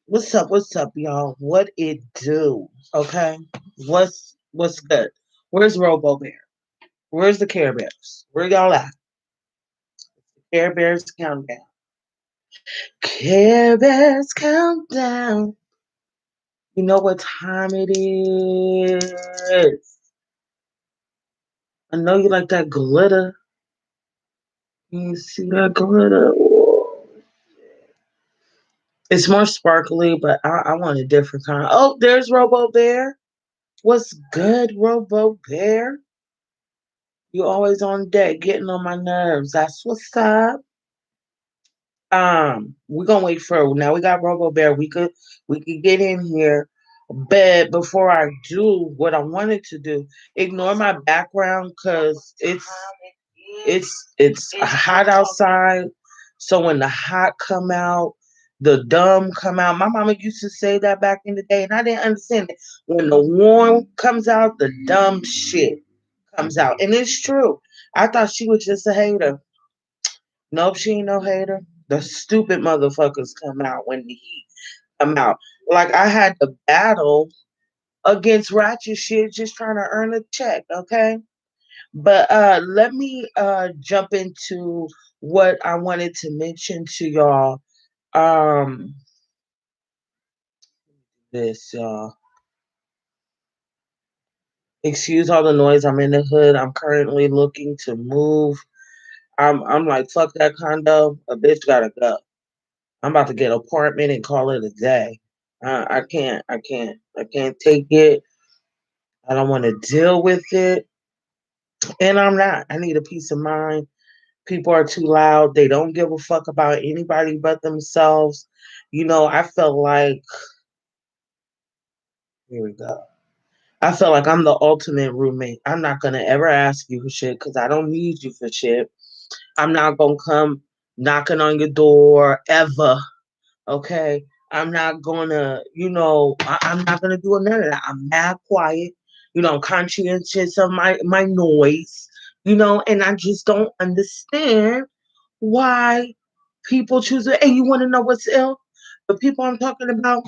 What's up, y'all? What it do? Okay. What's good? Where's Robo Bear? Where's the Care Bears? Where y'all at? Care Bears countdown. Care Bears countdown. You know what time it is. I know you like that glitter. You see that glitter? Ooh. It's more sparkly, but I want a different kind. Oh, there's Robo Bear. What's good, Robo Bear? You always on deck, getting on my nerves. That's what's up. We're gonna wait for now. We got Robo Bear. We could get in here. But before I do what I wanted to do, ignore my background because it's hot outside. So when the hot come out, the dumb come out. My mama used to say that back in the day, and I didn't understand it. When the warm comes out, the dumb shit comes out. And it's true. I thought she was just a hater. Nope, she ain't no hater. The stupid motherfuckers come out when the heat come out. Like I had to battle against ratchet shit just trying to earn a check, okay? But let me jump into what I wanted to mention to y'all. Um this excuse all the noise. I'm in the hood. I'm currently looking to move. I'm like, fuck that condo. A bitch gotta go. I'm about to get an apartment and call it a day. I can't take it. I don't want to deal with it. And I'm not. I need a peace of mind. People are too loud. They don't give a fuck about anybody but themselves. I felt like, here we go. I felt like I'm the ultimate roommate. I'm not going to ever ask you for shit because I don't need you for shit. I'm not going to come knocking on your door ever. Okay. I'm not gonna, I'm not gonna do none of that. I'm mad quiet. I'm conscientious of my noise, and I just don't understand why people choose it. And you want to know what's ill? The people I'm talking about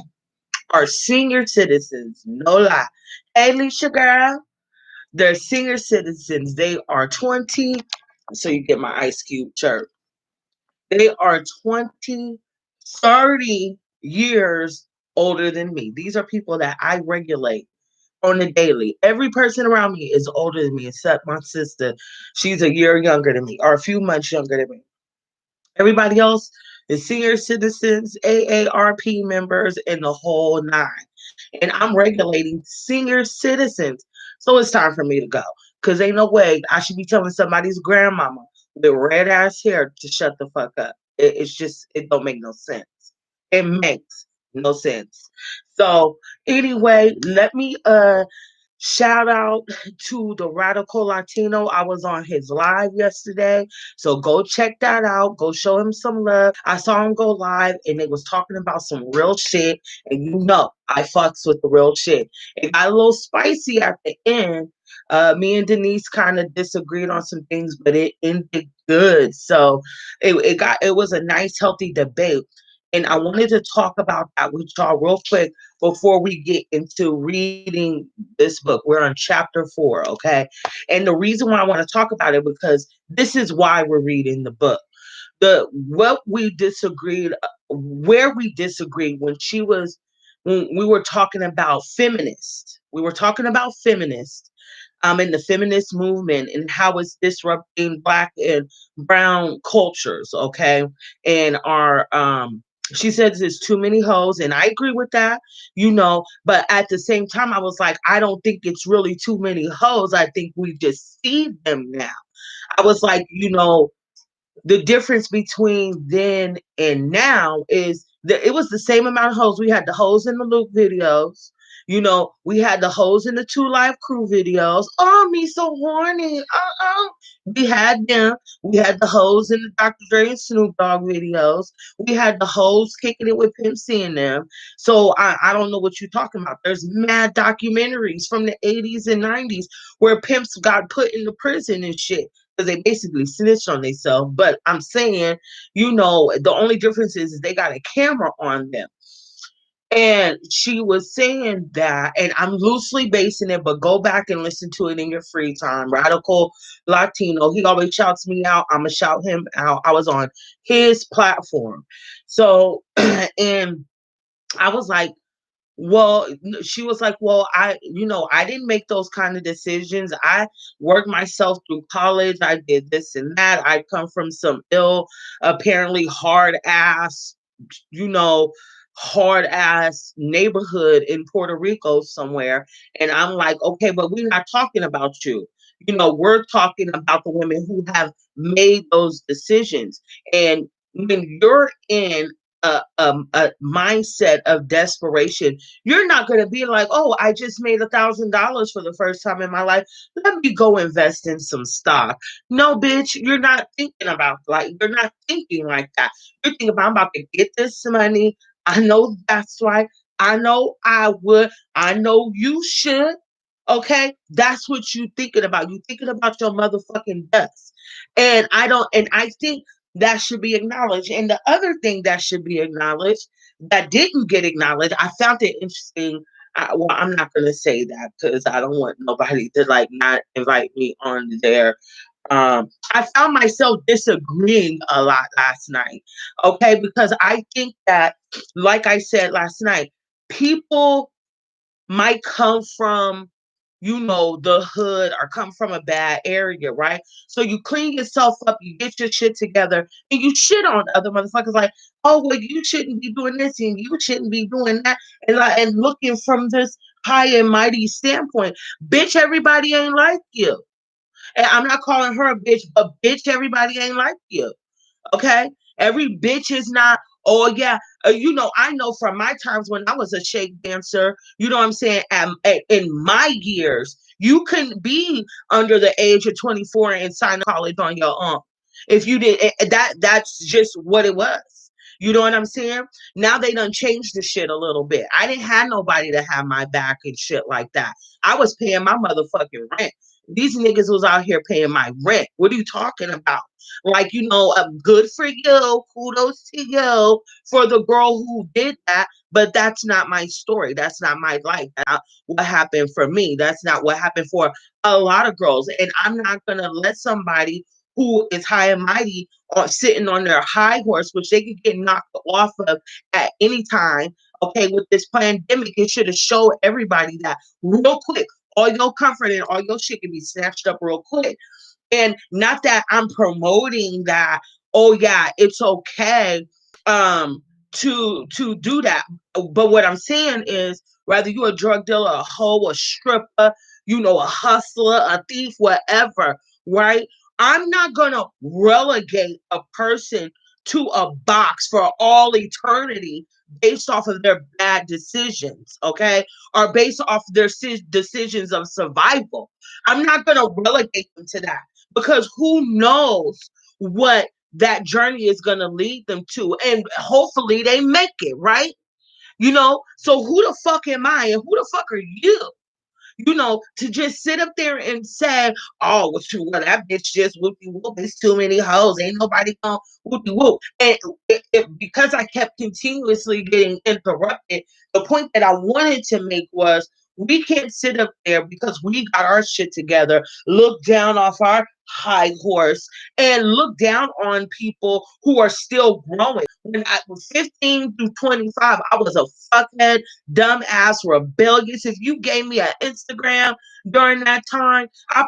are senior citizens. No lie. Hey, Alicia girl, they're senior citizens. They are 20. So you get my ice cube chirp. They are 20, 30 years older than me. These are people that I regulate on a daily. Every person around me is older than me except my sister. She's a year younger than me or a few months younger than me. Everybody else is senior citizens, AARP members, and the whole nine. And I'm regulating senior citizens. So it's time for me to go. Because ain't no way I should be telling somebody's grandmama with red ass hair to shut the fuck up. It's just, it don't make no sense. It makes no sense. So anyway, let me shout out to the Radical Latino. I was on his live yesterday. So go check that out. Go show him some love. I saw him go live and they was talking about some real shit. And I fucks with the real shit. It got a little spicy at the end. Me and Denise kind of disagreed on some things, but it ended good. So it was a nice, healthy debate. And I wanted to talk about that with y'all real quick before we get into reading this book. We're on chapter 4, okay? And the reason why I want to talk about it because this is why we're reading the book. What we disagreed, where we disagreed when we were talking about feminists. We were talking about feminists in the feminist movement and how it's disrupting black and brown cultures, okay? And our she says there's too many hoes, and I agree with that, but at the same time, I was like, I don't think it's really too many hoes. I think we just see them now. I was like, the difference between then and now is that it was the same amount of hoes. We had the hoes in the Luke videos. We had the hoes in the Two Live Crew videos. Oh, me so horny. We had them. We had the hoes in the Dr. Dre and Snoop Dogg videos. We had the hoes kicking it with Pimp C and them. So I don't know what you're talking about. There's mad documentaries from the 80s and 90s where pimps got put into prison and shit because they basically snitched on themselves. But I'm saying, the only difference is they got a camera on them. And she was saying that, and I'm loosely basing it, but go back and listen to it in your free time. Radical Latino. He always shouts me out. I'm going to shout him out. I was on his platform. So, and I was like, well, she was like, well, I didn't make those kind of decisions. I worked myself through college. I did this and that. I come from some apparently hard ass, you know, hard ass neighborhood in Puerto Rico somewhere. And I'm like, okay, but we're not talking about you. We're talking about the women who have made those decisions. And when you're in a mindset of desperation, you're not going to be like, oh, I just made $1,000 for the first time in my life. Let me go invest in some stock. No, bitch, you're not thinking like that. You're thinking about, I'm about to get this money. I know that's right. I know I would. I know you should. Okay, that's what you thinking about. You thinking about your motherfucking death. And I think that should be acknowledged. And the other thing that should be acknowledged that didn't get acknowledged, I found it interesting. Well, I'm not going to say that because I don't want nobody to like not invite me on there. I found myself disagreeing a lot last night. Okay, because I think that, like I said last night, people might come from, the hood or come from a bad area, right? So you clean yourself up, you get your shit together, and you shit on other motherfuckers like, oh, well, you shouldn't be doing this and you shouldn't be doing that. And looking from this high and mighty standpoint, bitch, everybody ain't like you. And I'm not calling her a bitch, but bitch, everybody ain't like you. Okay? Every bitch is not, oh yeah. I know from my times when I was a shake dancer, you know what I'm saying? In my years, you couldn't be under the age of 24 and sign college on your own. If you did that's just what it was. You know what I'm saying? Now they done changed the shit a little bit. I didn't have nobody to have my back and shit like that. I was paying my motherfucking rent. These niggas was out here paying my rent. What are you talking about? Like, good for you. Kudos to you for the girl who did that. But that's not my story. That's not my life. That's not what happened for me. That's not what happened for a lot of girls. And I'm not going to let somebody who is high and mighty sitting on their high horse, which they could get knocked off of at any time. Okay, with this pandemic, it should have showed everybody that real quick. All your comfort and all your shit can be snatched up real quick. And not that I'm promoting that, oh yeah, it's okay to do that. But what I'm saying is, whether you're a drug dealer, a hoe, a stripper, a hustler, a thief, whatever, right? I'm not gonna relegate a person to a box for all eternity based off of their bad decisions, okay? Or based off their decisions of survival. I'm not gonna relegate them to that because who knows what that journey is going to lead them to, and hopefully they make it, right? So who the fuck am I and who the fuck are you, to just sit up there and say, oh, well, that bitch just whoopie whoop, it's too many hoes, ain't nobody gonna whoopie whoop. And because I kept continuously getting interrupted, the point that I wanted to make was, we can't sit up there because we got our shit together, look down off our high horse and look down on people who are still growing. When I was 15 through 25, I was a fuckhead, dumbass, rebellious. If you gave me an Instagram during that time, I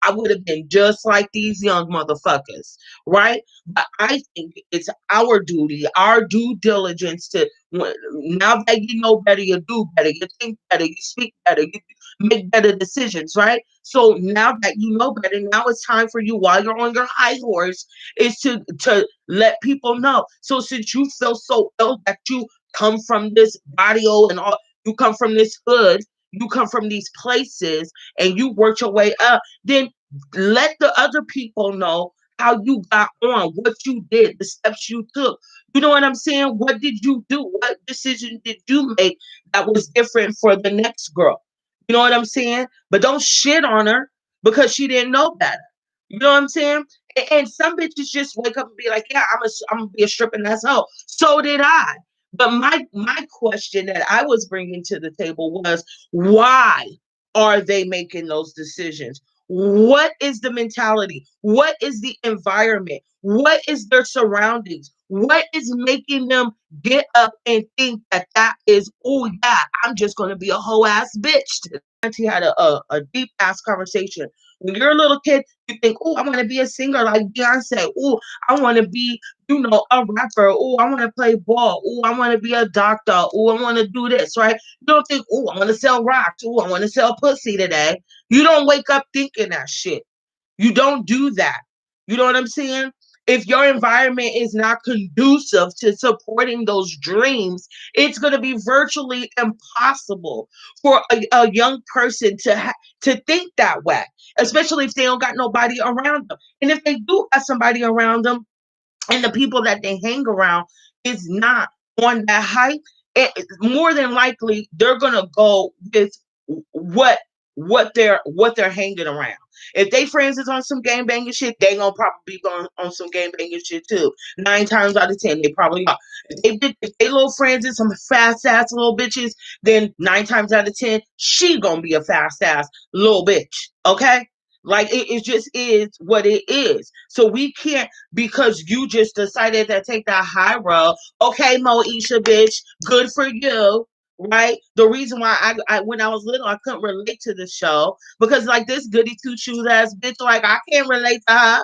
would have been just like these young motherfuckers, right? But I think it's our duty, our due diligence to, now that you know better, you do better, you think better, you speak better, you make better decisions, right? So now that you know better, now it's time for you, while you're on your high horse, is to let people know. So since you feel so ill that you come from this barrio and all, you come from this hood, you come from these places, and you work your way up, then let the other people know how you got on, what you did, the steps you took. You know what I'm saying? What did you do? What decision did you make that was different for the next girl? You know what I'm saying? But don't shit on her because she didn't know better. You know what I'm saying? And some bitches just wake up and be like, yeah, I'm gonna be a stripping asshole. So did I. But my question that I was bringing to the table was, why are they making those decisions? What is the mentality? What is the environment? What is their surroundings? What is making them get up and think that that is, oh yeah, I'm just going to be a whole ass bitch? Auntie had a deep ass conversation. When you're a little kid, you think, oh, I want to be a singer like Beyonce. Oh, I want to be, a rapper. Oh, I want to play ball. Oh, I want to be a doctor. Oh, I want to do this, right? You don't think, oh, I want to sell rocks. Oh, I want to sell pussy today. You don't wake up thinking that shit. You don't do that. You know what I'm saying? If your environment is not conducive to supporting those dreams, it's going to be virtually impossible for a young person to think that way, especially if they don't got nobody around them. And if they do have somebody around them, and the people that they hang around is not on that height, more than likely they're gonna go with what what they're hanging around. If they friends is on some game banging shit, they gonna probably be going on some game banging shit too. 9 times out of 10, they probably are. If they little friends is some fast ass little bitches, then 9 times out of 10, she gonna be a fast ass little bitch. Okay, like it just is what it is. So we can't, because you just decided to take that high road. Okay, Moesha, bitch, good for you. Right? The reason why I when I was little, I couldn't relate to the show because like this goody two shoes ass bitch, like I can't relate to her.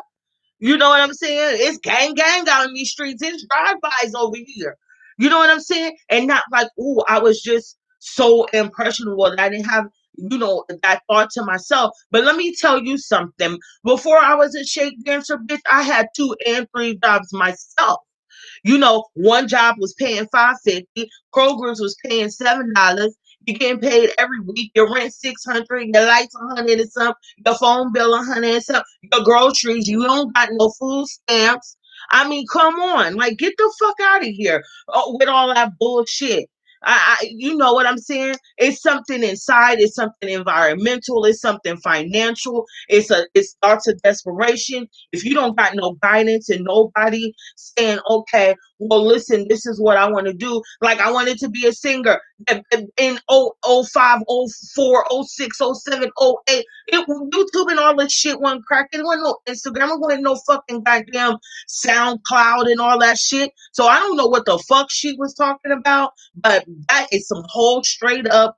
You know what I'm saying? It's gang gang out in these streets. It's drive-bys over here. You know what I'm saying? And not like, ooh, I was just so impressionable that I didn't have, that thought to myself. But let me tell you something. Before I was a shake dancer, bitch, I had 2 and 3 jobs myself. One job was paying $5.50. Kroger's was paying $7. You're getting paid every week. Your rent $600. Your lights $100 and something. Your phone bill $100 and something. Your groceries. You don't got no food stamps. I mean, come on, like get the fuck out of here with all that bullshit. You know what I'm saying? It's something inside. It's something environmental. It's something financial. It's thoughts of desperation. If you don't got no guidance and nobody saying, okay, well, listen, this is what I want to do. Like I wanted to be a singer in 05, 04, 06, 07, 08. YouTube and all this shit wasn't cracking. It wasn't no Instagram. It wasn't no fucking goddamn SoundCloud and all that shit. So I don't know what the fuck she was talking about, but that is some whole straight up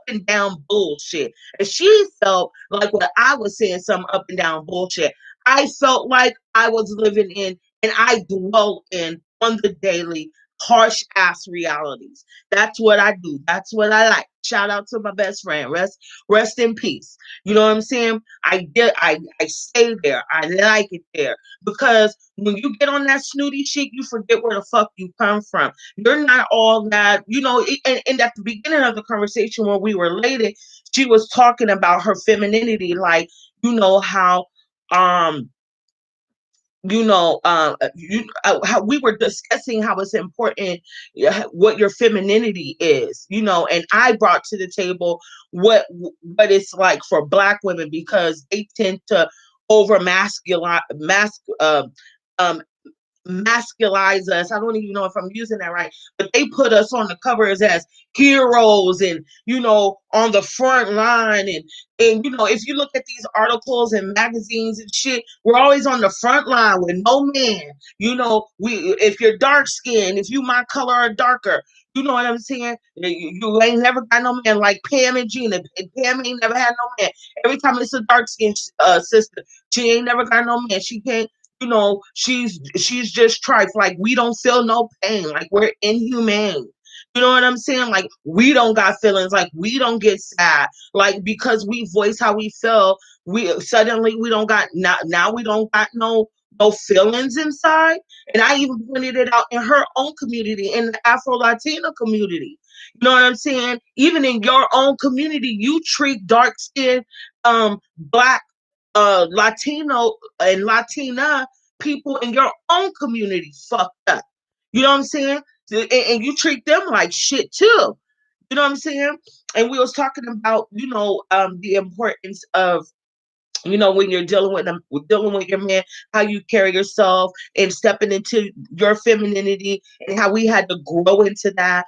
and down bullshit. And she felt like what I was saying, some up and down bullshit. I felt like I was living in and I dwell in on the daily harsh ass realities. That's what I do. That's what I like. Shout out to my best friend. Rest in peace. You know what I'm saying? I stay there. I like it there. Because when you get on that snooty shit, you forget where the fuck you come from. You're not all that, and at the beginning of the conversation when we were related, she was talking about her femininity, like, how how we were discussing how it's important, what your femininity is, and I brought to the table what it's like for Black women because they tend to over masculine um masculize us. I don't even know if I'm using that right, but they put us on the covers as heroes and on the front line and if you look at these articles and magazines and shit, we're always on the front line with no man. We if you're dark skinned, if you my color or darker, you know what I'm saying? You ain't never got no man like Pam and Gina. Pam ain't never had no man. Every time it's a dark skinned sister, she ain't never got no man. She can't, she's just trife. Like we don't feel no pain. Like we're inhumane. You know what I'm saying? Like we don't got feelings. Like we don't get sad. Like because we voice how we feel, we don't got now we don't got no feelings inside. And I even pointed it out in her own community, in the Afro Latina community. You know what I'm saying? Even in your own community, you treat dark skinned Black Latino and Latina people in your own community fucked up. You know what I'm saying? And you treat them like shit too. You know what I'm saying? And we was talking about, the importance of When you're dealing with them, dealing with your man, how you carry yourself and stepping into your femininity, and how we had to grow into that.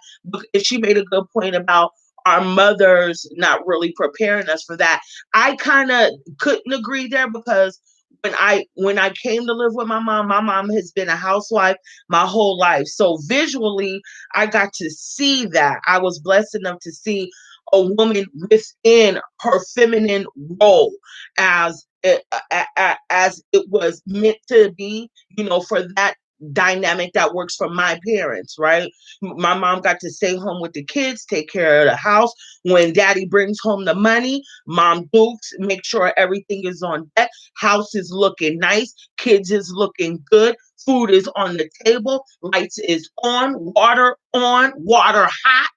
And she made a good point about our mothers not really preparing us for that. I kind of couldn't agree there, because when I came to live with my mom has been a housewife my whole life. So visually, I got to see that. I was blessed enough to see a woman within her feminine role, as as it was meant to be, for that dynamic that works for my parents, right? My mom got to stay home with the kids, take care of the house. When daddy brings home the money, mom dukes, make sure everything is on deck, house is looking nice, kids is looking good, food is on the table, lights is on, water hot,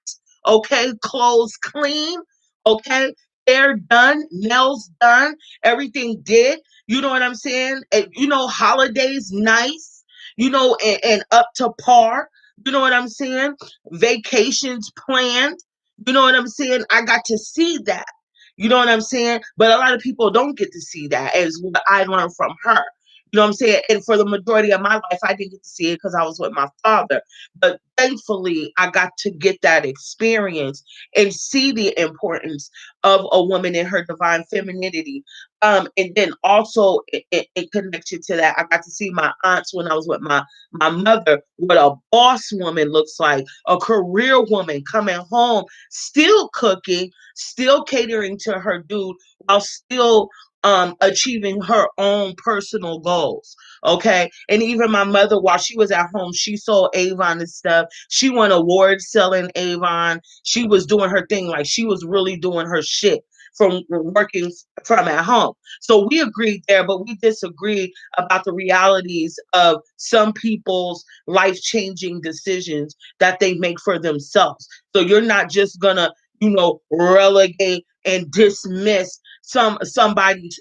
okay, clothes clean, okay, hair done, nails done, everything did. You know what I'm saying? And holidays nice, and up to par. You know what I'm saying? Vacations planned. You know what I'm saying? I got to see that. You know what I'm saying? But a lot of people don't get to see that, as what I learned from her. You know what I'm saying? And for the majority of my life, I didn't get to see it because I was with my father. But thankfully, I got to get that experience and see the importance of a woman in her divine femininity. And then also in connection to that, I got to see my aunts when I was with my mother, what a boss woman looks like, a career woman coming home, still cooking, still catering to her dude, while still achieving her own personal goals. Okay. And even my mother, while she was at home, she sold Avon and stuff. She won awards selling Avon. She was doing her thing. Like, she was really doing her shit from working from at home. So we agreed there, but we disagreed about the realities of some people's life-changing decisions that they make for themselves. So you're not just gonna, relegate and dismiss somebody's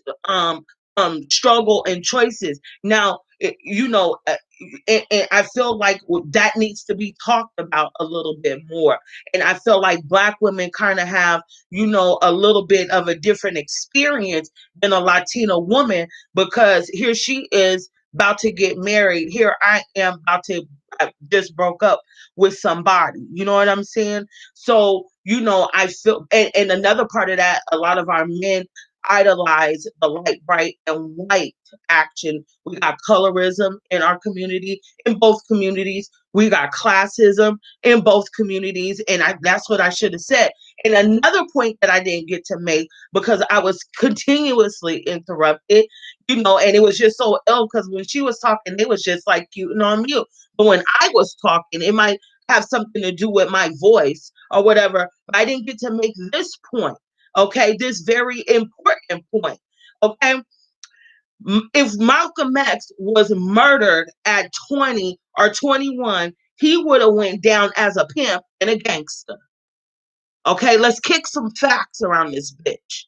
struggle and choices. Now, and I feel like that needs to be talked about a little bit more. And I feel like Black women kind of have, a little bit of a different experience than a Latina woman, because here she is about to get married. Here I am about to I just broke up with somebody. You know what I'm saying? So, I feel, and another part of that, a lot of our men idolize the light, bright, and white action. We got colorism in our community, in both communities. We got classism in both communities. And that's what I should have said. And another point that I didn't get to make, because I was continuously interrupted, and it was just so ill, because when she was talking, it was just like cute and on mute. But when I was talking, it might have something to do with my voice or whatever. But I didn't get to make this point. Okay, this very important point. Okay, if Malcolm X was murdered at 20 or 21, he would have went down as a pimp and a gangster. Okay, let's kick some facts around this bitch.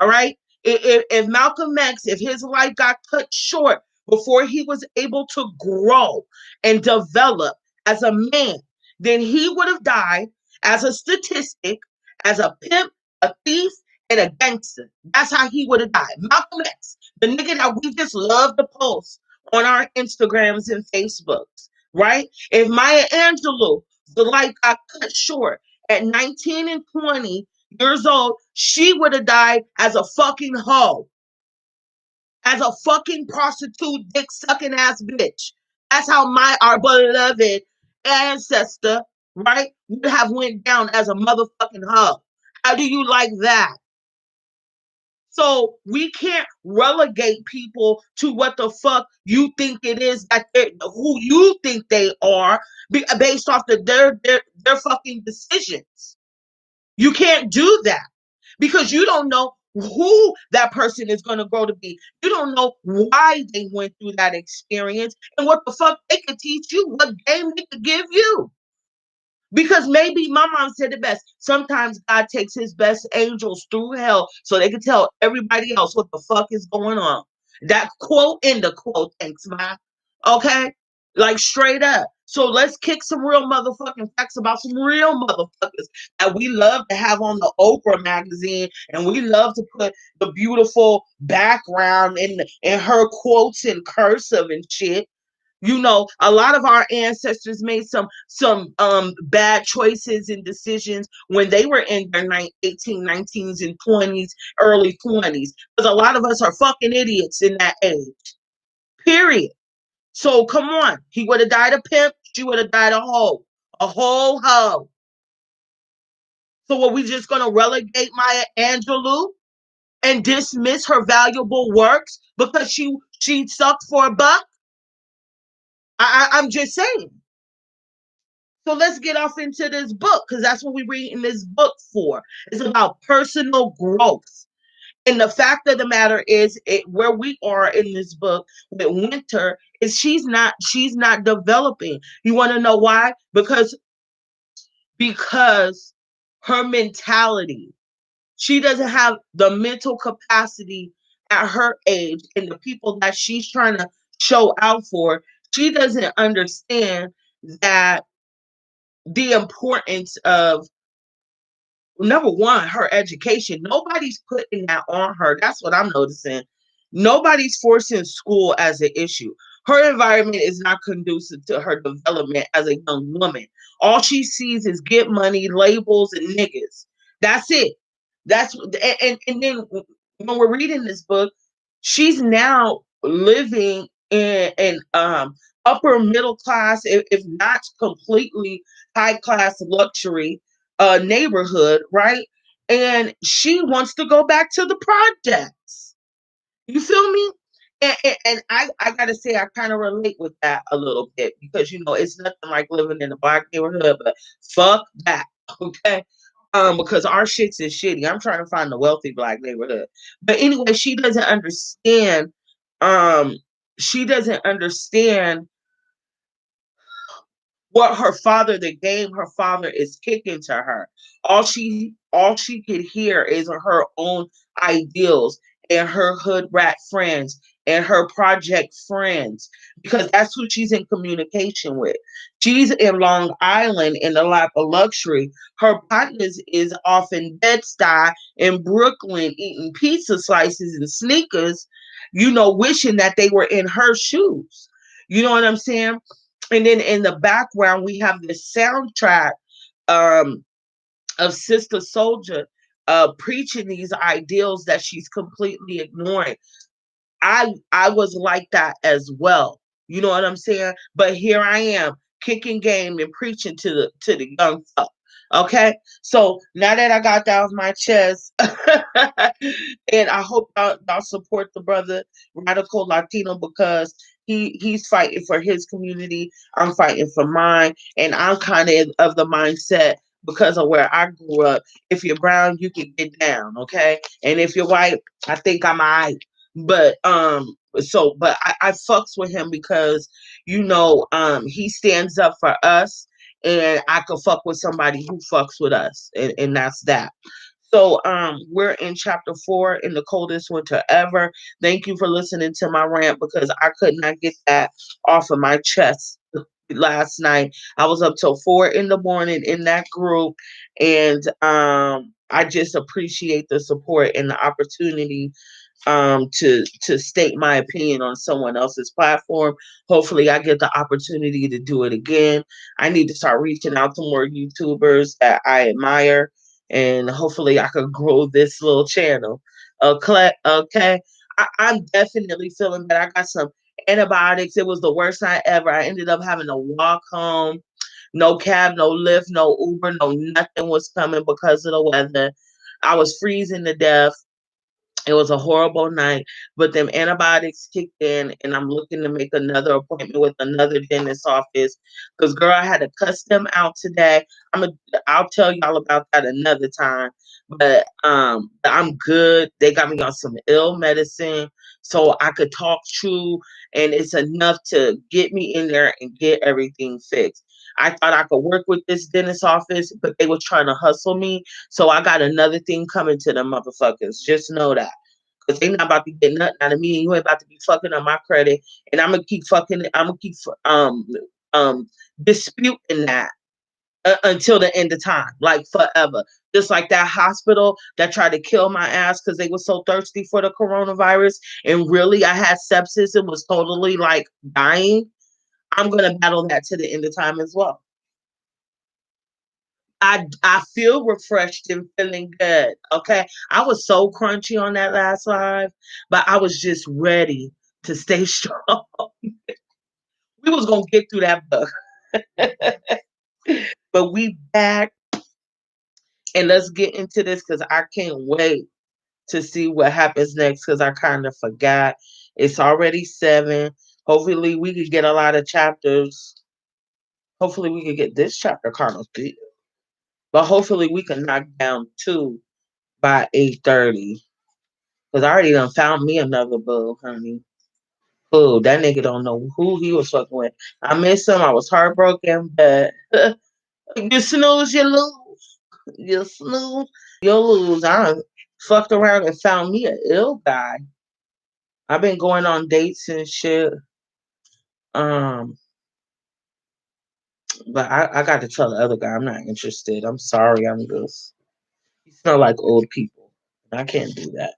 All right. If Malcolm X, if his life got cut short before he was able to grow and develop as a man, then he would have died as a statistic, as a pimp, a thief, and a gangster. That's how he would have died. Malcolm X, the nigga that we just love to post on our Instagrams and Facebooks, right? If Maya Angelou, the life got cut short at 19 and 20 years old, she would have died as a fucking hoe, as a fucking prostitute, dick sucking ass bitch. That's how our beloved ancestor, right, would have went down, as a motherfucking hoe. How do you like that? So we can't relegate people to what the fuck you think it is, that who you think they are, based off their fucking decisions. You can't do that, because you don't know who that person is going to grow to be. You don't know why they went through that experience and what the fuck they could teach you, what game they could give you. Because maybe my mom said it best. Sometimes God takes his best angels through hell so they can tell everybody else what the fuck is going on. That quote in the quote, thanks, ma. Okay? Like, straight up. So let's kick some real motherfucking facts about some real motherfuckers that we love to have on the Oprah magazine, and we love to put the beautiful background in her quotes in cursive and shit. You know, a lot of our ancestors made some bad choices and decisions when they were in their 18, 19s and 20s, early 20s. Because a lot of us are fucking idiots in that age. Period. So come on. He would have died a pimp, she would have died a hoe. A whole hoe. So were we just gonna relegate Maya Angelou and dismiss her valuable works because she sucked for a buck? I'm just saying. So let's get off into this book because that's what we're reading this book for. It's about personal growth. And the fact of the matter is, where we are in this book with Winter is she's not developing. You want to know why? Because her mentality, she doesn't have the mental capacity at her age and the people that she's trying to show out for. She doesn't understand that the importance of, number one, her education. Nobody's putting that on her. That's what I'm noticing. Nobody's forcing school as an issue. Her environment is not conducive to her development as a young woman. All she sees is get money, labels, and niggas. That's it. That's and then when we're reading this book, she's now living in upper middle class, if not completely high class luxury neighborhood, right? And she wants to go back to the projects. You feel me? And I gotta say, I kind of relate with that a little bit because it's nothing like living in a black neighborhood, but fuck that, okay? Because our shits is shitty. I'm trying to find the wealthy black neighborhood, but anyway, she doesn't understand. Um, she doesn't understand what her father, the game her father is kicking to her. All she could hear is her own ideals and her hood rat friends and her project friends because that's who she's in communication with. She's in Long Island in the lap of luxury. Her partners is off in Bed-Stuy in Brooklyn eating pizza slices and sneakers, wishing that they were in her shoes. You know what I'm saying? And then in the background, we have the soundtrack um, of Sister Souljah preaching these ideals that she's completely ignoring. I was like that as well. You know what I'm saying? But here I am kicking game and preaching to the young folk. Okay, so now that I got that off my chest, and I hope y'all support the brother Radical Latino because he's fighting for his community. I'm fighting for mine, and I'm kind of the mindset because of where I grew up. If you're brown, you can get down, okay, and if you're white, I think I'm alright. But I fucks with him because he stands up for us, and I could fuck with somebody who fucks with us, and that's that. So we're in chapter 4 in the coldest winter ever. Thank you for listening to my rant because I could not get that off of my chest last night. I was up till 4 in the morning in that group, and I just appreciate the support and the opportunity to state my opinion on someone else's platform. Hopefully I get the opportunity to do it again. I need to start reaching out to more YouTubers that I admire, and hopefully I could grow this little channel. Okay. I'm definitely feeling that I got some antibiotics. It was the worst night ever. I ended up having to walk home. No cab, no Lyft, no Uber, no nothing was coming because of the weather. I was freezing to death. It was a horrible night, but them antibiotics kicked in, and I'm looking to make another appointment with another dentist office. Because, girl, I had to cuss them out today. I'll tell y'all about that another time. But I'm good. They got me on some ill medicine, so I could talk true, and it's enough to get me in there and get everything fixed. I thought I could work with this dentist office, but they were trying to hustle me. So I got another thing coming to them motherfuckers. Just know that. Because they not about to get nothing out of me. And you ain't about to be fucking on my credit. And I'm gonna keep fucking. I'm gonna keep um disputing that until the end of time, like forever. Just like that hospital that tried to kill my ass because they were so thirsty for the coronavirus, and really I had sepsis and was totally like dying. I'm gonna battle that to the end of time as well. I feel refreshed and feeling good. Okay. I was so crunchy on that last live, but I was just ready to stay strong. We was gonna get through that book. But we back, and let's get into this because I can't wait to see what happens next because I kind of forgot. It's already 7. Hopefully we could get a lot of chapters. Hopefully we could get this chapter kind of good. But hopefully we can knock down 2 by 8:30. Cause I already done found me another boo, honey. Boo, that nigga don't know who he was fucking with. I miss him. I was heartbroken, but you snooze, you lose. You snooze, you lose. I done fucked around and found me an ill guy. I've been going on dates and shit. Um, but I got to tell the other guy I'm not interested. I'm sorry. I'm just. You smell like old people. I can't do that.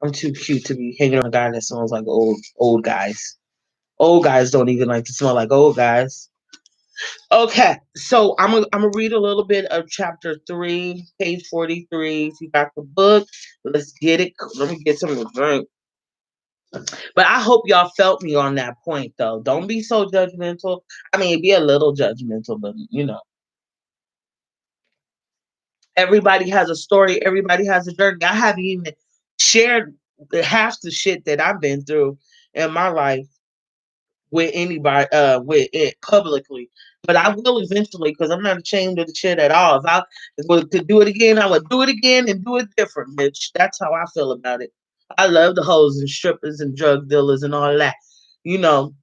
I'm too cute to be hanging on a guy that smells like old guys. Old guys don't even like to smell like old guys. Okay, so I'm gonna read a little bit of chapter 3, page 43. If you got the book, let's get it. Let me get something to drink. But I hope y'all felt me on that point, though. Don't be so judgmental. I mean, be a little judgmental, but everybody has a story. Everybody has a journey. I haven't even shared half the shit that I've been through in my life with anybody, with it publicly. But I will eventually because I'm not ashamed of the shit at all. If I could do it again, I would do it again and do it different, bitch. That's how I feel about it. I love the hoes and strippers and drug dealers and all that, you know.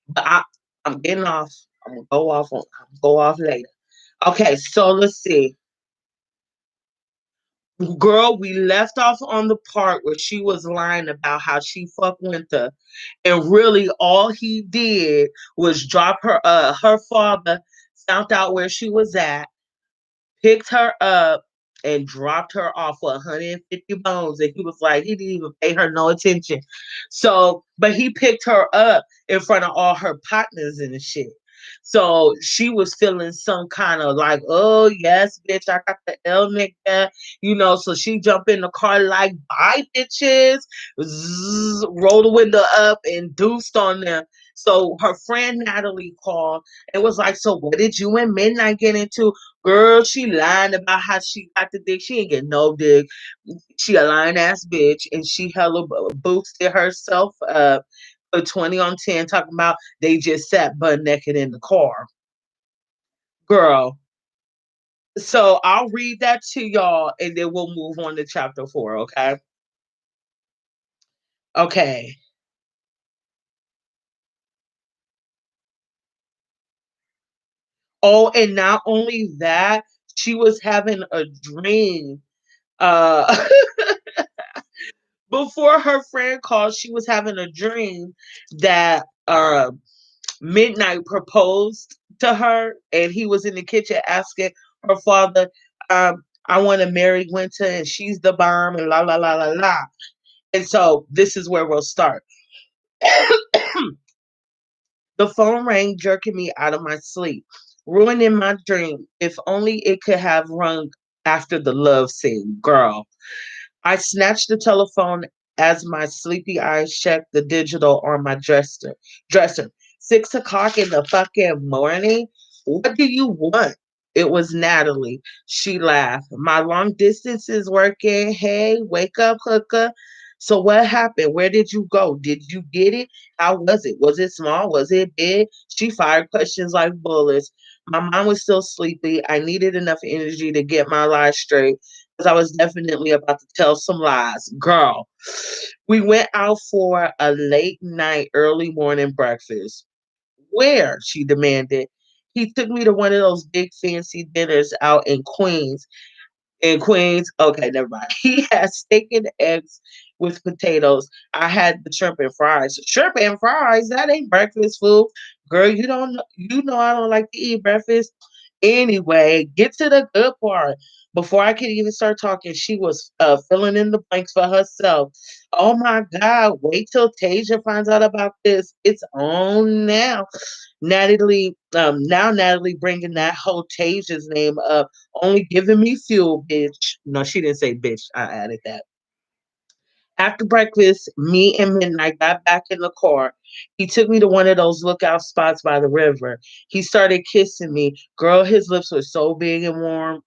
But I'm getting off. I'm gonna go off on. I'll go off later. Okay, so let's see. Girl, we left off on the part where she was lying about how she fucked Winter, and really all he did was drop her. Her father found out where she was at, picked her up, and dropped her off for 150 bones. And he was like, he didn't even pay her no attention. So, but he picked her up in front of all her partners and shit. So she was feeling some kind of like, oh yes, bitch, I got the L nigga, So she jumped in the car like, bye, bitches, roll the window up and deuced on them. So her friend Natalie called and was like, so what did you and Midnight get into? Girl, she lying about how she got the dick. She ain't get no dick. She a lying ass bitch, and she hella boosted herself up for 20 on 10, talking about they just sat butt naked in the car. Girl. So I'll read that to y'all, and then we'll move on to chapter 4, okay? Okay. Oh, and not only that, she was having a dream. Uh Before her friend called, she was having a dream that Midnight proposed to her, and he was in the kitchen asking her father, I want to marry Winter, and she's the bomb, and la la la la la. And so this is where we'll start. The phone rang, jerking me out of my sleep, ruining my dream. If only it could have rung after the love scene, girl. I snatched the telephone as my sleepy eyes checked the digital on my dresser. Dresser. 6 o'clock in the fucking morning. What do you want? It was Natalie. She laughed. My long distance is working. Hey, wake up, hooker. So what happened? Where did you go? Did you get it? How was it? Was it small? Was it big? She fired questions like bullets. My mind was still sleepy. I needed enough energy to get my lies straight because I was definitely about to tell some lies. Girl, we went out for a late night, early morning breakfast. Where? She demanded. He took me to one of those big fancy dinners out in Queens. In Queens, okay, never mind. He had steak and eggs with potatoes. I had the shrimp and fries. Shrimp and fries? That ain't breakfast food. Girl, you know I don't like to eat breakfast. Anyway, get to the good part. Before I could even start talking, she was filling in the blanks for herself. Oh my God, wait till Tasia finds out about this. It's on now. Natalie bringing that whole Tasia's name up, only giving me fuel, bitch. No, she didn't say bitch. I added that. After breakfast, me and Midnight got back in the car. He took me to one of those lookout spots by the river. He started kissing me. Girl, his lips were so big and warm.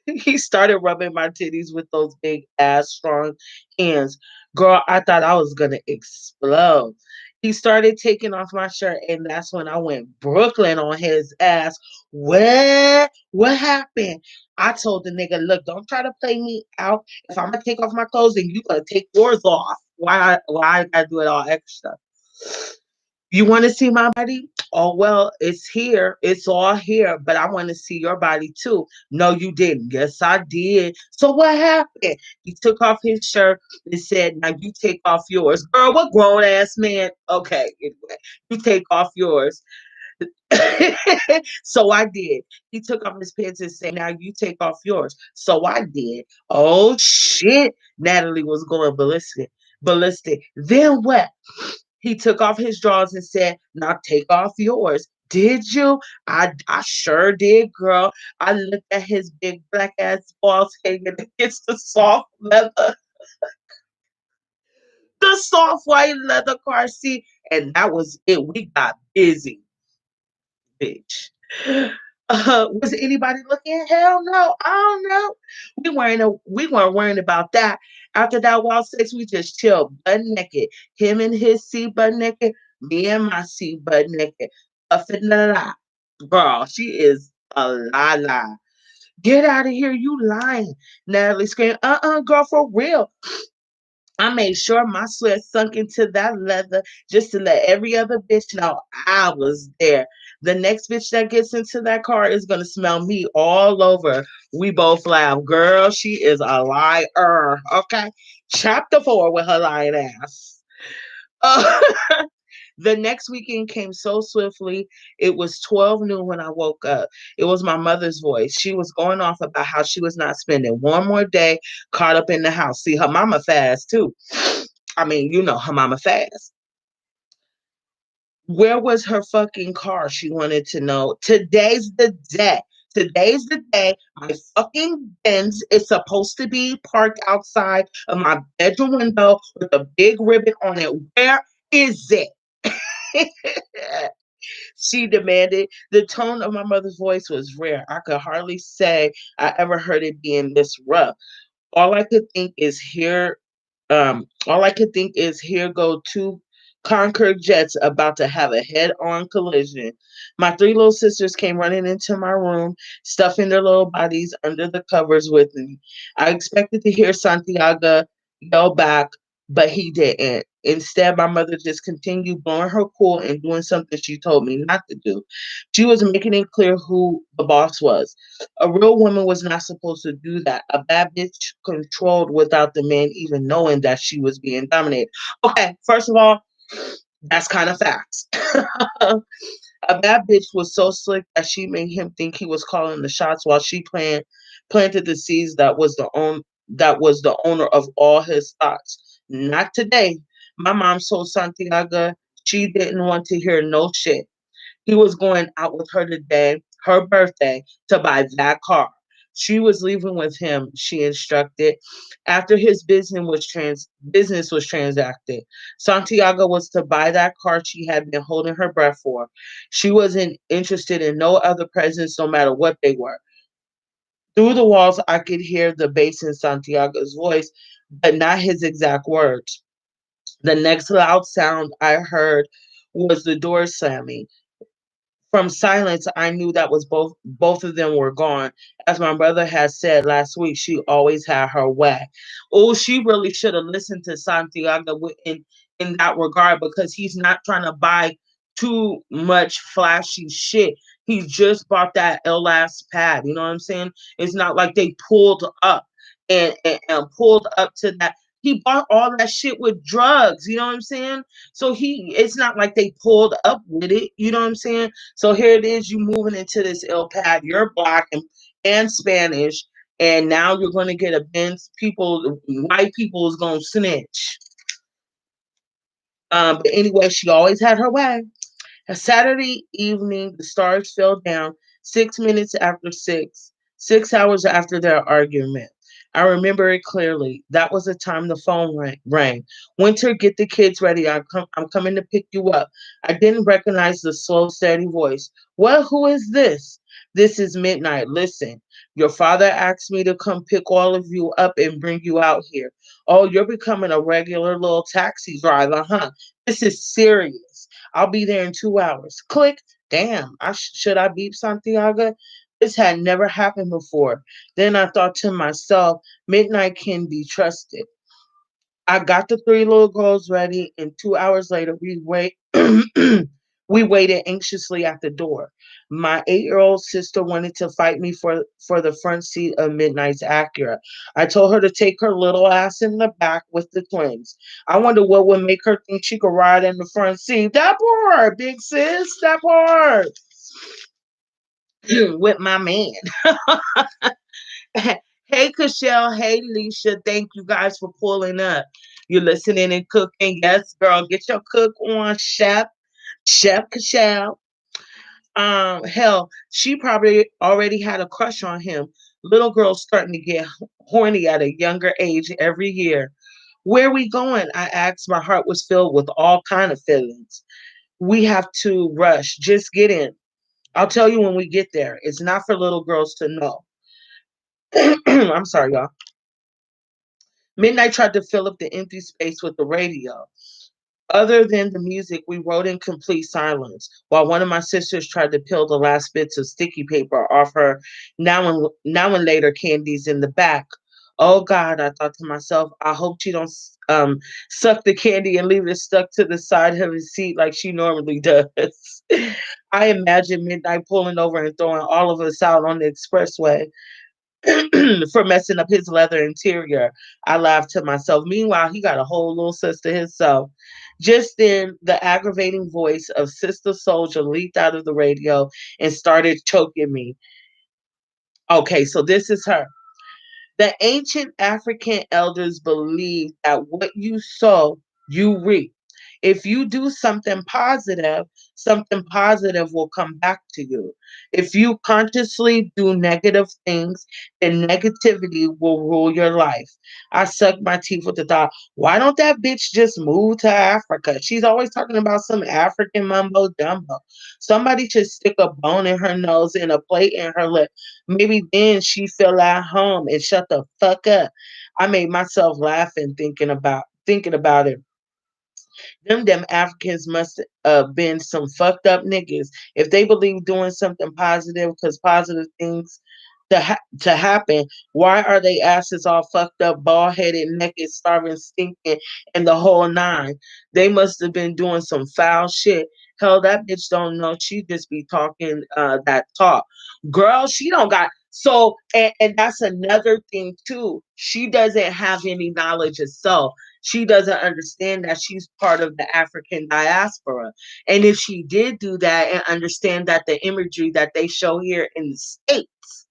He started rubbing my titties with those big ass strong hands. Girl, I thought I was gonna explode. He started taking off my shirt, and that's when I went Brooklyn on his ass. What happened? I told the nigga, look, don't try to play me out. If I'm gonna take off my clothes, then you gonna take yours off. Why I gotta do it all extra? You want to see my body? Oh, well, it's here. It's all here, but I want to see your body too. No, you didn't. Yes, I did. So what happened? He took off his shirt and said, now you take off yours. Girl, what grown ass man? Okay, anyway, you take off yours. So I did. He took off his pants and said, now you take off yours. So I did. Oh, shit. Natalie was going ballistic. Ballistic. Then what? He took off his drawers and said, now take off yours. Did you? I sure did, girl. I looked at his big black ass balls hanging against the soft leather, the soft white leather car seat, and that was it. We got busy, bitch. Was anybody looking? Hell no. I don't know. We weren't worrying about that. After that wild sex, we just chilled butt naked. Him and his seat butt naked, me and my seat butt naked. La la. Girl, she is a la. Get out of here, you lying. Natalie screamed, girl, for real. I made sure my sweat sunk into that leather just to let every other bitch know I was there. The next bitch that gets into that car is gonna smell me all over. We both laugh. Girl, she is a liar. Okay. Chapter 4 with her lying ass. Uh, the next weekend came so swiftly. It was 12 noon when I woke up. It was my mother's voice. She was going off about how she was not spending one more day caught up in the house. See, her mama fast too. I mean, you know, her mama fast. Where was her fucking car? She wanted to know. Today's the day. Today's the day. My fucking Benz is supposed to be parked outside of my bedroom window with a big ribbon on it. Where is it? She demanded. The tone of my mother's voice was rare. I could hardly say I ever heard it being this rough. All I could think is here go two Concorde jets about to have a head-on collision. My three little sisters came running into my room, stuffing their little bodies under the covers with me. I expected to hear Santiago yell back, but he didn't. Instead, my mother just continued blowing her cool and doing something she told me not to do. She was making it clear who the boss was. A real woman was not supposed to do that. A bad bitch controlled without the man even knowing that she was being dominated. Okay, first of all, that's kind of facts. A bad bitch was so slick that she made him think he was calling the shots while she planted the seeds that was the owner of all his thoughts. Not today. My mom told Santiago she didn't want to hear no shit. He was going out with her today, her birthday, to buy that car. She was leaving with him, she instructed. After his business was transacted, Santiago was to buy that car she had been holding her breath for. She wasn't interested in no other presents, no matter what they were. Through the walls, I could hear the bass in Santiago's voice, but not his exact words. The next loud sound I heard was the door slamming. From silence, I knew that was both of them were gone. As my brother had said last week, she always had her way. Oh, she really should have listened to Santiago in that regard because he's not trying to buy too much flashy shit. He just bought that LS pad. You know what I'm saying? It's not like they pulled up and pulled up to that. he bought all that shit with drugs. You know what I'm saying? So it's not like they pulled up with it. You know what I'm saying? So here it is, you moving into this ill pad. You're black and Spanish, and now you're going to get a Benz. People, white people is going to snitch. But anyway, she always had her way. A Saturday evening, the stars fell down 6 minutes after 6 hours after their argument. I remember it clearly. That was the time the phone rang. Winter, get the kids ready. I'm coming to pick you up. I didn't recognize the slow, steady voice. Well, who is this? This is Midnight. Listen, your father asked me to come pick all of you up and bring you out here. Oh, you're becoming a regular little taxi driver, huh? This is serious. I'll be there in 2 hours. Click. Damn, should I beep Santiago? This had never happened before. Then I thought to myself, Midnight can be trusted. I got the three little girls ready, and 2 hours later, we waited anxiously at the door. My 8-year-old sister wanted to fight me for the front seat of Midnight's Acura. I told her to take her little ass in the back with the twins. I wonder what would make her think she could ride in the front seat. That part, big sis, that part. With my man. Hey, Cashel. Hey, Leisha. Thank you guys for pulling up. You're listening and cooking. Yes, girl. Get your cook on, Chef Cashel. Hell, she probably already had a crush on him. Little girls starting to get horny at a younger age every year. Where we going? I asked. My heart was filled with all kind of feelings. We have to rush. Just get in. I'll tell you when we get there. It's not for little girls to know. I'm sorry, y'all. Midnight tried to fill up the empty space with the radio. Other than the music, we rode in complete silence, while one of my sisters tried to peel the last bits of sticky paper off her now and later candies in the back. Oh God, I thought to myself, I hope she don't suck the candy and leave it stuck to the side of his seat like she normally does. I imagine Midnight pulling over and throwing all of us out on the expressway. For messing up his leather interior. I laughed to myself. Meanwhile, he got a whole little sister himself. Just then, the aggravating voice of Sister Souljah leaped out of the radio and started choking me. Okay, so this is her. The ancient African elders believed that what you sow, you reap. If you do something positive will come back to you. If you consciously do negative things, then negativity will rule your life. I sucked my teeth with the thought, why don't that bitch just move to Africa? She's always talking about some African mumbo jumbo. Somebody should stick a bone in her nose and a plate in her lip. Maybe then she feel at home and shut the fuck up. I made myself laughing thinking about it. Them Africans must have been some fucked up niggas. If they believe doing something positive because positive things to happen, why are they asses all fucked up, bald headed, naked, starving, stinking, and the whole nine? They must have been doing some foul shit. Hell, that bitch don't know. She just be talking that talk. Girl, she don't got and that's another thing too. She doesn't have any knowledge of self. She doesn't understand that she's part of the African diaspora. And if she did do that and understand that the imagery that they show here in the States,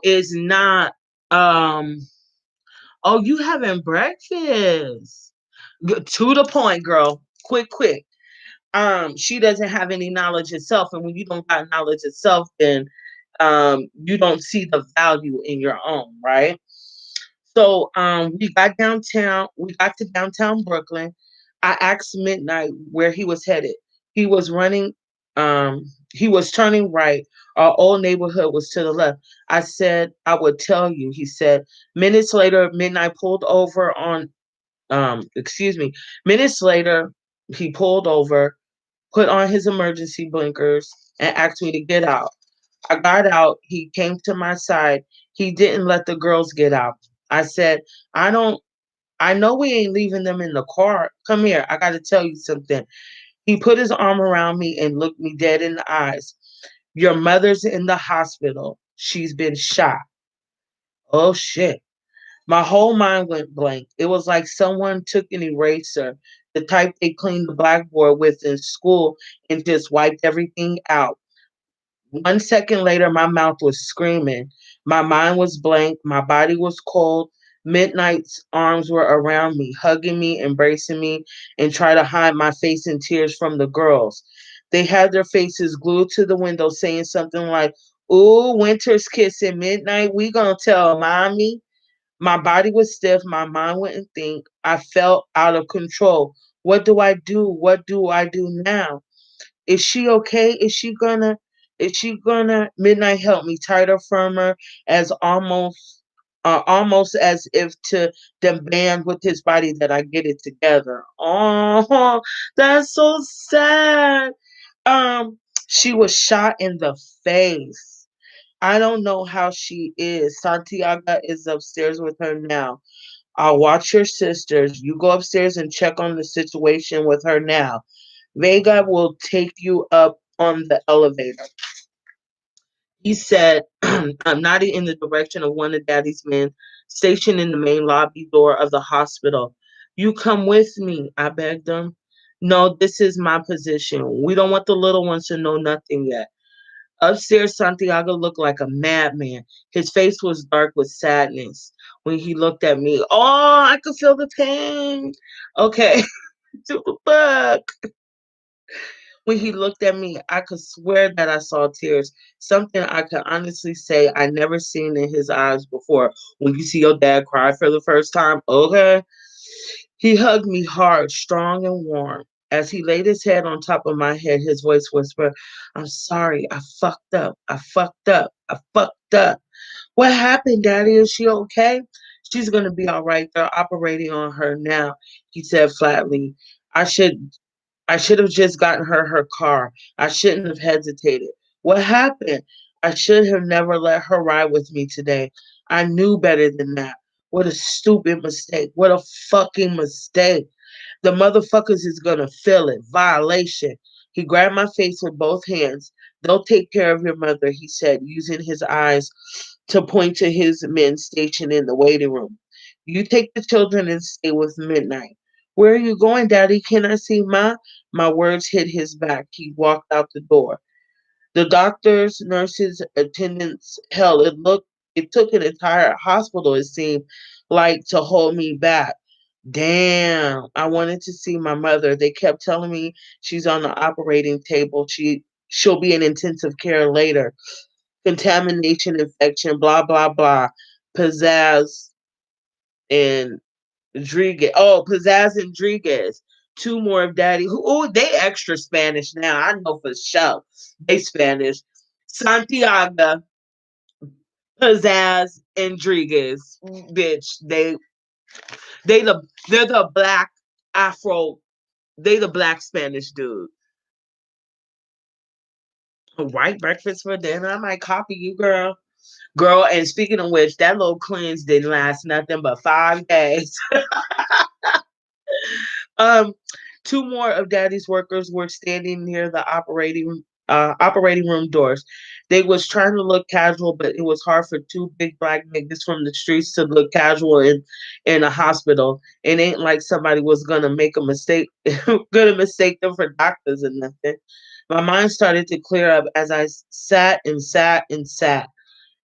is not, oh, you having breakfast. To the point, girl. Quick, quick. She doesn't have any knowledge itself. And when you don't have knowledge itself, then you don't see the value in your own, right? So we got to downtown Brooklyn. I asked Midnight where he was headed. He was running, he was turning right. Our old neighborhood was to the left. I said I would tell you. He said, minutes later, Midnight pulled over on excuse me. Minutes later, he pulled over, put on his emergency blinkers, and asked me to get out. I got out. He came to my side. He didn't let the girls get out. I said, I don't, I know we ain't leaving them in the car. Come here. I got to tell you something. He put his arm around me and looked me dead in the eyes. Your mother's in the hospital. She's been shot. Oh, shit. My whole mind went blank. It was like someone took an eraser, the type they cleaned the blackboard with in school, and just wiped everything out. 1 second later, my mouth was screaming. My mind was blank. My body was cold. Midnight's arms were around me, hugging me, embracing me, and trying to hide my face in tears from the girls. They had their faces glued to the window, saying something like, "Ooh, winter's kissing midnight. We gonna tell mommy." My body was stiff. My mind wouldn't think. I felt out of control. What do I do? What do I do now? Is she okay? Is she gonna midnight help me tighter, firmer, as almost as if to demand with his body that I get it together. Oh, that's so sad. Um, she was shot in the face. I don't know how she is. Santiago is upstairs with her now. I'll watch your sisters. You go upstairs and check on the situation with her now. Vega will take you up on the elevator. He said, I'm nodding in the direction of one of Daddy's men stationed in the main lobby door of the hospital. You come with me, I begged him. No, this is my position. We don't want the little ones to know nothing yet. Upstairs, Santiago looked like a madman. His face was dark with sadness when he looked at me. Oh, I could feel the pain. Okay, to the book. When he looked at me, I could swear that I saw tears. Something I could honestly say I never seen in his eyes before. When you see your dad cry for the first time, okay? He hugged me hard, strong and warm. As he laid his head on top of my head, his voice whispered, I'm sorry, I fucked up. I fucked up. I fucked up. What happened, Daddy? Is she okay? She's gonna be all right. They're operating on her now, he said flatly. I should I should have just gotten her car. I shouldn't have hesitated. What happened? I should have never let her ride with me today. I knew better than that. What a stupid mistake. What a fucking mistake. The motherfuckers is gonna feel it. Violation. He grabbed my face with both hands. They'll take care of your mother, he said, using his eyes to point to his men stationed in the waiting room. You take the children and stay with Midnight. Where are you going, Daddy? Can I see Ma? My words hit his back. He walked out the door. The doctors, nurses, attendants, hell, it took an entire hospital, it seemed like, to hold me back. Damn, I wanted to see my mother. They kept telling me she's on the operating table. She'll be in intensive care later. Contamination, infection, blah blah blah. Pizzazz and Rodriguez. Oh, Pizzazz and Rodriguez. Two more of Daddy. Oh, they extra Spanish now. I know for sure. They Spanish. Santiago, Pizzazz, and Rodriguez. Bitch, they're the black Afro. They the black Spanish dude. White breakfast for dinner. I might copy you, girl. Girl, and speaking of which, that little cleanse didn't last nothing but 5 days. Um, two more of Daddy's workers were standing near the operating room doors. They was trying to look casual, but it was hard for two big black niggas from the streets to look casual in a hospital. It ain't like somebody was gonna make a mistake, gonna mistake them for doctors or nothing. My mind started to clear up as I sat and sat and sat.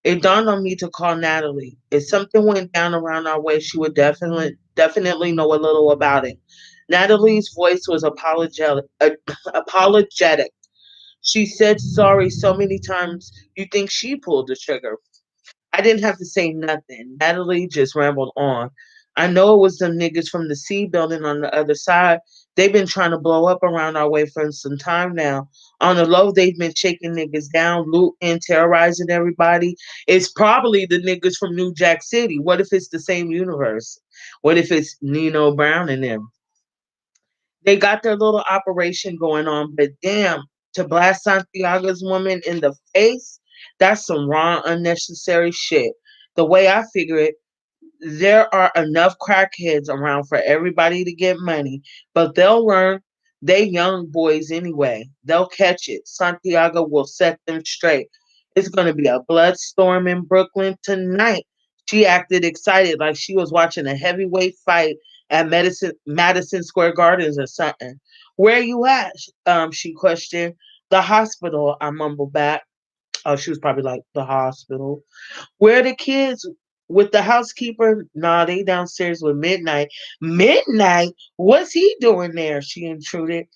It dawned on me to call Natalie. If something went down around our way, she would definitely know a little about it. Natalie's voice was apologetic. She said sorry so many times you think she pulled the trigger. I didn't have to say nothing. Natalie just rambled on. I know it was them niggas from the C building on the other side. They've been trying to blow up around our way for some time now. On the low, they've been shaking niggas down, looting, terrorizing everybody. It's probably the niggas from New Jack City. What if it's the same universe? What if it's Nino Brown and them? They got their little operation going on, but damn, to blast Santiago's woman in the face, that's some raw, unnecessary shit. The way I figure it, there are enough crackheads around for everybody to get money, but they'll learn. They young boys anyway. They'll catch it. Santiago will set them straight. It's going to be a blood storm in Brooklyn tonight. She acted excited like she was watching a heavyweight fight at Madison Square Gardens or something. Where you at? She questioned. The hospital, I mumbled back. Oh, she was probably like, the hospital. Where are the kids? With the housekeeper? Nah, they downstairs with Midnight. Midnight? What's he doing there? She intruded.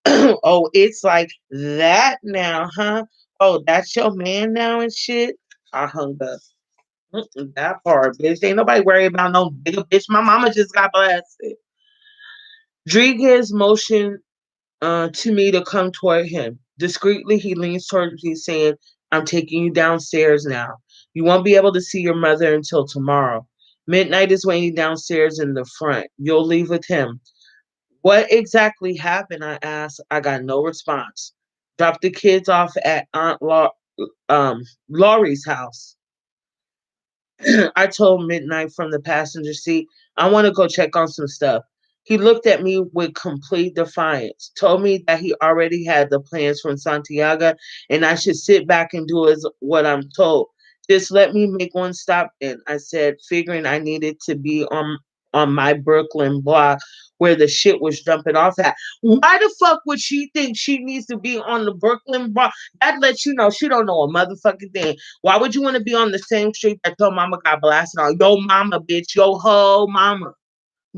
Oh, it's like that now, huh? Oh, that's your man now and shit? I hung up. That part, bitch. Ain't nobody worried about no bigger bitch. My mama just got blasted. Rodriguez motioned to me to come toward him. Discreetly, he leans towards me, saying, I'm taking you downstairs now. You won't be able to see your mother until tomorrow. Midnight is waiting downstairs in the front. You'll leave with him. What exactly happened? I asked. I got no response. Dropped the kids off at Laurie's house. I told Midnight from the passenger seat, I want to go check on some stuff. He looked at me with complete defiance, told me that he already had the plans from Santiago and I should sit back and do as what I'm told. Just let me make one stop in, I said, figuring I needed to be on my Brooklyn block where the shit was jumping off at. Why the fuck would she think she needs to be on the Brooklyn block? That lets you know she don't know a motherfucking thing. Why would you want to be on the same street that your mama got blasted on? Yo mama, bitch, yo ho mama.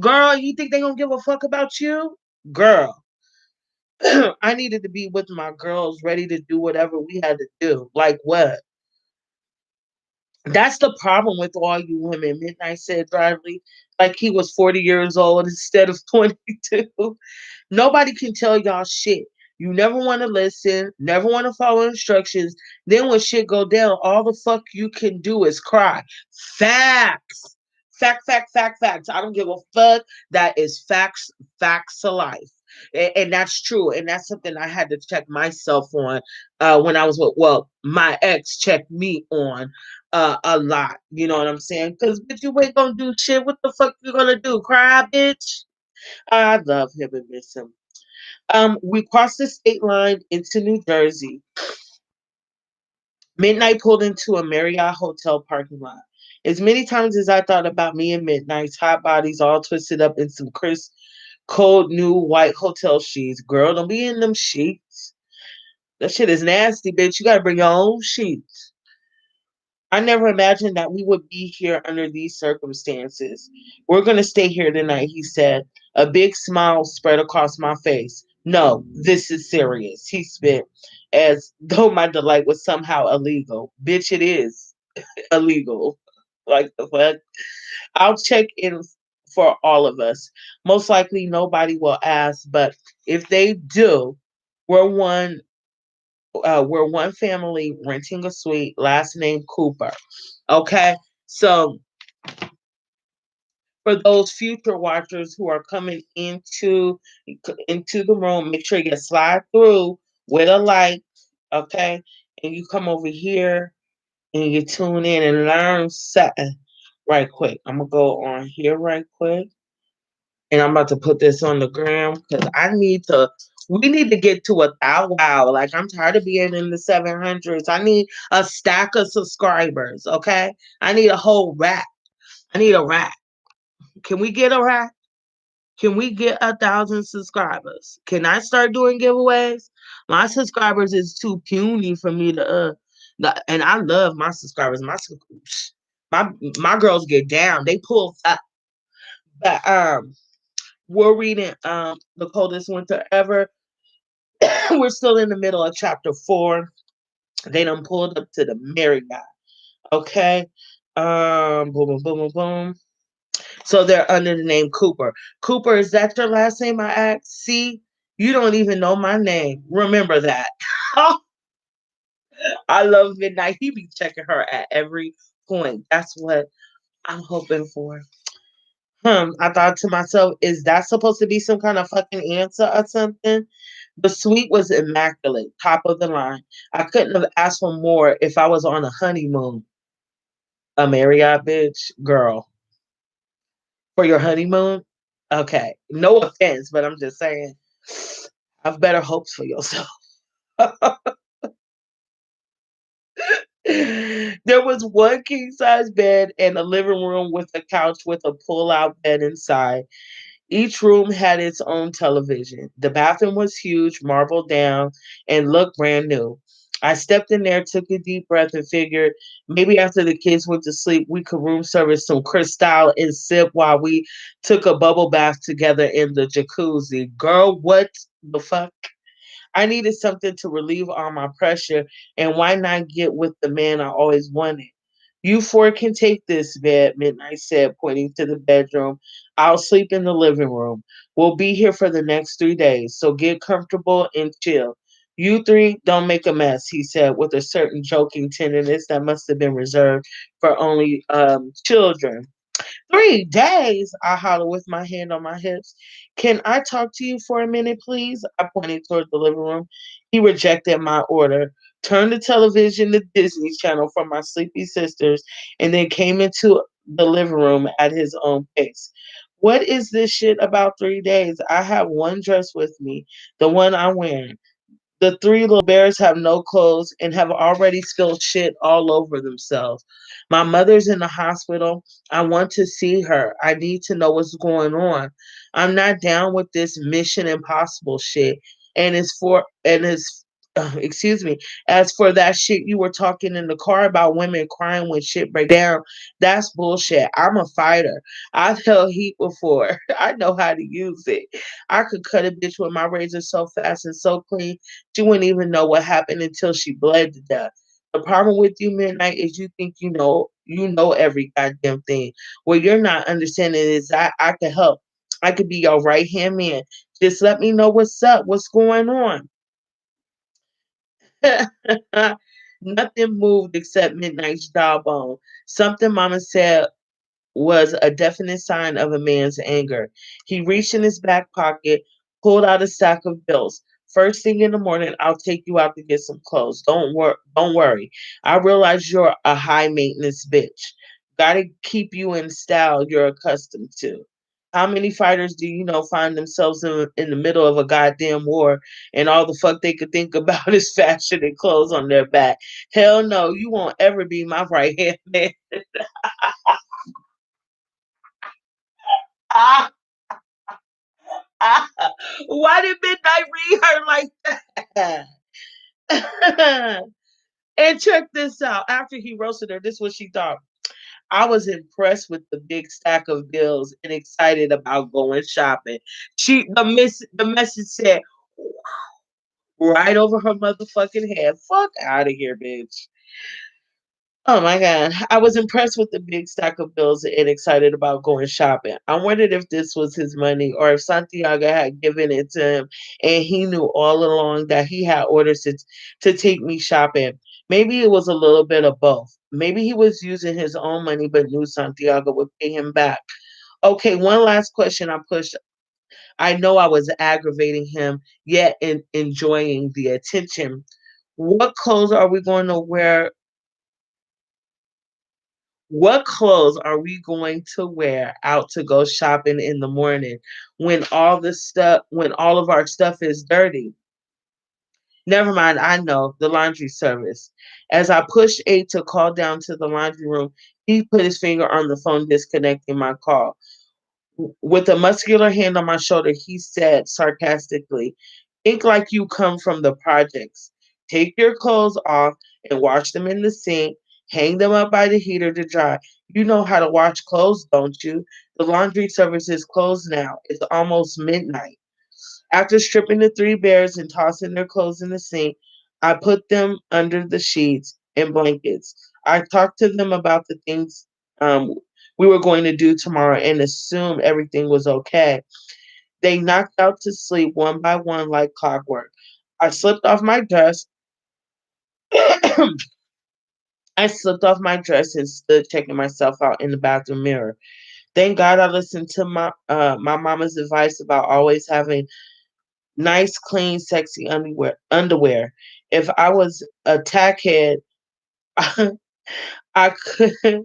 Girl, you think they gonna give a fuck about you? Girl, I needed to be with my girls, ready to do whatever we had to do. Like what? That's the problem with all you women, Midnight said dryly, like he was 40 years old instead of 22. Nobody can tell y'all shit. You never want to listen, never want to follow instructions. Then when shit go down, all the fuck you can do is cry. Facts. Facts. I don't give a fuck. That is facts of life. And that's true. And that's something I had to check myself on when I was with, well, my ex checked me on a lot. You know what I'm saying? Because, bitch, you ain't gonna do shit. What the fuck you gonna do? Cry, bitch? I love him and miss him. We crossed the state line into New Jersey. Midnight pulled into a Marriott hotel parking lot. As many times as I thought about me and Midnight's hot bodies all twisted up in some crisp, cold, new white hotel sheets. Girl, don't be in them sheets. That shit is nasty, bitch. You gotta bring your own sheets. I never imagined that we would be here under these circumstances. We're going to stay here tonight, he said. A big smile spread across my face. No, this is serious, he spit, as though my delight was somehow illegal. Bitch, it is illegal. Like the fuck? I'll check in for all of us. Most likely nobody will ask, but if they do, we're one we're one family renting a suite, last name Cooper. Okay. So for those future watchers who are coming into the room, make sure you slide through with a like, okay? And you come over here and you tune in and learn something right quick. I'm gonna go on here right quick. And I'm about to put this on the gram because we need to get to a thou wow. Like I'm tired of being in the 700s. I need a stack of subscribers, okay? I need a whole rack. I need a rack. Can we get a rack? Can we get 1,000 subscribers? Can I start doing giveaways? My subscribers is too puny for me to and I love my subscribers. My my girls get down. They pull up. But we're reading The Coldest Winter Ever. We're still in the middle of chapter 4. They done pulled up to the Marriott. Okay. Boom, boom, boom, boom, boom. So they're under the name Cooper. Cooper, is that your last name? I asked. See, you don't even know my name. Remember that. I love Midnight. He be checking her at every point. That's what I'm hoping for. I thought to myself, is that supposed to be some kind of fucking answer or something? The suite was immaculate, top of the line. I couldn't have asked for more if I was on a honeymoon. A Marriott bitch, girl. For your honeymoon? Okay. No offense, but I'm just saying, have better hopes for yourself. There was one king size bed and a living room with a couch with a pull out bed inside. Each room had its own television. The bathroom was huge, marble down, and looked brand new. I stepped in there, took a deep breath, and figured maybe after the kids went to sleep, we could room service some Cristal and sip while we took a bubble bath together in the jacuzzi. Girl, what the fuck? I needed something to relieve all my pressure, and why not get with the man I always wanted? You four can take this bed, Midnight said, pointing to the bedroom. I'll sleep in the living room. We'll be here for the next 3 days, so get comfortable and chill. You three don't make a mess, he said with a certain joking tenderness that must have been reserved for only children. 3 days, I hollered with my hand on my hips. Can I talk to you for a minute, please? I pointed toward the living room. He rejected my order, turned the television to Disney Channel for my sleepy sisters, and then came into the living room at his own pace. What is this shit about 3 days? I have one dress with me, the one I'm wearing. The three little bears have no clothes and have already spilled shit all over themselves. My mother's in the hospital. I want to see her. I need to know what's going on. I'm not down with this Mission Impossible shit. Excuse me. As for that shit you were talking in the car about women crying when shit break down, that's bullshit. I'm a fighter. I've held heat before. I know how to use it. I could cut a bitch with my razor so fast and so clean she wouldn't even know what happened until she bled to death. The problem with you, Midnight, is you think you know every goddamn thing. What you're not understanding is I could help. I could be your right hand man. Just let me know what's up, what's going on. Nothing moved except Midnight's jawbone. Something Mama said was a definite sign of a man's anger. He reached in his back pocket, pulled out a stack of bills. First thing in the morning, I'll take you out to get some clothes. Don't worry. I realize you're a high maintenance bitch. Gotta keep you in style you're accustomed to. How many fighters do you know find themselves in the middle of a goddamn war and all the fuck they could think about is fashion and clothes on their back? Hell no, you won't ever be my right hand man. Why did Midnight read her like that? And check this out. After he roasted her, this is what she thought. I was impressed with the big stack of bills and excited about going shopping. The message said right over her motherfucking head. Fuck out of here, bitch. Oh my God. I was impressed with the big stack of bills and excited about going shopping. I wondered if this was his money or if Santiago had given it to him and he knew all along that he had orders to take me shopping. Maybe it was a little bit of both. Maybe he was using his own money but knew Santiago would pay him back. Okay, one last question I pushed. I know I was aggravating him, yet enjoying the attention. What clothes are we going to wear What clothes are we going to wear out to go shopping in the morning when all of our stuff is dirty? Never mind, I know, the laundry service. As I pushed A to call down to the laundry room, he put his finger on the phone disconnecting my call. With a muscular hand on my shoulder, he said sarcastically, think like you come from the projects. Take your clothes off and wash them in the sink. Hang them up by the heater to dry. You know how to wash clothes, don't you? The laundry service is closed now. It's almost midnight. After stripping the three bears and tossing their clothes in the sink, I put them under the sheets and blankets. I talked to them about the things um, we were going to do tomorrow and assumed everything was okay. They knocked out to sleep one by one like clockwork. I slipped off my dress. I slipped off my dress and stood checking myself out in the bathroom mirror. Thank God I listened to my mama's advice about always having nice, clean, sexy underwear. If I was a tackhead, I could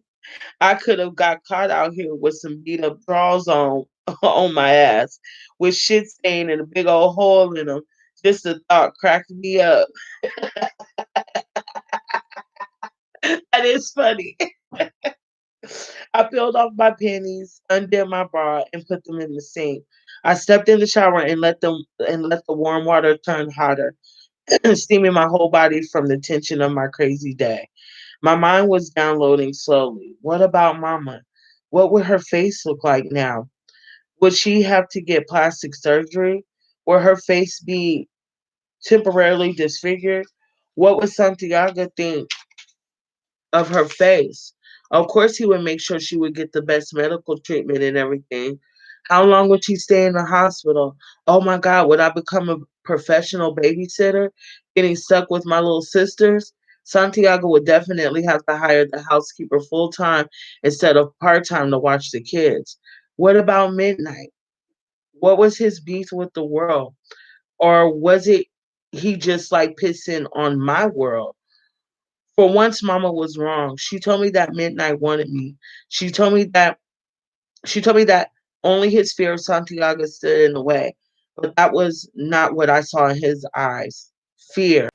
I could have got caught out here with some beat up drawers on on my ass with shit stain and a big old hole in them. Just the thought cracked me up. That is funny. I peeled off my panties, undid my bra, and put them in the sink. I stepped in the shower and let the warm water turn hotter, steaming my whole body from the tension of my crazy day. My mind was downloading slowly. What about Mama? What would her face look like now? Would she have to get plastic surgery? Would her face be temporarily disfigured? What would Santiago think of her face? Of course, he would make sure she would get the best medical treatment and everything. How long would she stay in the hospital? Oh my God, would I become a professional babysitter, getting stuck with my little sisters? Santiago would definitely have to hire the housekeeper full time instead of part time to watch the kids. What about Midnight? What was his beef with the world? Or was it he just like pissing on my world? For once, Mama was wrong. She told me that Midnight wanted me. She told me that she told me that only his fear of Santiago stood in the way. But that was not what I saw in his eyes. Fear.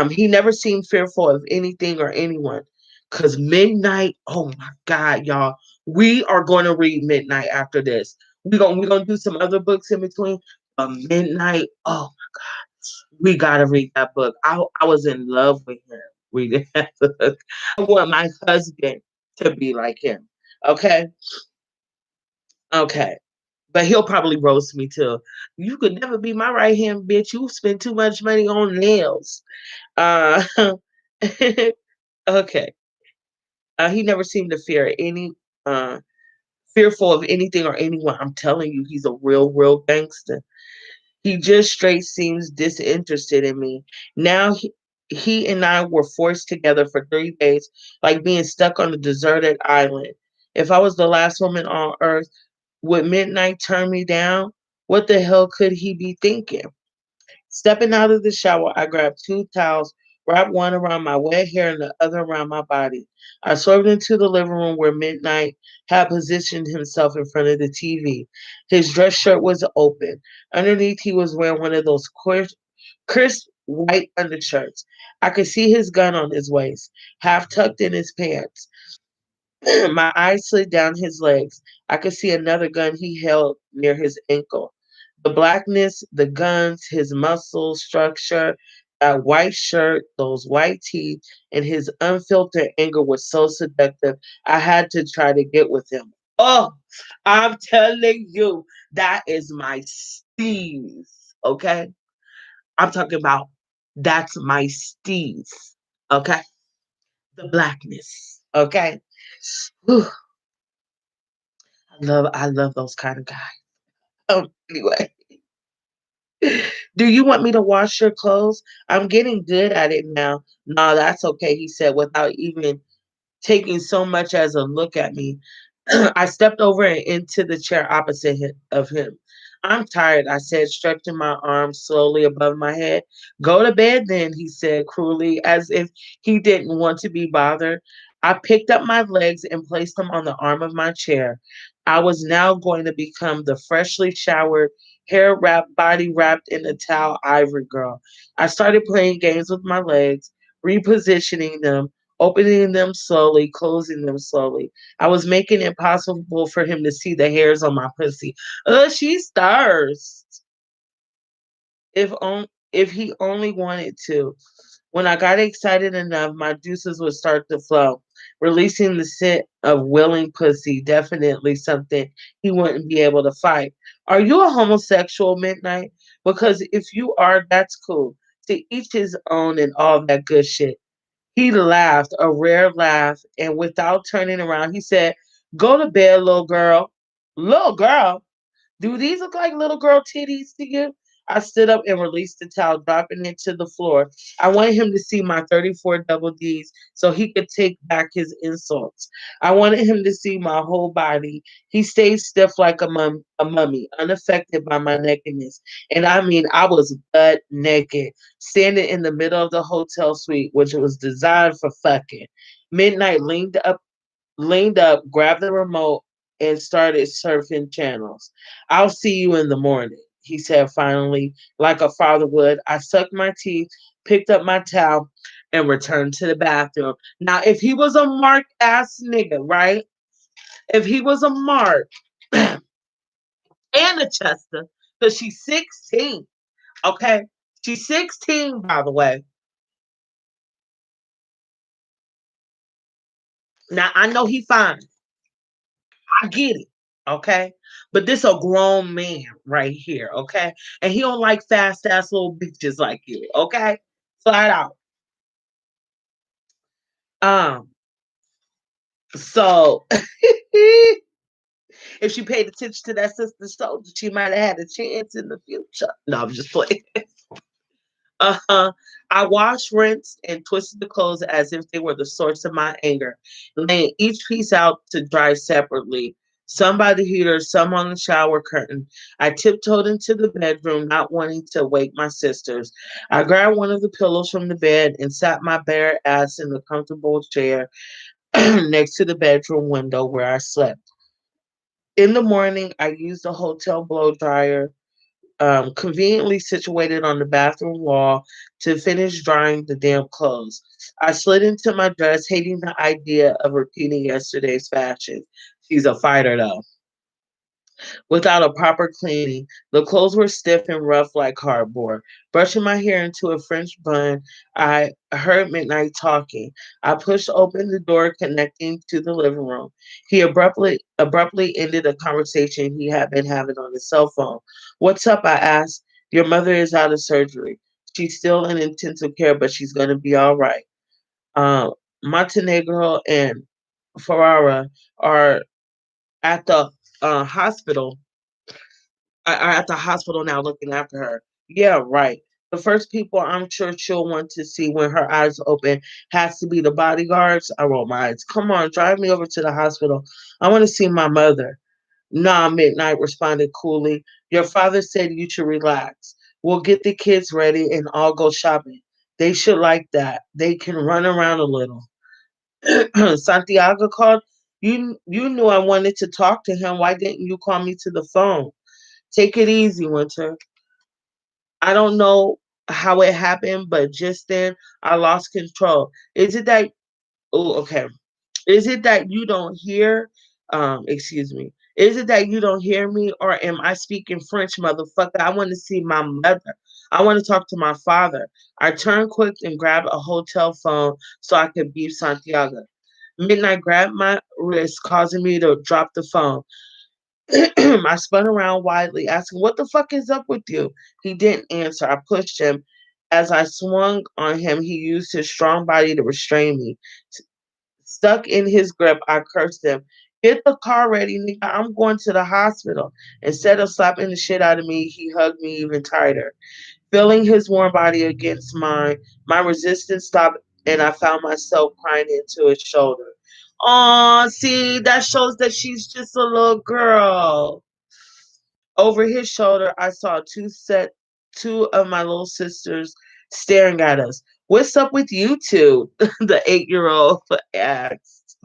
He never seemed fearful of anything or anyone. Cause Midnight, oh my God, y'all, we are going to read Midnight after this. We're gonna do some other books in between. Midnight, oh, we gotta read that book. I was in love with him reading that book. I want my husband to be like him. Okay, okay. But he'll probably roast me too. You could never be my right hand, bitch. You spend too much money on nails. Uh, okay. He never seemed to uh, fearful of anything or anyone. I'm telling you, he's a real gangster. He just straight seems disinterested in me. Now he and I were forced together for 3 days, like being stuck on a deserted island. If I was the last woman on earth, would Midnight turn me down? What the hell could he be thinking? Stepping out of the shower, I grabbed two towels, wrapped one around my wet hair and the other around my body. I swerved into the living room where Midnight had positioned himself in front of the TV. His dress shirt was open. Underneath, he was wearing one of those crisp white undershirts. I could see his gun on his waist, half tucked in his pants. My eyes slid down his legs. I could see another gun he held near his ankle. The blackness, the guns, his muscle structure, that white shirt, those white teeth, and his unfiltered anger was so seductive. I had to try to get with him. Oh, I'm telling you, that is my steez. Okay? I'm talking about that's my steez. Okay? The blackness. Okay? Whew, I love those kind of guys. Anyway. Do you want me to wash your clothes? I'm getting good at it now. No, that's okay, he said without even taking so much as a look at me. I stepped over and into the chair opposite of him. I'm tired, I said, stretching my arms slowly above my head. Go to bed then, he said cruelly, as if he didn't want to be bothered. I picked up my legs and placed them on the arm of my chair. I was now going to become the freshly showered, hair wrapped, body wrapped in a towel ivory girl. I started playing games with my legs, repositioning them, opening them slowly, closing them slowly. I was making it possible for him to see the hairs on my pussy. She stars. If he only wanted to. When I got excited enough, my juices would start to flow, releasing the scent of willing pussy, definitely something he wouldn't be able to fight. Are you a homosexual, Midnight? Because if you are, that's cool. To each his own and all that good shit. He laughed, a rare laugh, and without turning around, he said, Go to bed, little girl. Little girl? Do these look like little girl titties to you? I stood up and released the towel, dropping it to the floor. I wanted him to see my 34 double D's so he could take back his insults. I wanted him to see my whole body. He stayed stiff like a mummy, unaffected by my nakedness. And I mean, I was butt naked, standing in the middle of the hotel suite, which was designed for fucking. Midnight leaned up, grabbed the remote, and started surfing channels. I'll see you in the morning, he said finally, like a father would. I sucked my teeth, picked up my towel, and returned to the bathroom. Now, if he was a Mark ass nigga, right? If he was a Mark and a Chester, because she's 16, okay? She's 16, by the way. Now, I know he fine. I get it, okay? But this a grown man right here, okay? And he don't like fast ass little bitches like you, okay? Flat out. Um, so if she paid attention to that sister soldier, she might have had a chance in the future. No, I'm just playing. I washed, rinsed, and twisted the clothes as if they were the source of my anger, laying each piece out to dry separately. Some by the heater, some on the shower curtain. I tiptoed into the bedroom, not wanting to wake my sisters. I grabbed one of the pillows from the bed and sat my bare ass in the comfortable chair next to the bedroom window where I slept. In the morning, I used a hotel blow dryer conveniently situated on the bathroom wall to finish drying the damn clothes. I slid into my dress, hating the idea of repeating yesterday's fashion. She's a fighter, though. Without a proper cleaning, the clothes were stiff and rough like cardboard. Brushing my hair into a French bun, I heard Midnight talking. I pushed open the door connecting to the living room. He abruptly ended a conversation he had been having on his cell phone. "What's up?" I asked. "Your mother is out of surgery. She's still in intensive care, but she's going to be all right. Uh, Montenegro and Ferrara are at the hospital are at the hospital now looking after her." "Yeah, right. The first people I'm sure she'll want to see when her eyes open has to be the bodyguards." I roll my eyes. "Come on, drive me over to the hospital. I want to see my mother." "Nah," Midnight responded coolly. "Your father said you should relax. We'll get the kids ready and all go shopping. They should like that. They can run around a little." Santiago called. You knew I wanted to talk to him. Why didn't you call me to the phone?" "Take it easy, Winter. I don't know how it happened, but just then I lost control. Is it that oh okay. Is it that you don't hear excuse me. Is it that you don't hear me or am I speaking French, motherfucker? I want to see my mother. I want to talk to my father." I turned quick and grabbed a hotel phone so I could beep Santiago. Midnight grabbed my wrist, causing me to drop the phone. I spun around widely, asking, "What the fuck is up with you?" He didn't answer. I pushed him. As I swung on him, he used his strong body to restrain me. Stuck in his grip, I cursed him. "Get the car ready, nigga. I'm going to the hospital." Instead of slapping the shit out of me, he hugged me even tighter. Feeling his warm body against mine, my resistance stopped and I found myself crying into his shoulder. "Aw, see, that shows that she's just a little girl." Over his shoulder, I saw two of my little sisters staring at us. "What's up with you two?" the 8-year-old asked.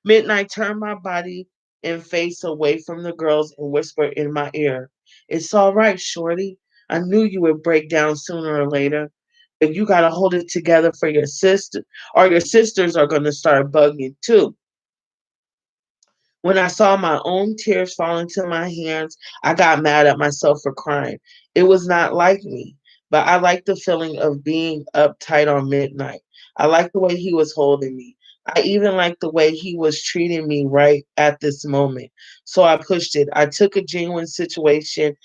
Midnight turned my body and face away from the girls and whispered in my ear, "It's all right, Shorty. I knew you would break down sooner or later. But you gotta hold it together for your sister, or your sisters are gonna start bugging too." When I saw my own tears fall into my hands, I got mad at myself for crying. It was not like me, but I liked the feeling of being uptight on Midnight. I liked the way he was holding me. I even liked the way he was treating me right at this moment. So I pushed it. I took a genuine situation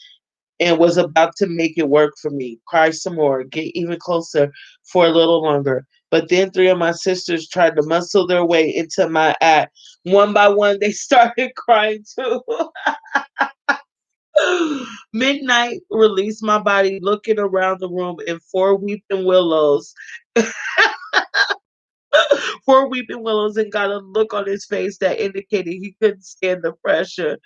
and was about to make it work for me. Cry some more, get even closer for a little longer. But then three of my sisters tried to muscle their way into my act. One by one, they started crying too. Midnight released my body, looking around the room in four weeping willows, and got a look on his face that indicated he couldn't stand the pressure.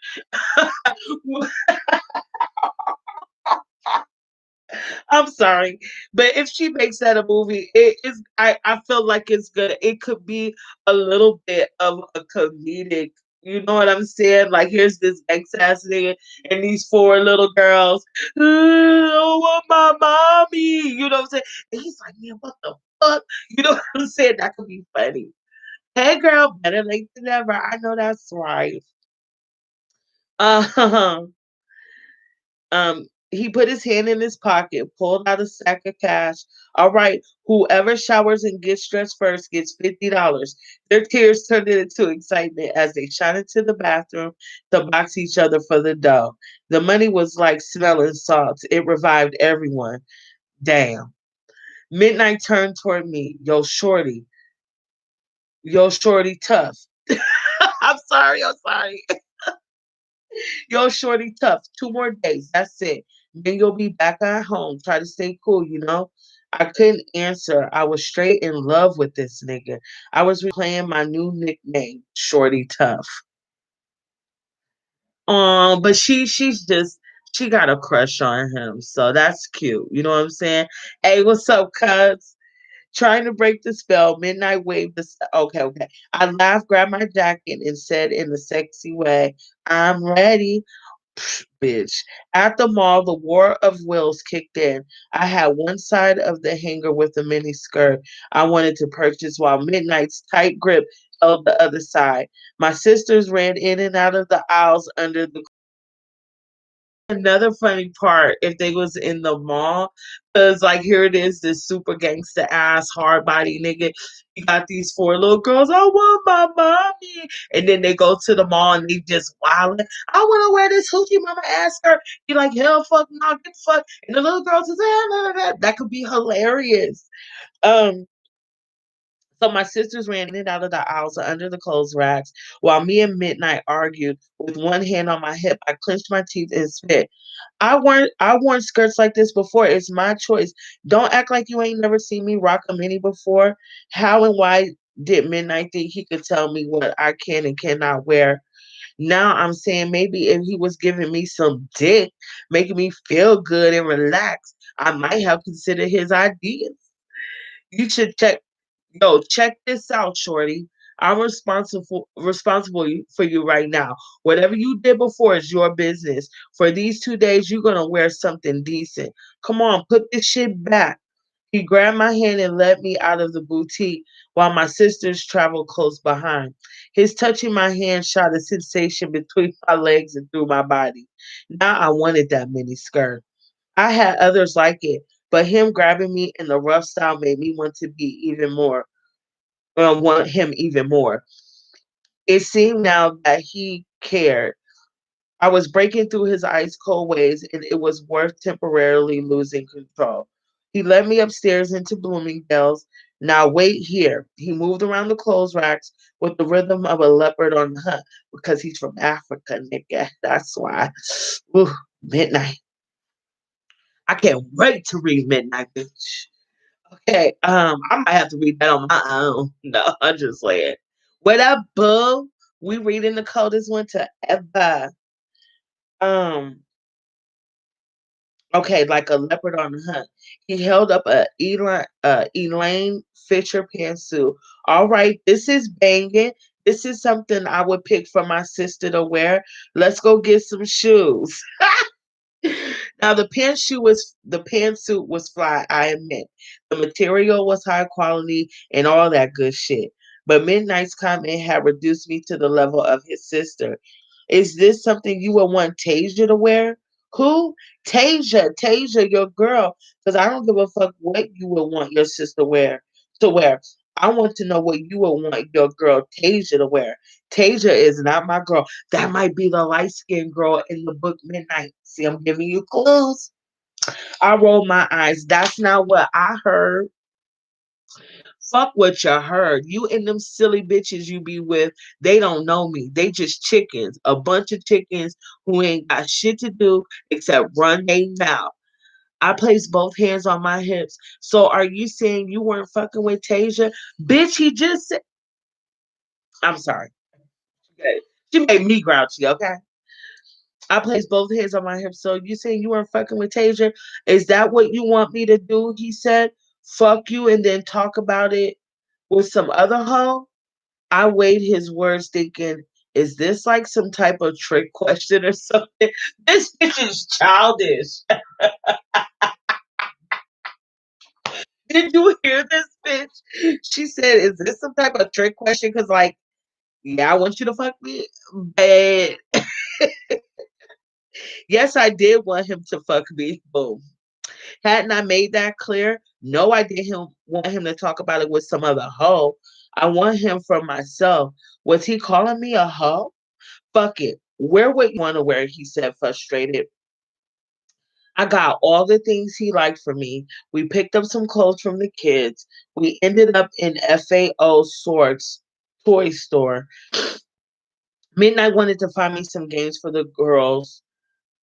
I'm sorry, but if she makes that a movie, it is. I feel like it's good. It could be a little bit of a comedic. You know what I'm saying? Like, here's this ex-ass nigga and these four little girls. Oh, want my mommy. You know what I'm saying? And he's like, man, what the fuck? You know what I'm saying? That could be funny. Hey, girl, better late than never. I know that's right. Um, he put his hand in his pocket, pulled out a sack of cash. All right, whoever showers and gets dressed first gets $50. Their tears turned into excitement as they shot into the bathroom to box each other for the dough. The money was like smelling salts. It revived everyone. Damn. Midnight turned toward me. Yo, shorty, tough. I'm sorry. I'm sorry. Yo, shorty, tough. 2 more days. That's it. Then you'll be back at home. Try to stay cool, you know? I couldn't answer. I was straight in love with this nigga. I was replaying my new nickname, Shorty Tough. But she got a crush on him, so that's cute. You know what I'm saying? Hey, what's up, cuz? Trying to break the spell, Midnight waved the. Okay. I laughed, grabbed my jacket, and said in a sexy way, I'm ready. Bitch. At the mall, the war of wills kicked in. I had one side of the hanger with a mini skirt I wanted to purchase, while Midnight's tight grip held the other side. My sisters ran in and out of the aisles under the. Another funny part if they was in the mall, because like here it is, this super gangster ass hard body nigga. You got these four little girls. I want my mommy, and then they go to the mall and they just wilding. I want to wear this hoochie mama ass skirt. You like hell, fuck no, get the fuck. And the little girls is that could be hilarious. Um, so my sisters ran in and out of the aisles and under the clothes racks while me and Midnight argued. With one hand on my hip, I clenched my teeth and spit. I worn skirts like this before. It's my choice. Don't act like you ain't never seen me rock a mini before. How and why did Midnight think he could tell me what I can and cannot wear? Now I'm saying maybe if he was giving me some dick, making me feel good and relax, I might have considered his ideas. You should check this out, shorty. I'm responsible for you right now. Whatever you did before is your business. For these 2 days, you're gonna wear something decent. Come on, put this shit back. He grabbed my hand and led me out of the boutique while my sisters traveled close behind. His touching my hand shot a sensation between my legs and through my body. Now I wanted that mini skirt. I had others like it, but him grabbing me in the rough style made me want him even more. It seemed now that he cared. I was breaking through his ice cold ways, and it was worth temporarily losing control. He led me upstairs into Bloomingdale's. Now wait here. He moved around the clothes racks with the rhythm of a leopard on the hunt because he's from Africa, nigga. That's why. Ooh, midnight. I can't wait to read Midnight, bitch. Okay, I might have to read that on my own. No, I'm just saying. What up, boo? We reading the coldest winter ever. Um, okay, like a leopard on the hunt. He held up a Elaine Fisher pantsuit. All right, this is banging. This is something I would pick for my sister to wear. Let's go get some shoes. Now the pantsuit was fly, I admit. The material was high quality and all that good shit. But Midnight's comment had reduced me to the level of his sister. Is this something you would want Tasia to wear? Who? Tasia, your girl. Because I don't give a fuck what you would want your sister wear. I want to know what you would want your girl Tasia to wear. Tasia is not my girl. That might be the light skinned girl in the book Midnight. See, I'm giving you clues. I rolled my eyes. That's not what I heard. Fuck what you heard. You and them silly bitches you be with, they don't know me. They just chickens. A bunch of chickens who ain't got shit to do except run their mouth. I placed both hands on my hips. So are you saying you weren't fucking with Tasia? Bitch, he just said. I'm sorry. Okay. She made me grouchy, okay? I placed both hands on my hips. So you saying you weren't fucking with Tasia? Is that what you want me to do? He said, fuck you and then talk about it with some other hoe? I weighed his words thinking, Is this like some type of trick question or something? This bitch is childish. Did you hear this bitch? She said, "Is this some type of trick question?" Because, like, yeah, I want you to fuck me, but yes, I did want him to fuck me. Boom. Hadn't I made that clear? No, I didn't want him to talk about it with some other hoe. I want him for myself. Was he calling me a hoe? Fuck it. Wear what you want to wear, he said, frustrated. I got all the things he liked for me. We picked up some clothes from the kids. We ended up in FAO Sorts toy store. Midnight wanted to find me some games for the girls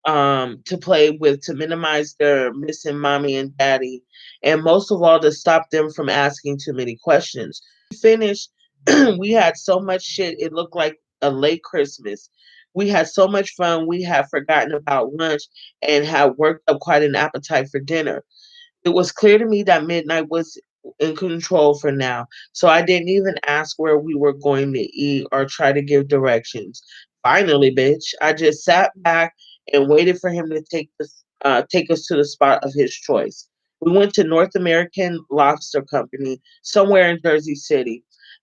to play with to minimize their missing mommy and daddy, and most of all to stop them from asking too many questions. Finished, we had so much shit it looked like a late Christmas. We had so much fun we had forgotten about lunch and had worked up quite an appetite for dinner. It was clear to me that Midnight was in control for now, so I didn't even ask where we were going to eat or try to give directions. Finally, bitch, I just sat back and waited for him to take us to the spot of his choice. We went to North American Lobster Company, somewhere in Jersey City.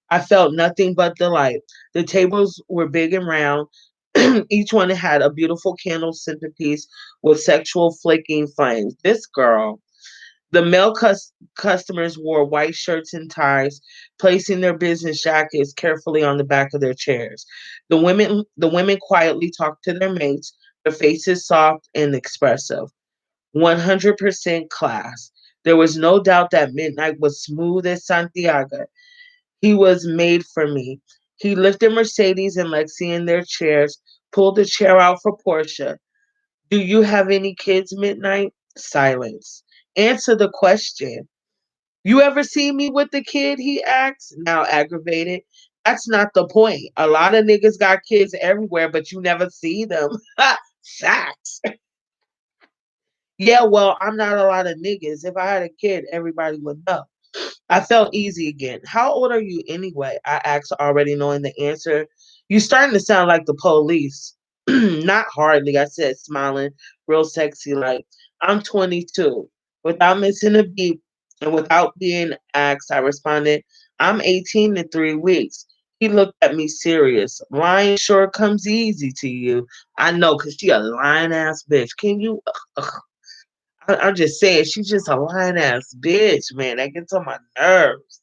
I felt nothing but delight. The tables were big and round. Each one had a beautiful candle centerpiece with sexual flicking flames. This girl. The male customers wore white shirts and ties, placing their business jackets carefully on the back of their chairs. The women quietly talked to their mates, their faces soft and expressive. 100% class. There was no doubt that Midnight was smooth as Santiago. He was made for me. He lifted Mercedes and Lexi in their chairs, pulled the chair out for Portia. Do you have any kids, Midnight? Silence. Answer the question. You ever see me with the kid? He asked, now aggravated. That's not the point. A lot of niggas got kids everywhere, but you never see them. Facts. Yeah, well, I'm not a lot of niggas. If I had a kid, everybody would know. I felt easy again. How old are you anyway? I asked, already knowing the answer. You starting to sound like the police. Not hardly, I said, smiling, real sexy like. I'm 22. Without missing a beat and without being asked, I responded, I'm 18 in 3 weeks. He looked at me serious. Lying sure comes easy to you. I know, because she a lying ass bitch. Can you? I'm just saying, she's just a lying ass bitch, man. That gets on my nerves.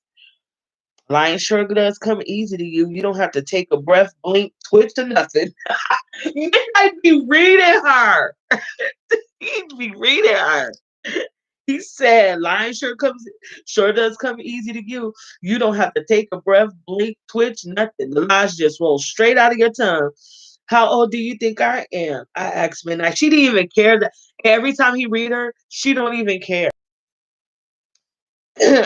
Lying sure does come easy to you. You don't have to take a breath, blink, twitch, or nothing. You might be reading her. He'd be reading her. He said, lying sure does come easy to you. You don't have to take a breath, blink, twitch, nothing. The lies just roll straight out of your tongue. How old do you think I am? I asked Midnight. She didn't even care that every time he read her, she don't even care.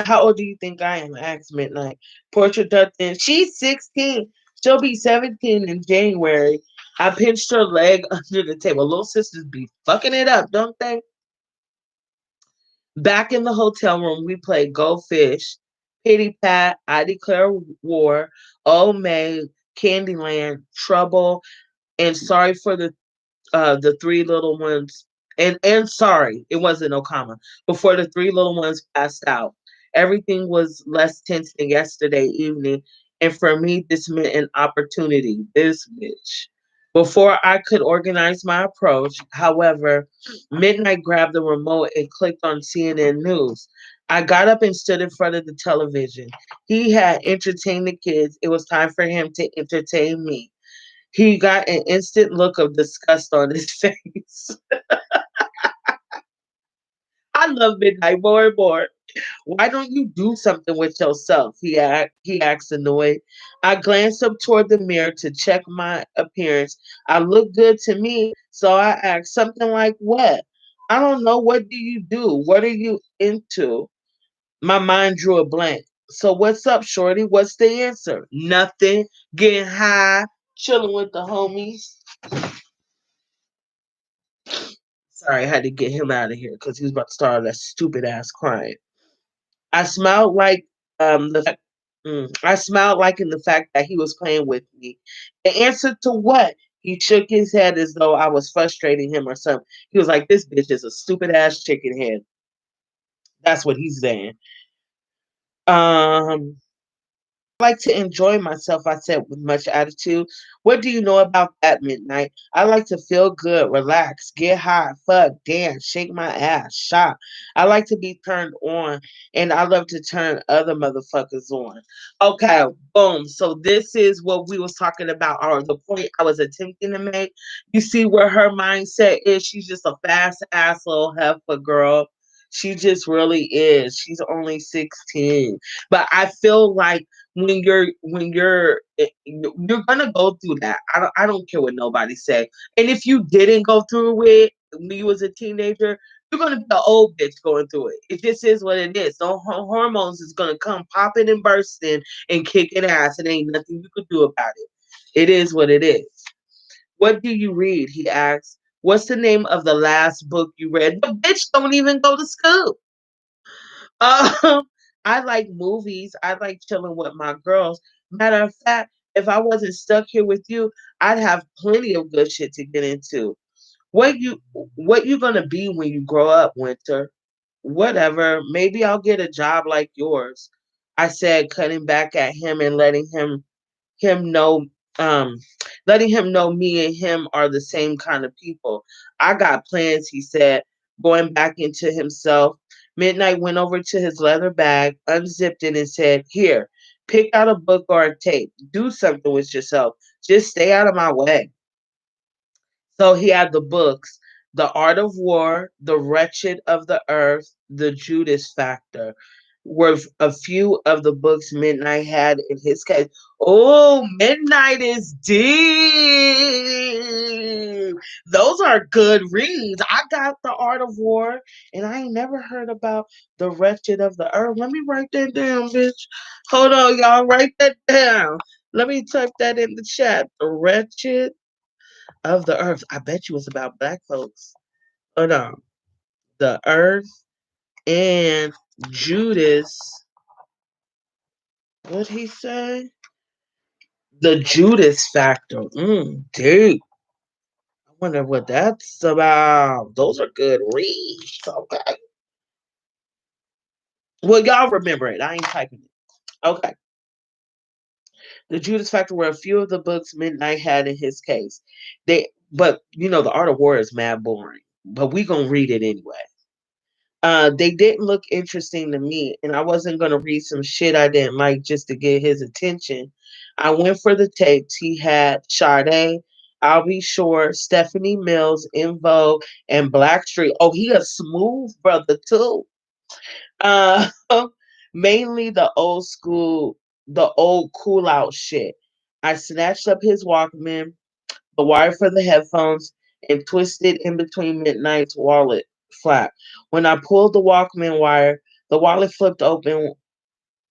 How old do you think I am? I asked Midnight. Portrait tucked in. She's 16. She'll be 17 in January. I pinched her leg under the table. Little sisters be fucking it up, don't they? Back in the hotel room, we played Go Fish, Pity Pat, I Declare War, Oh May, Candyland, Trouble, and Sorry for the three little ones, and sorry, it wasn't no comma. Before the three little ones passed out, everything was less tense than yesterday evening, and for me, this meant an opportunity. This bitch. Before I could organize my approach, however, Midnight grabbed the remote and clicked on CNN News. I got up and stood in front of the television. He had entertained the kids. It was time for him to entertain me. He got an instant look of disgust on his face. I love Midnight more and more. Why don't you do something with yourself? He asked, annoyed. I glanced up toward the mirror to check my appearance. I look good to me, so I asked something like, what? I don't know. What do you do? What are you into? My mind drew a blank. So what's up, Shorty? What's the answer? Nothing. Getting high, chilling with the homies. Sorry, I had to get him out of here because he was about to start that stupid ass crying. I smiled like the I smiled, liking the fact that he was playing with me. The answer to what? He shook his head as though I was frustrating him or something. He was like, "This bitch is a stupid ass chicken head." That's what he's saying. Um, like to enjoy myself, I said with much attitude. What do you know about that, Midnight? I like to feel good, relax, get high, fuck, dance, shake my ass, shop. I like to be turned on, and I love to turn other motherfuckers on. Okay, boom. So this is what we was talking about, or the point I was attempting to make. You see where her mindset is? She's just a fast ass little heifer girl. She just really is. She's only 16. But I feel like you're gonna go through that. I don't care what nobody say. And if you didn't go through it when you was a teenager, you're gonna be the old bitch going through it. It just is what it is. The hormones is gonna come popping and bursting and kicking ass, and ain't nothing you could do about it. It is what it is. What do you read? He asked. What's the name of the last book you read? The bitch don't even go to school. Um, I like movies. I like chilling with my girls. Matter of fact, if I wasn't stuck here with you, I'd have plenty of good shit to get into. What you gonna be when you grow up, Winter? Whatever. Maybe I'll get a job like yours. I said, cutting back at him and him know um letting him know me and him are the same kind of people. I got plans, he said, going back into himself. Midnight went over to his leather bag, unzipped it, and said, "Here, pick out a book or a tape. Do something with yourself. Just stay out of my way." So he had the books: The Art of War, The Wretched of the Earth, The Judas Factor were a few of the books Midnight had in his case. Oh, Midnight is deep. Those are good reads. I got The Art of War, and I ain't never heard about The Wretched of the Earth. Let me write that down, bitch. Hold on, y'all. Write that down. Let me type that in the chat. The Wretched of the Earth. I bet you it's about black folks. Hold on. The Earth and Judas. What he say? The Judas Factor. Dude. I wonder what that's about. Those are good reads. Okay. Well, y'all remember it. I ain't typing it. Okay. The Judas Factor were a few of the books Midnight had in his case. But the Art of War is mad boring. But we gonna read it anyway. They didn't look interesting to me, and I wasn't gonna read some shit I didn't like just to get his attention. I went for the tapes. He had Sade, I'll Be Sure, Stephanie Mills, In Vogue, and Blackstreet. Oh, he a smooth brother too. Uh, Mainly the old school, the old cool out shit. I snatched up his Walkman, the wire for the headphones, and twisted in between Midnight's wallet flap. When I pulled the Walkman wire, the wallet flipped open.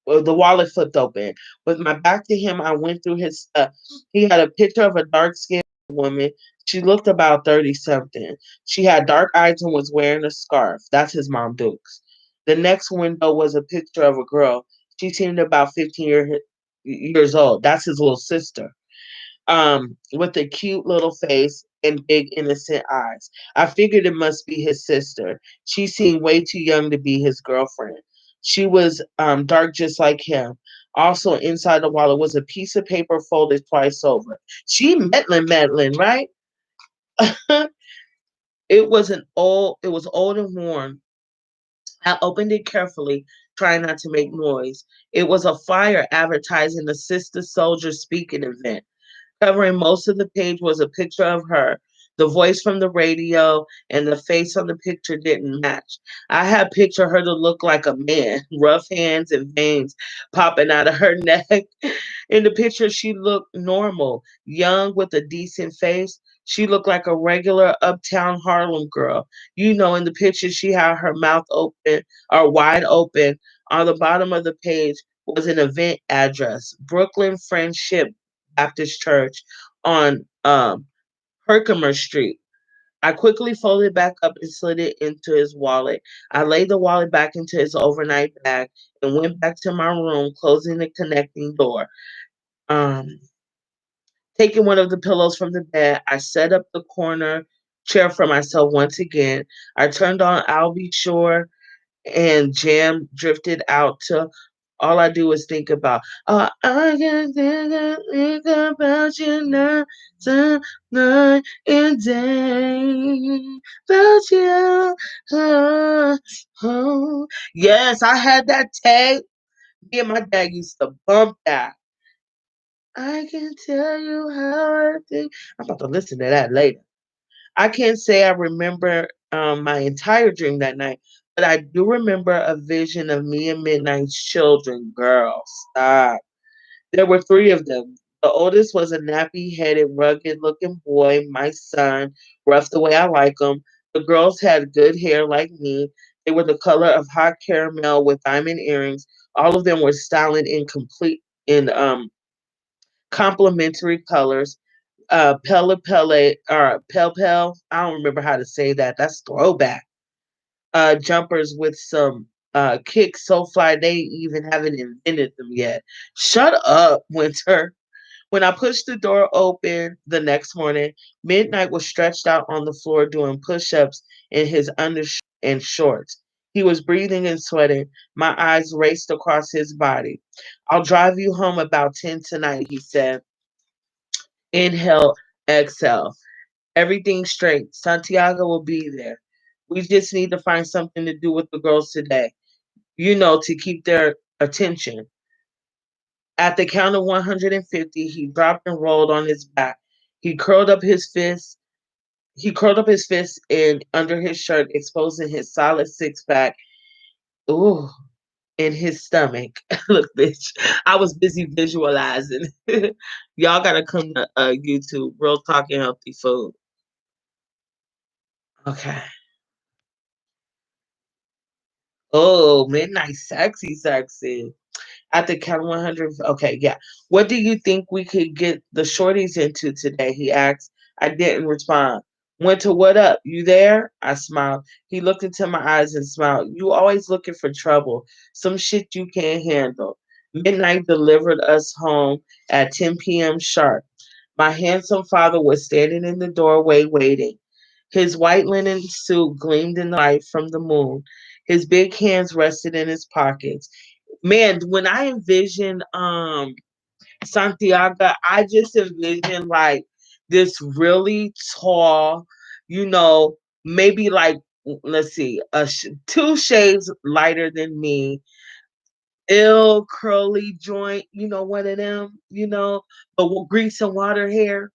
The wallet flipped open. With my back to him, I went through his stuff. He had a picture of a dark skinned woman. She looked about 30 something. She had dark eyes and was wearing a scarf. That's his mom, Dukes. The next window was a picture of a girl. She seemed about 15 years old. That's his little sister, with a cute little face and big innocent eyes. I figured it must be his sister. She seemed way too young to be his girlfriend. She was dark just like him. Also inside the wallet was a piece of paper folded twice over. She meddling, right? It was old and worn. I opened it carefully, trying not to make noise. It was a flyer advertising the Sistah Souljah speaking event. Covering most of the page was a picture of her. The voice from the radio and the face on the picture didn't match. I had pictured her to look like a man, rough hands and veins popping out of her neck. In the picture, she looked normal, young with a decent face. She looked like a regular uptown Harlem girl. In the picture, she had her mouth open or wide open. On the bottom of the page was an event address: Brooklyn Friendship Baptist Church on Herkimer Street. I quickly folded back up and slid it into his wallet. I laid the wallet back into his overnight bag and went back to my room, closing the connecting door. Um, Taking one of the pillows from the bed, I set up the corner chair for myself once again. I turned on I'll Be Sure and jam drifted out to all I do is think about. I can think about you now, night and day. About you. Oh, oh. Yes, I had that tape. Me and my dad used to bump that. I can tell you how I think. I'm about to listen to that later. I can't say I remember my entire dream that night, but I do remember a vision of me and Midnight's children. Girl, stop. There were three of them. The oldest was a nappy headed, rugged looking boy, my son, rough the way I like them. The girls had good hair like me. They were the color of hot caramel with diamond earrings. All of them were styling in complementary colors. Pele, I don't remember how to say that. That's throwback. Jumpers with some kicks so fly they even haven't invented them yet. Shut up, Winter. When I pushed the door open the next morning, Midnight was stretched out on the floor doing push-ups in his undershirt and shorts. He was breathing and sweating. My eyes raced across his body. I'll drive you home about 10 tonight, he said. Inhale, exhale. Everything straight. Santiago will be there. We just need to find something to do with the girls today, to keep their attention. At the count of 150, he dropped and rolled on his back. He curled up his fist. He curled up his fist in under his shirt, exposing his solid six pack. Ooh, in his stomach. Look, bitch. I was busy visualizing. Y'all gotta come to YouTube. Real talking healthy food. Okay. Oh, midnight sexy, sexy. At the count of 100. Okay, yeah. What do you think we could get the shorties into today? He asked. I didn't respond. Winter, what up? You there? I smiled. He looked into my eyes and smiled. You always looking for trouble. Some shit you can't handle. Midnight delivered us home at 10 p.m. sharp. My handsome father was standing in the doorway waiting. His white linen suit gleamed in the light from the moon. His big hands rested in his pockets. Man, when I envision Santiago, I just envision like this really tall, you know, maybe like let's see, two shades lighter than me, ill curly joint, one of them, but with grease and water hair.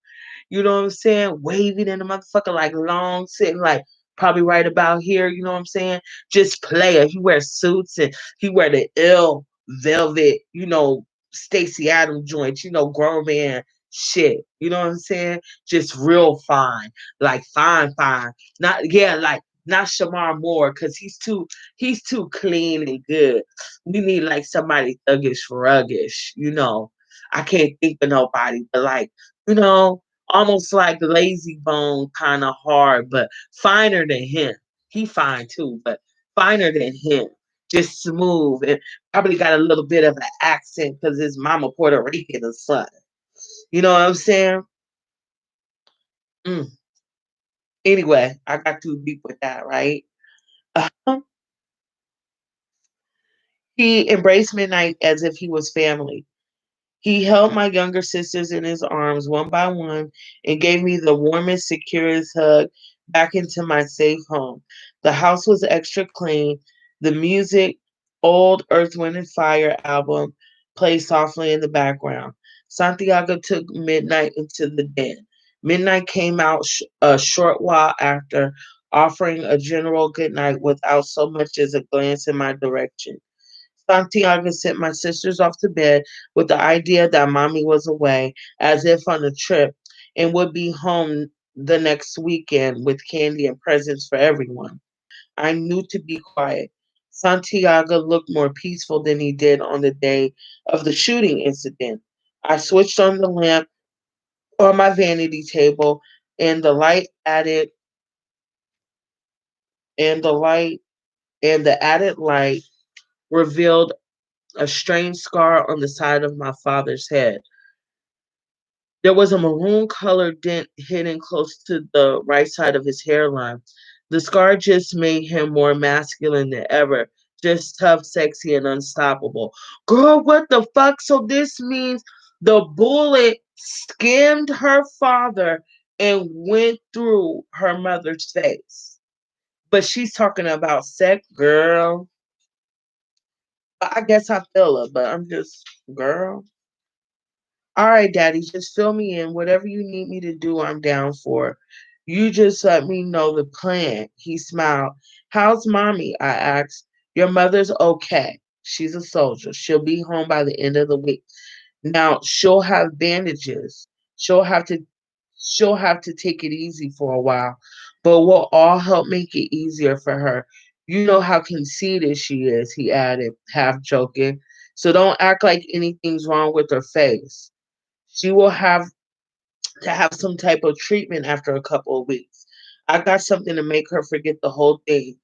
You know what I'm saying? Waving in the motherfucker like long, sitting like probably right about here. You know what I'm saying? Just player. He wears suits and he wear the ill velvet, Stacey Adams joints. Grown man shit. You know what I'm saying? Just real fine, like fine, fine. Not yeah, like not Shamar Moore because he's too clean and good. We need like somebody thuggish, ruggish. I can't think of nobody, but like you know almost like lazy bone kind of hard, but finer than him. He fine too, but finer than him. Just smooth and probably got a little bit of an accent because his mama Puerto Rican or something. You know what I'm saying? Mm. Anyway, I got too deep with that, right? Uh, he embraced Midnight as if he was family. He held my younger sisters in his arms one by one and gave me the warmest, securest hug back into my safe home. The house was extra clean. The music, old Earth, Wind, and Fire album, played softly in the background. Santiago took Midnight into the den. Midnight came out a short while after, offering a general good night without so much as a glance in my direction. Santiago sent my sisters off to bed with the idea that mommy was away, as if on a trip, and would be home the next weekend with candy and presents for everyone. I knew to be quiet. Santiago looked more peaceful than he did on the day of the shooting incident. I switched on the lamp on my vanity table, and the light added and the added light revealed a strange scar on the side of my father's head. There was a maroon colored dent hidden close to the right side of his hairline. The scar just made him more masculine than ever. Just tough, sexy, and unstoppable. Girl, what the fuck? So this means the bullet skimmed her father and went through her mother's face. But she's talking about sex, girl. I guess I feel her, but I'm just, girl. All right, daddy, just fill me in. Whatever you need me to do, I'm down for. You just let me know the plan. He smiled. How's mommy? I asked. Your mother's okay. She's a soldier. She'll be home by the end of the week. Now she'll have bandages. She'll have to she'll have to take it easy for a while, but we'll all help make it easier for her. You know how conceited she is, he added, half joking. So don't act like anything's wrong with her face. She will have to have some type of treatment after a couple of weeks. I got something to make her forget the whole thing.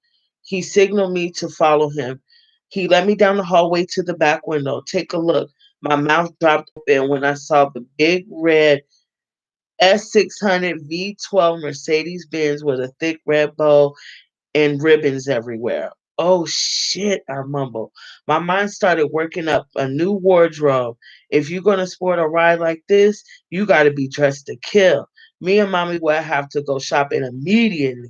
He signaled me to follow him. He led me down the hallway to the back window. Take a look. My mouth dropped open when I saw the big red S600 V12 Mercedes Benz with a thick red bow and ribbons everywhere. Oh shit, I mumbled. My mind started working up a new wardrobe. If you're going to sport a ride like this, you got to be dressed to kill. Me and mommy would have to go shopping immediately.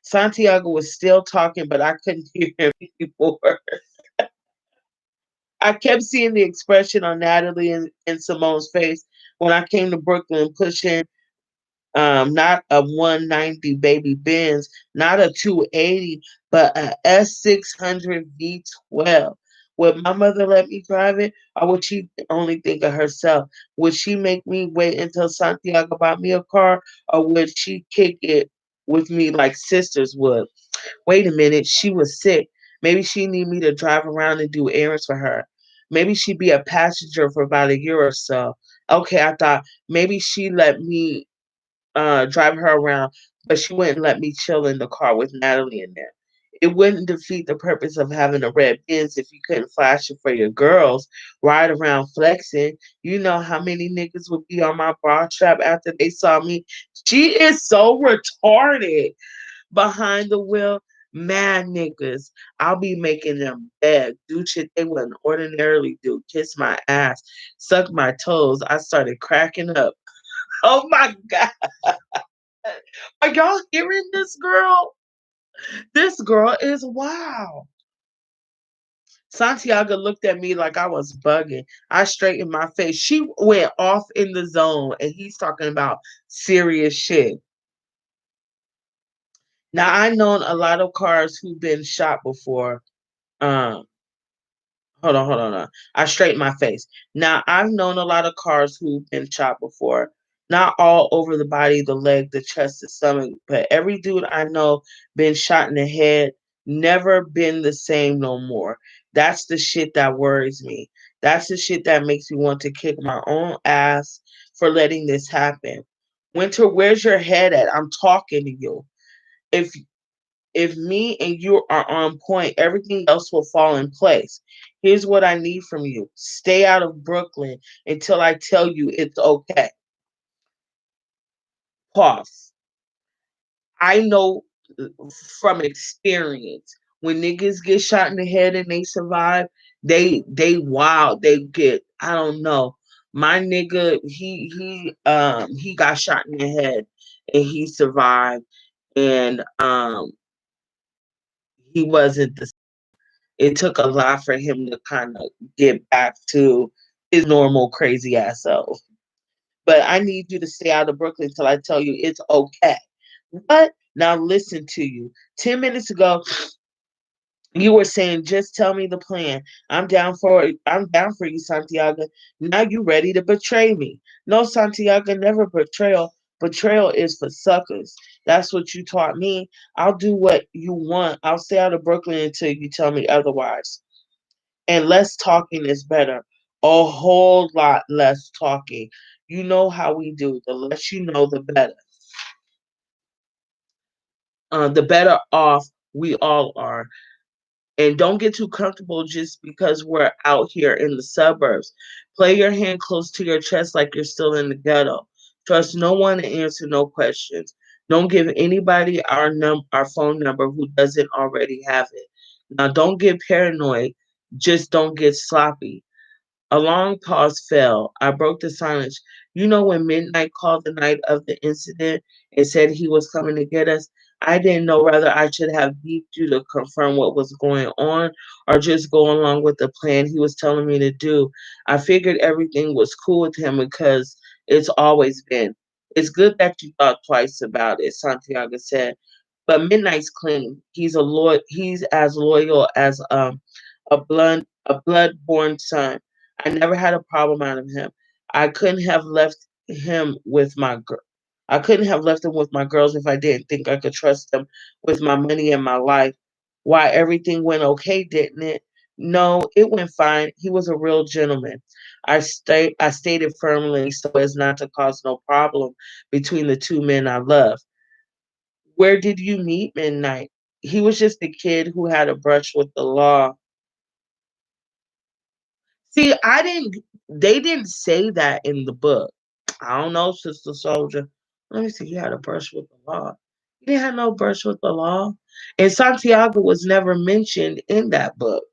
Santiago was still talking, but I couldn't hear him anymore. I kept seeing the expression on Natalie and Simone's face when I came to Brooklyn pushing not a 190 baby Benz, not a 280, but a S600 V12. Would my mother let me drive it, or would she only think of herself? Would she make me wait until Santiago bought me a car, or would she kick it with me like sisters would? Wait a minute, she was sick. Maybe she need me to drive around and do errands for her. Maybe she'd be a passenger for about a year or so. Okay, I thought maybe she let me drive her around, but she wouldn't let me chill in the car with Natalie in there. It wouldn't defeat the purpose of having a red Benz if you couldn't flash it for your girls, ride around flexing. You know how many niggas would be on my bra strap after they saw me? She is so retarded behind the wheel. Mad niggas. I'll be making them beg, do shit they wouldn't ordinarily do, kiss my ass, suck my toes. I started cracking up. Oh my God. Are y'all hearing this girl? This girl is wow. Santiago looked at me like I was bugging. I straightened my face. She went off in the zone and he's talking about serious shit. Now I known a lot of cars who've been shot before. Um, hold on. I straightened my face. Now, I've known a lot of cars who've been shot before. Not all over the body, the leg, the chest, the stomach, but every dude I know been shot in the head, never been the same no more. That's the shit that worries me. That's the shit that makes me want to kick my own ass for letting this happen. Winter, where's your head at? I'm talking to you. If if me and you are on point, everything else will fall in place. Here's what I need from you. Stay out of Brooklyn until I tell you it's okay. Pause. I know from experience when niggas get shot in the head and they survive, they wild. They get, I don't know. My nigga, he got shot in the head and he survived and he wasn't the it took a lot for him to kind of get back to his normal crazy ass self. But I need you to stay out of Brooklyn till I tell you it's okay. What? Now listen to you. 10 minutes ago, you were saying just tell me the plan. I'm down for you, Santiago. Now you ready to betray me. No, Santiago, never betrayal. Betrayal is for suckers. That's what you taught me. I'll do what you want. I'll stay out of Brooklyn until you tell me otherwise. And less talking is better. A whole lot less talking. You know how we do. The less you know, the better. The better off We all are. And don't get too comfortable just because we're out here in the suburbs. Play your hand close to your chest like you're still in the ghetto. Trust no one and answer no questions. Don't give anybody our phone number who doesn't already have it. Now don't get paranoid. Just don't get sloppy. A long pause fell. I broke the silence. You know when Midnight called the night of the incident and said he was coming to get us? I didn't know whether I should have beeped you to confirm what was going on or just go along with the plan he was telling me to do. I figured everything was cool with him because it's always been. It's good that you thought twice about it, Santiago said. But Midnight's clean. He's as loyal as a blood born son. I never had a problem out of him. I couldn't have left him with my girl. I couldn't have left him with my girls if I didn't think I could trust them with my money and my life. Why everything went okay, didn't it? No, it went fine. He was a real gentleman. I stated firmly so as not to cause no problem between the two men I love. Where did you meet Midnight? He was just a kid who had a brush with the law. See, I didn't. They didn't say that in the book. I don't know, Sister Soldier. Let me see. You had a brush with the law. You didn't have no brush with the law, and Santiago was never mentioned in that book.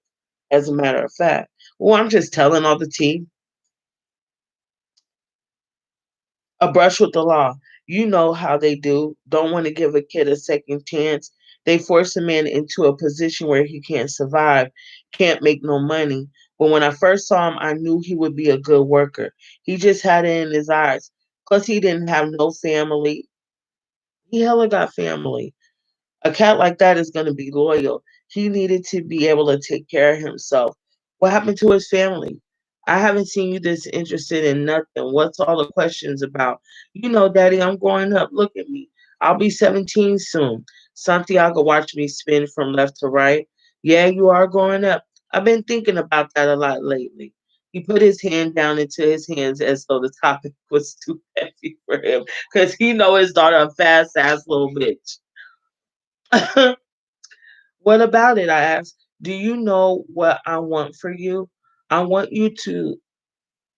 As a matter of fact, well, I'm just telling all the tea. A brush with the law. You know how they do. Don't want to give a kid a second chance. They force a man into a position where he can't survive, can't make no money. But when I first saw him, I knew he would be a good worker. He just had it in his eyes. Plus, he didn't have no family. He hella got family. A cat like that is going to be loyal. He needed to be able to take care of himself. What happened to his family? I haven't seen you this interested in nothing. What's all the questions about? You know, Daddy, I'm growing up. Look at me. I'll be 17 soon. Santiago watched me spin from left to right. Yeah, you are growing up. I've been thinking about that a lot lately. He put his hand down into his hands as though the topic was too heavy for him because he know his daughter a fast ass little bitch. What about it? I asked. Do you know what I want for you? I want you to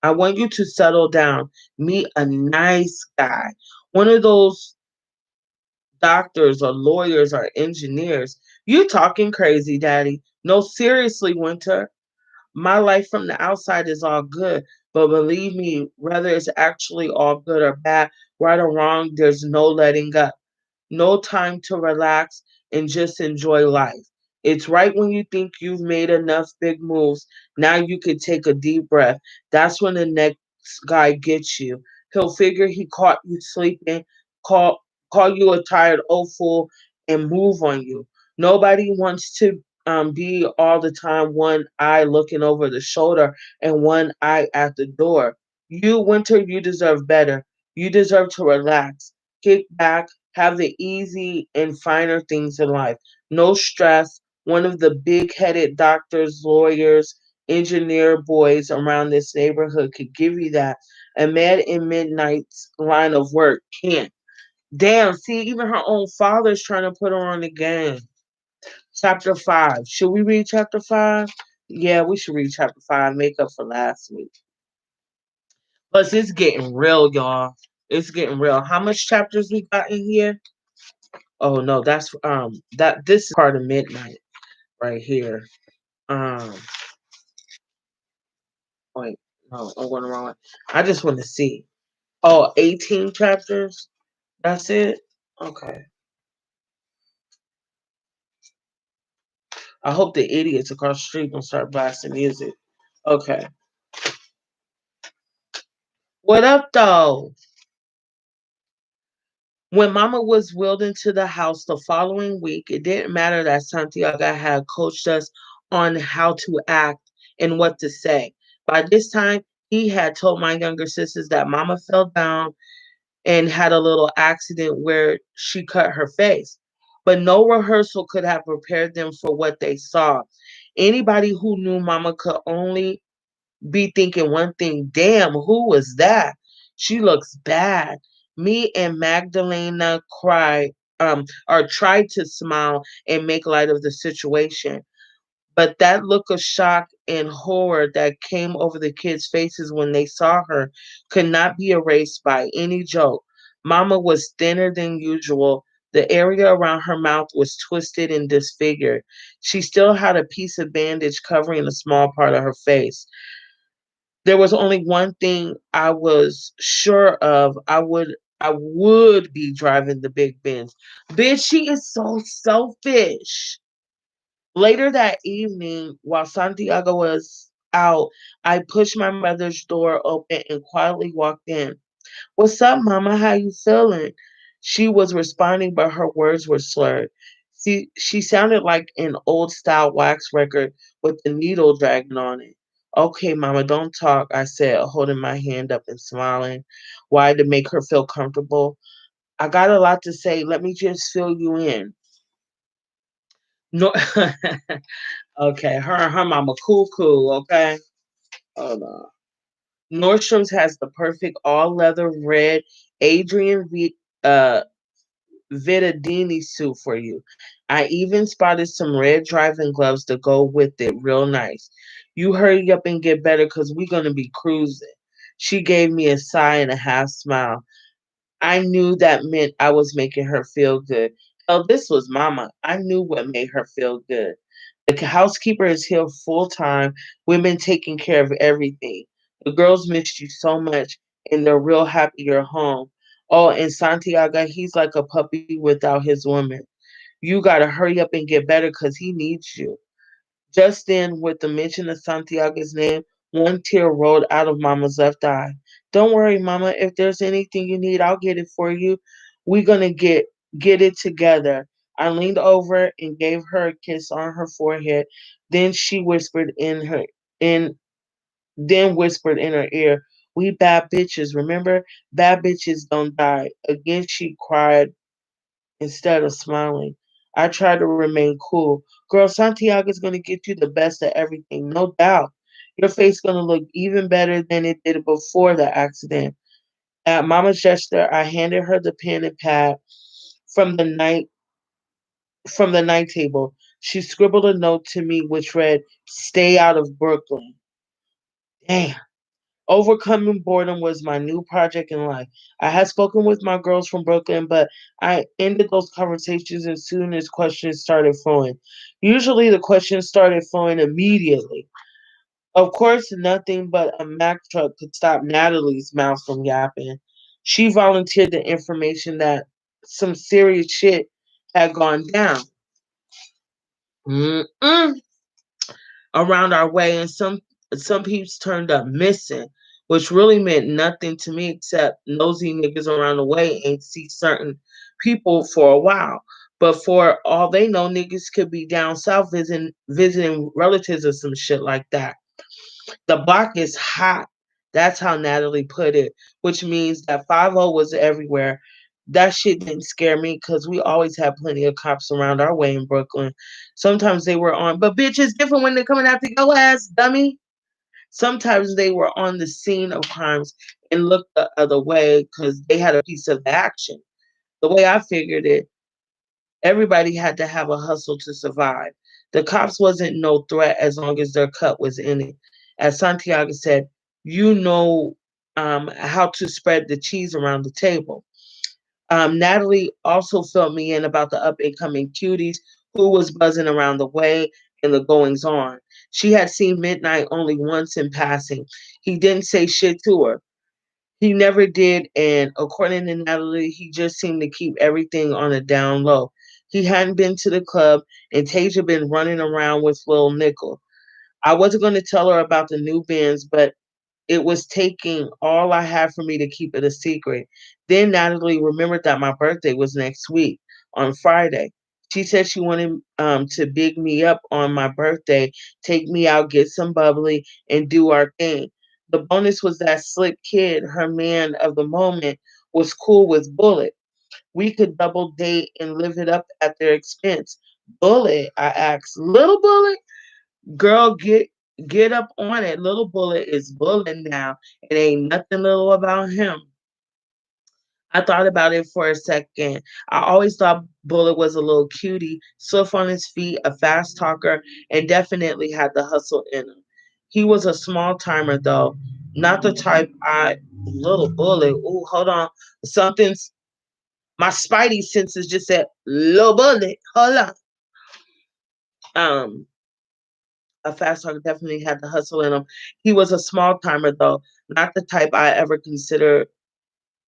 I want you to settle down. Meet a nice guy. One of those doctors or lawyers or engineers. You talking crazy, Daddy. No, seriously, Winter. My life from the outside is all good. But believe me, whether it's actually all good or bad, right or wrong, there's no letting up. No time to relax and just enjoy life. It's right when you think you've made enough big moves, now you could take a deep breath. That's when the next guy gets you. He'll figure he caught you sleeping, call call you a tired old fool, and move on you. Nobody wants to be all the time one eye looking over the shoulder and one eye at the door. You, Winter, you deserve better. You deserve to relax, kick back, have the easy and finer things in life. No stress. One of the big headed doctors, lawyers, engineer boys around this neighborhood could give you that. A man in Midnight's line of work can't. Damn, see, even her own father's trying to put her on the game. Chapter 5. Should we read chapter 5? Yeah, we should read chapter 5. Make up for last week. Plus, it's getting real, y'all. It's getting real. How much chapters we got in here? Oh no, that's that this is part of midnight right here. Um wait, no, I'm going the wrong way. I just want to see. Oh, 18 chapters? That's it? Okay. I hope the idiots across the street don't start blasting music. Okay. What up though? When Mama was wheeled into the house the following week, it didn't matter that Santiago had coached us on how to act and what to say. By this time, he had told my younger sisters that Mama fell down and had a little accident where she cut her face. But no rehearsal could have prepared them for what they saw. Anybody who knew Mama could only be thinking one thing, damn, who was that? She looks bad. Me and Magdalena cried. or tried to smile and make light of the situation. But that look of shock and horror that came over the kids' faces when they saw her could not be erased by any joke. Mama was thinner than usual. The area around her mouth was twisted and disfigured. She still had a piece of bandage covering a small part of her face. There was only one thing I was sure of. I would be driving the big Benz. Bitch, she is so selfish. Later that evening, while Santiago was out, I pushed my mother's door open and quietly walked in. "What's up, Mama? How you feeling?" She was responding, but her words were slurred. She sounded like an old style wax record with the needle dragging on it. "Okay, Mama, don't talk," I said, holding my hand up and smiling, why to make her feel comfortable. "I got a lot to say. Let me just fill you in." No, okay, her mama cool, okay? Hold on. Nordstrom's has the perfect all leather red uh Vitadini suit for you. I even spotted some red driving gloves to go with it, real nice. You hurry up and get better because we're gonna be cruising. She gave me a sigh and a half smile. I knew that meant I was making her feel good. Oh, this was Mama. I knew what made her feel good. The housekeeper is here full time. Women taking care of everything. The girls missed you so much, and they're real happy you're home. Oh, and Santiago, he's like a puppy without his woman. You gotta hurry up and get better because he needs you. Just then, with the mention of Santiago's name, one tear rolled out of Mama's left eye. "Don't worry, Mama. If there's anything you need, I'll get it for you. We're gonna get it together." I leaned over and gave her a kiss on her forehead. Then she whispered in whispered in her ear, "We bad bitches, remember? Bad bitches don't die." Again she cried instead of smiling. I tried to remain cool. "Girl, Santiago's gonna get you the best of everything, no doubt. Your face gonna look even better than it did before the accident." At Mama's gesture, I handed her the pen and pad from the night from the night table. She scribbled a note to me which read, "Stay out of Brooklyn." Damn. Overcoming boredom was my new project in life. I had spoken with my girls from Brooklyn, but I ended those conversations as soon as questions started flowing. Usually the questions started flowing immediately. Of course, nothing but a Mack truck could stop Natalie's mouth from yapping. She volunteered the information that some serious shit had gone down. Mm-mm. Around our way, and some peeps turned up missing, which really meant nothing to me except nosy niggas around the way ain't see certain people for a while. But for all they know, niggas could be down south visiting relatives or some shit like that. The block is hot. That's how Natalie put it, which means that 50 was everywhere. That shit didn't scare me because we always had plenty of cops around our way in Brooklyn. Sometimes they were on, but bitch, it's different when they're coming after your ass, dummy. Sometimes they were on the scene of crimes and looked the other way because they had a piece of the action. The way I figured it, everybody had to have a hustle to survive. The cops wasn't no threat as long as their cut was in it. As Santiago said, you know how to spread the cheese around the table. Natalie also filled me in about the up and coming cuties who was buzzing around the way and the goings on. She had seen Midnight only once in passing. He didn't say shit to her. He never did, and according to Natalie, he just seemed to keep everything on a down low. He hadn't been to the club, and Tasia been running around with Lil Nickel. I wasn't going to tell her about the new bands, but it was taking all I had for me to keep it a secret. Then Natalie remembered that my birthday was next week on Friday. She said she wanted to big me up on my birthday, take me out, get some bubbly, and do our thing. The bonus was that slick kid, her man of the moment, was cool with Bullet. We could double date and live it up at their expense. Bullet, I asked. Little Bullet? Girl, get up on it. Little Bullet is bullet now. It ain't nothing little about him. I thought about it for a second. I always thought Bullet was a little cutie, swift on his feet, a fast talker, and definitely had the hustle in him. He was a small timer, though, not the type I. Little Bullet. Ooh, hold on. Something's. My spidey senses just said, Little Bullet. Hold on. Um, a fast talker definitely had the hustle in him. He was a small timer, though, not the type I ever considered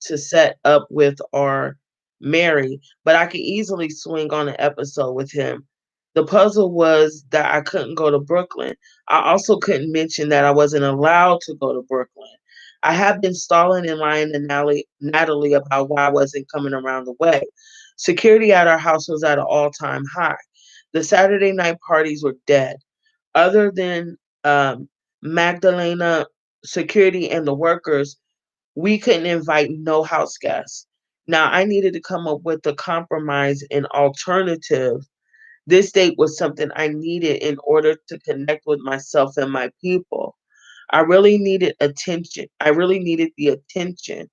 to set up with or marry, but I could easily swing on an episode with him. The puzzle was that I couldn't go to Brooklyn. I also couldn't mention that I wasn't allowed to go to Brooklyn. I had been stalling and lying to Natalie about why I wasn't coming around the way. Security at our house was at an all time high. The Saturday night parties were dead. Other than Magdalena, security, and the workers, we couldn't invite no house guests. Now I needed to come up with a compromise and alternative. This date was something I needed in order to connect with myself and my people. I really needed attention. I really needed the attention.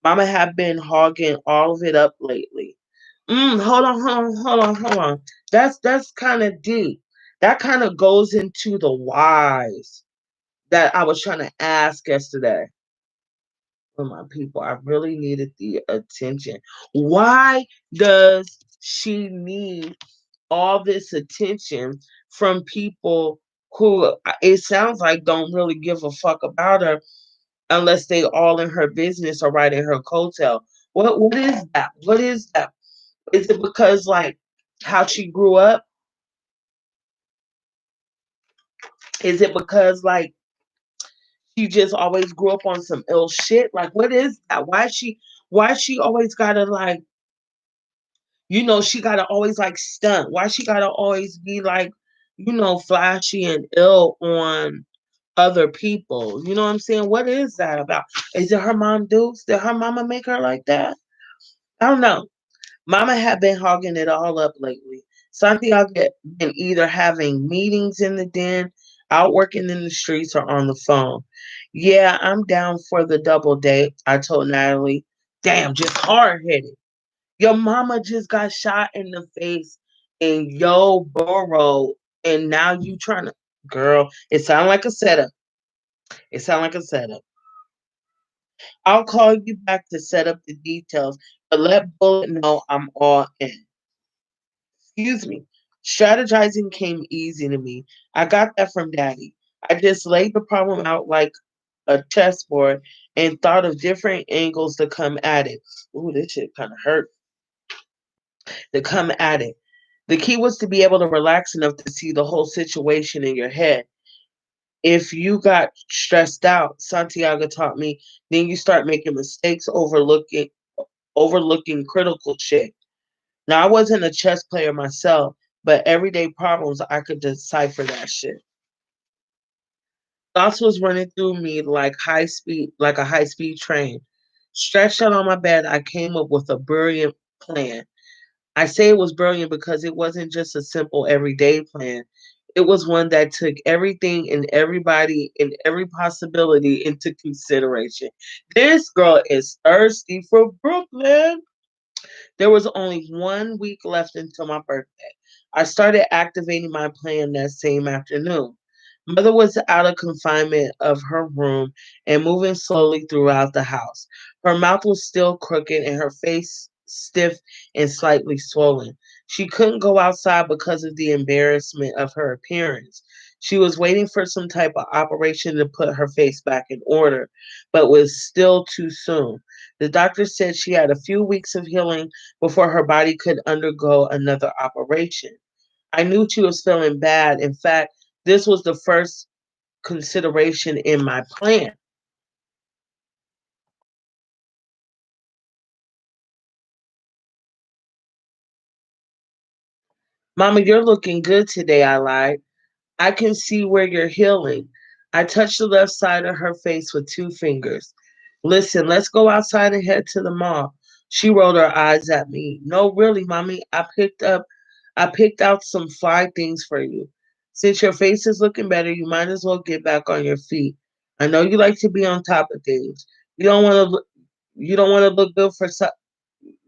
Mama had been hogging all of it up lately. Hold on, hold on, hold on, hold on. That's kind of deep. That kind of goes into the whys that I was trying to ask yesterday for my people. I really needed the attention. Why does she need all this attention from people who it sounds like don't really give a fuck about her unless they all in her business or right in her coattail? What is that? What is that? Is it because like how she grew up? Is it because like she just always grew up on some ill shit? Like what is that? Why she always gotta like, she gotta always like stunt. Why she gotta always be like, flashy and ill on other people? You know what I'm saying? What is that about? Is it her mom Dukes? Did her mama make her like that? I don't know. Mama had been hogging it all up lately. Santiago had been either having meetings in the den, out working in the streets, or on the phone. Yeah, I'm down for the double date, I told Natalie. Damn, just hard headed. Your mama just got shot in the face in yo borough, and now you trying to, girl, it sound like a setup. It sound like a setup. I'll call you back to set up the details, but let Bullet know I'm all in. Excuse me. Strategizing came easy to me. I got that from Daddy. I just laid the problem out like a chessboard and thought of different angles to come at it. Ooh, this shit kind of hurt. To come at it. The key was to be able to relax enough to see the whole situation in your head. If you got stressed out, Santiago taught me, then you start making mistakes, overlooking critical shit. Now I wasn't a chess player myself, but everyday problems I could decipher that shit. Thoughts was running through me like a high speed train. Stretched out on my bed, I came up with a brilliant plan. I say it was brilliant because it wasn't just a simple everyday plan. It was one that took everything and everybody and every possibility into consideration. This girl is thirsty for Brooklyn. There was only 1 week left until my birthday. I started activating my plan that same afternoon. Mother was out of confinement of her room and moving slowly throughout the house. Her mouth was still crooked and her face stiff and slightly swollen. She couldn't go outside because of the embarrassment of her appearance. She was waiting for some type of operation to put her face back in order, but was still too soon. The doctor said she had a few weeks of healing before her body could undergo another operation. I knew she was feeling bad. In fact, this was the first consideration in my plan. Mama, you're looking good today, I lied. I can see where you're healing. I touched the left side of her face with 2 fingers. Listen, let's go outside and head to the mall. She rolled her eyes at me. No, really, mommy. I picked out some fly things for you. Since your face is looking better, you might as well get back on your feet. I know you like to be on top of things. You don't want to. You don't want to look good for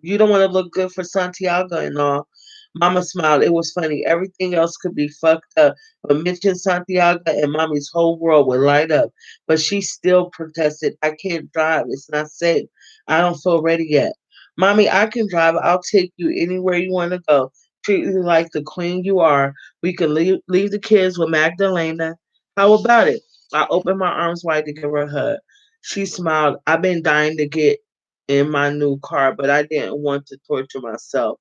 you don't want to look good for Santiago and all. Mama smiled. It was funny. Everything else could be fucked up, but mention Santiago and Mommy's whole world would light up. But she still protested, I can't drive. It's not safe. I don't feel ready yet. Mommy, I can drive. I'll take you anywhere you want to go. Treat you like the queen you are. We can leave the kids with Magdalena. How about it? I opened my arms wide to give her a hug. She smiled. I've been dying to get in my new car, but I didn't want to torture myself.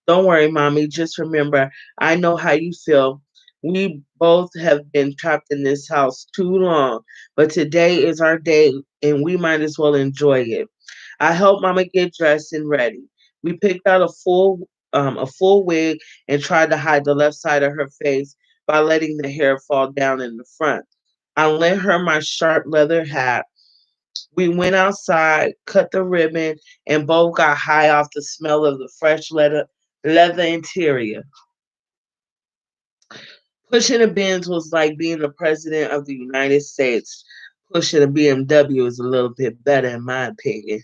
Don't worry, mommy. Just remember, I know how you feel. We both have been trapped in this house too long, but today is our day and we might as well enjoy it. I helped mama get dressed and ready. We picked out a full wig and tried to hide the left side of her face by letting the hair fall down in the front. I lent her my sharp leather hat. We went outside, cut the ribbon, and both got high off the smell of the fresh leather interior. Pushing a Benz was like being the president of the United States. Pushing a BMW is a little bit better, in my opinion.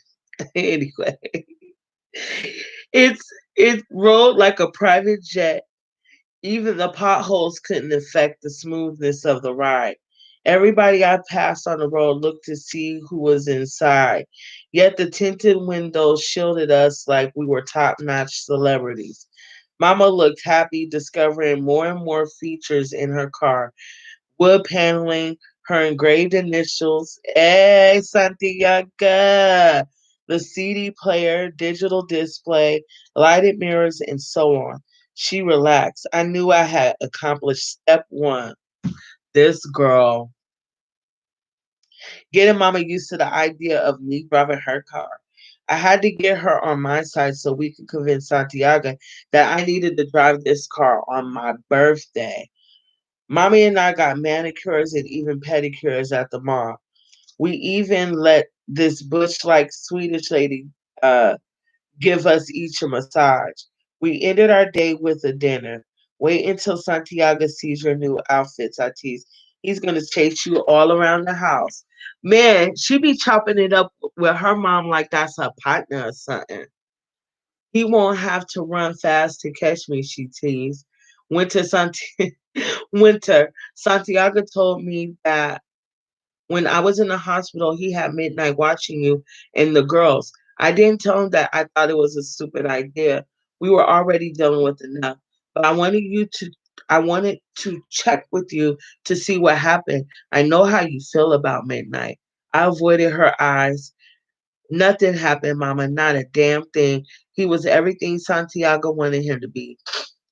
Anyway, it's it rode like a private jet. Even the potholes couldn't affect the smoothness of the ride. Everybody I passed on the road looked to see who was inside, yet the tinted windows shielded us like we were top notch celebrities. Mama looked happy, discovering more and more features in her car: wood paneling, her engraved initials, Hey Santiago, the CD player, digital display, lighted mirrors, and so on. She relaxed. I knew I had accomplished step one. This girl, getting mama used to the idea of me driving her car. I had to get her on my side so we could convince Santiago that I needed to drive this car on my birthday. Mommy and I got manicures and even pedicures at the mall. We even let this bush like Swedish lady uh, give us each a massage. We ended our day with a dinner. Wait until Santiago sees your new outfits, I tease. He's going to chase you all around the house. Man, she be chopping it up with her mom like that's her partner or something. He won't have to run fast to catch me, she teased. Winter, Winter, Santiago told me that when I was in the hospital, he had midnight watching you and the girls. I didn't tell him that I thought it was a stupid idea. We were already dealing with enough. But I wanted to check with you to see what happened. I know how you feel about midnight. I avoided her eyes. Nothing happened, Mama. Not a damn thing. He was everything Santiago wanted him to be.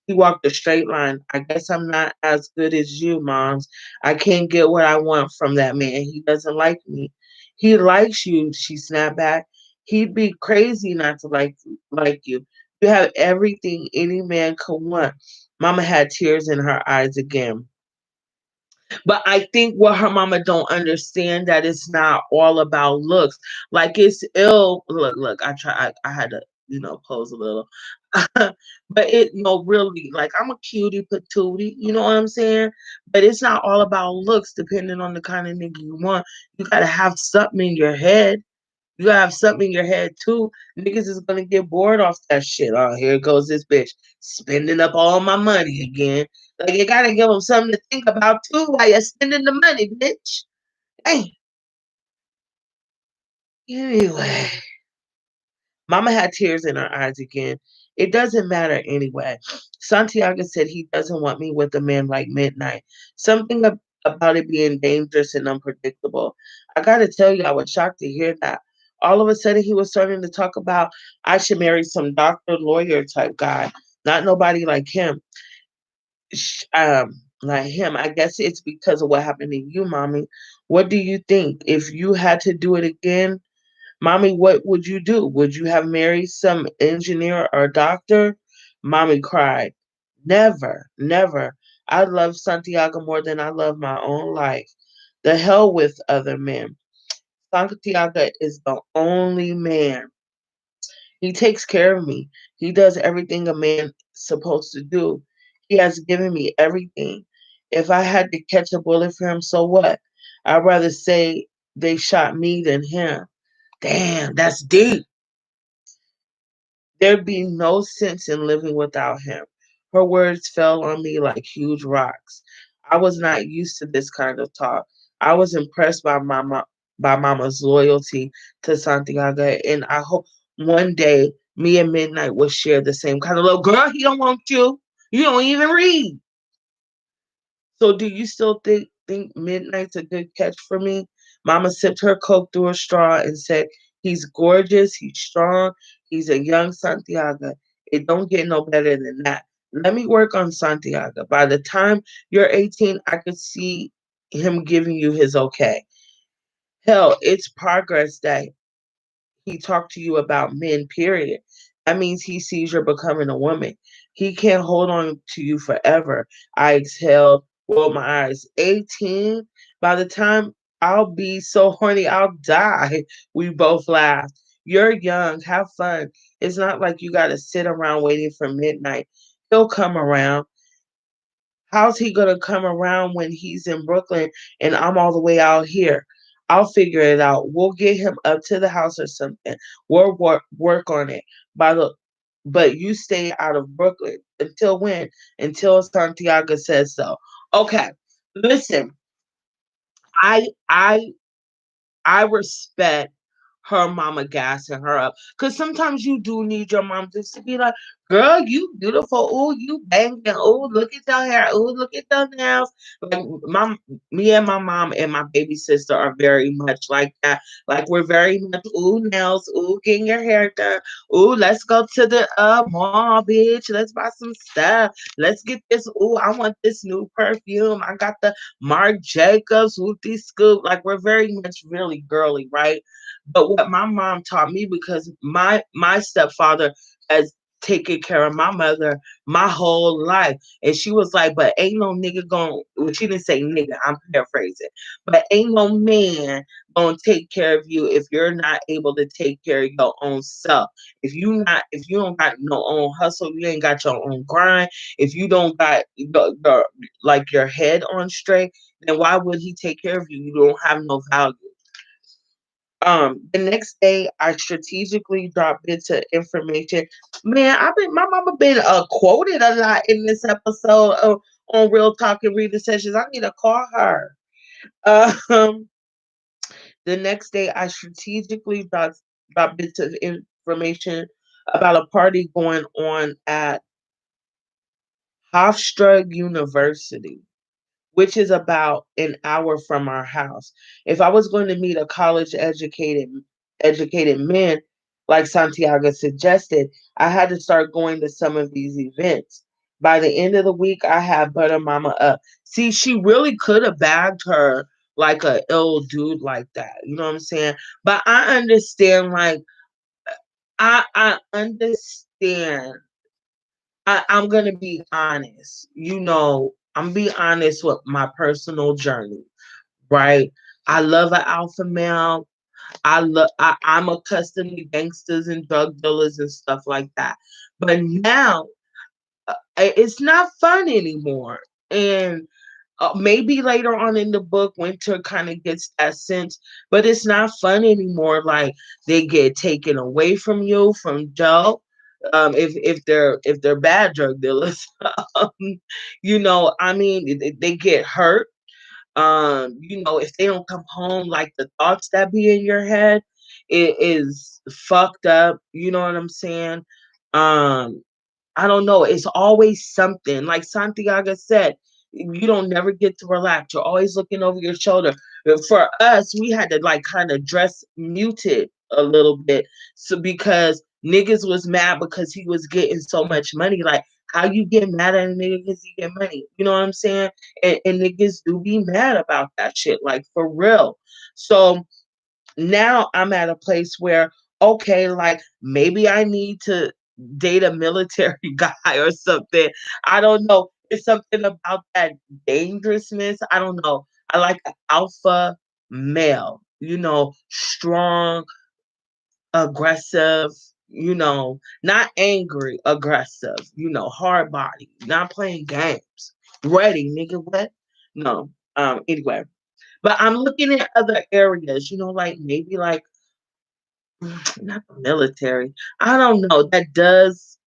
He walked a straight line. I guess I'm not as good as you, moms. I can't get what I want from that man. He doesn't like me. He likes you, she snapped back. He'd be crazy not to like you. You have everything any man could want. Mama had tears in her eyes again. But I think what her mama don't understand that it's not all about looks. Like it's ill. Look. I had to, pose a little. But it, really, like I'm a cutie patootie. You know what I'm saying? But it's not all about looks. Depending on the kind of nigga you want, you gotta have something in your head. You gotta have something in your head too. Niggas is gonna get bored off that shit. Oh, here goes this bitch spending up all my money again. Like you gotta give them something to think about too while you're spending the money, bitch. Hey, anyway, Mama had tears in her eyes again. It doesn't matter anyway. Santiago said he doesn't want me with a man like Midnight. Something about it being dangerous and unpredictable. I gotta tell you, I was shocked to hear that. All of a sudden, he was starting to talk about I should marry some doctor, lawyer type guy, not nobody like him. Like him. I guess it's because of what happened to you, mommy. What do you think? If you had to do it again, mommy, what would you do? Would you have married some engineer or doctor? Mommy cried. Never, never. I love Santiago more than I love my own life. The hell with other men. Santiago is the only man. He takes care of me. He does everything a man supposed to do. He has given me everything. If I had to catch a bullet for him, so what? I'd rather say they shot me than him. Damn, that's deep. There'd be no sense in living without him. Her words fell on me like huge rocks. I was not used to this kind of talk. I was impressed by Mama's loyalty to Santiago, and I hope one day me and Midnight will share the same kind of love. Girl, he don't want you. You don't even read. So do you still think Midnight's a good catch for me? Mama sipped her coke through a straw and said, he's gorgeous, he's strong, he's a young Santiago. It don't get no better than that. Let me work on Santiago. By the time you're 18, I could see him giving you his okay. Hell, it's progress that he talked to you about men, period. That means he sees you're becoming a woman. He can't hold on to you forever. I exhaled, rolled my eyes. 18? By the time I'll be so horny, I'll die. We both laughed. You're young. Have fun. It's not like you got to sit around waiting for midnight. He'll come around. How's he gonna come around when he's in Brooklyn and I'm all the way out here? I'll figure it out. We'll get him up to the house or something. We'll work on it. By the but you stay out of Brooklyn until when? Until Santiago says so. Okay. Listen, I I I respect her mama gassing her up. Cause sometimes you do need your mom just to be like, girl, you beautiful. Oh, you banging. Oh, look at your hair. Oh, look at your nails. Like me and my mom and my baby sister are very much like that. Like we're very much, ooh, nails. Ooh, getting your hair done. Ooh, let's go to the mall, bitch. Let's buy some stuff. Let's get this. Ooh, I want this new perfume. I got the Marc Jacobs, Whoopty Scoop. Like we're very much really girly, right? But what my mom taught me, because my stepfather has taken care of my mother my whole life, and she was like, "But ain't no nigga going." Well, she didn't say nigga. I'm paraphrasing, but ain't no man gonna take care of you if you're not able to take care of your own self. If you don't got no own hustle, you ain't got your own grind. If you don't got like your head on straight, then why would he take care of you? You don't have no value. The next day, I strategically dropped bits of information. Man, my mama been quoted a lot in this episode on Real Talk and Reading Sessions. I need to call her. Um, the next day, I strategically dropped bits of information about a party going on at Hofstra University, which is about an hour from our house. If I was going to meet a college educated man, like Santiago suggested, I had to start going to some of these events. By the end of the week, I had Butter Mama up. See, she really could have bagged her like a ill dude like that. You know what I'm saying? But I understand, like I understand. I'm gonna be honest. I'm be honest with my personal journey, right? I love an alpha male. I'm accustomed to gangsters and drug dealers and stuff like that. But now it's not fun anymore. And maybe later on in the book, Winter kind of gets that sense, but it's not fun anymore. Like they get taken away from you from Joe. If they're bad drug dealers, um, I mean, they get hurt. If they don't come home, like the thoughts that be in your head, it is fucked up. You know what I'm saying? Um, I don't know. It's always something. Like Santiago said, you don't never get to relax. You're always looking over your shoulder. For us, we had to like kind of dress muted a little bit. So because niggas was mad because he was getting so much money. Like, how you get mad at a nigga because he get money? You know what I'm saying? And niggas do be mad about that shit, like for real. So now I'm at a place where, okay, like maybe I need to date a military guy or something. I don't know. It's something about that dangerousness. I don't know. I like an alpha male, strong, aggressive, not angry, aggressive, hard body, not playing games. Ready, nigga, what? No. Anyway. But I'm looking at other areas, like maybe like not the military. I don't know. That does,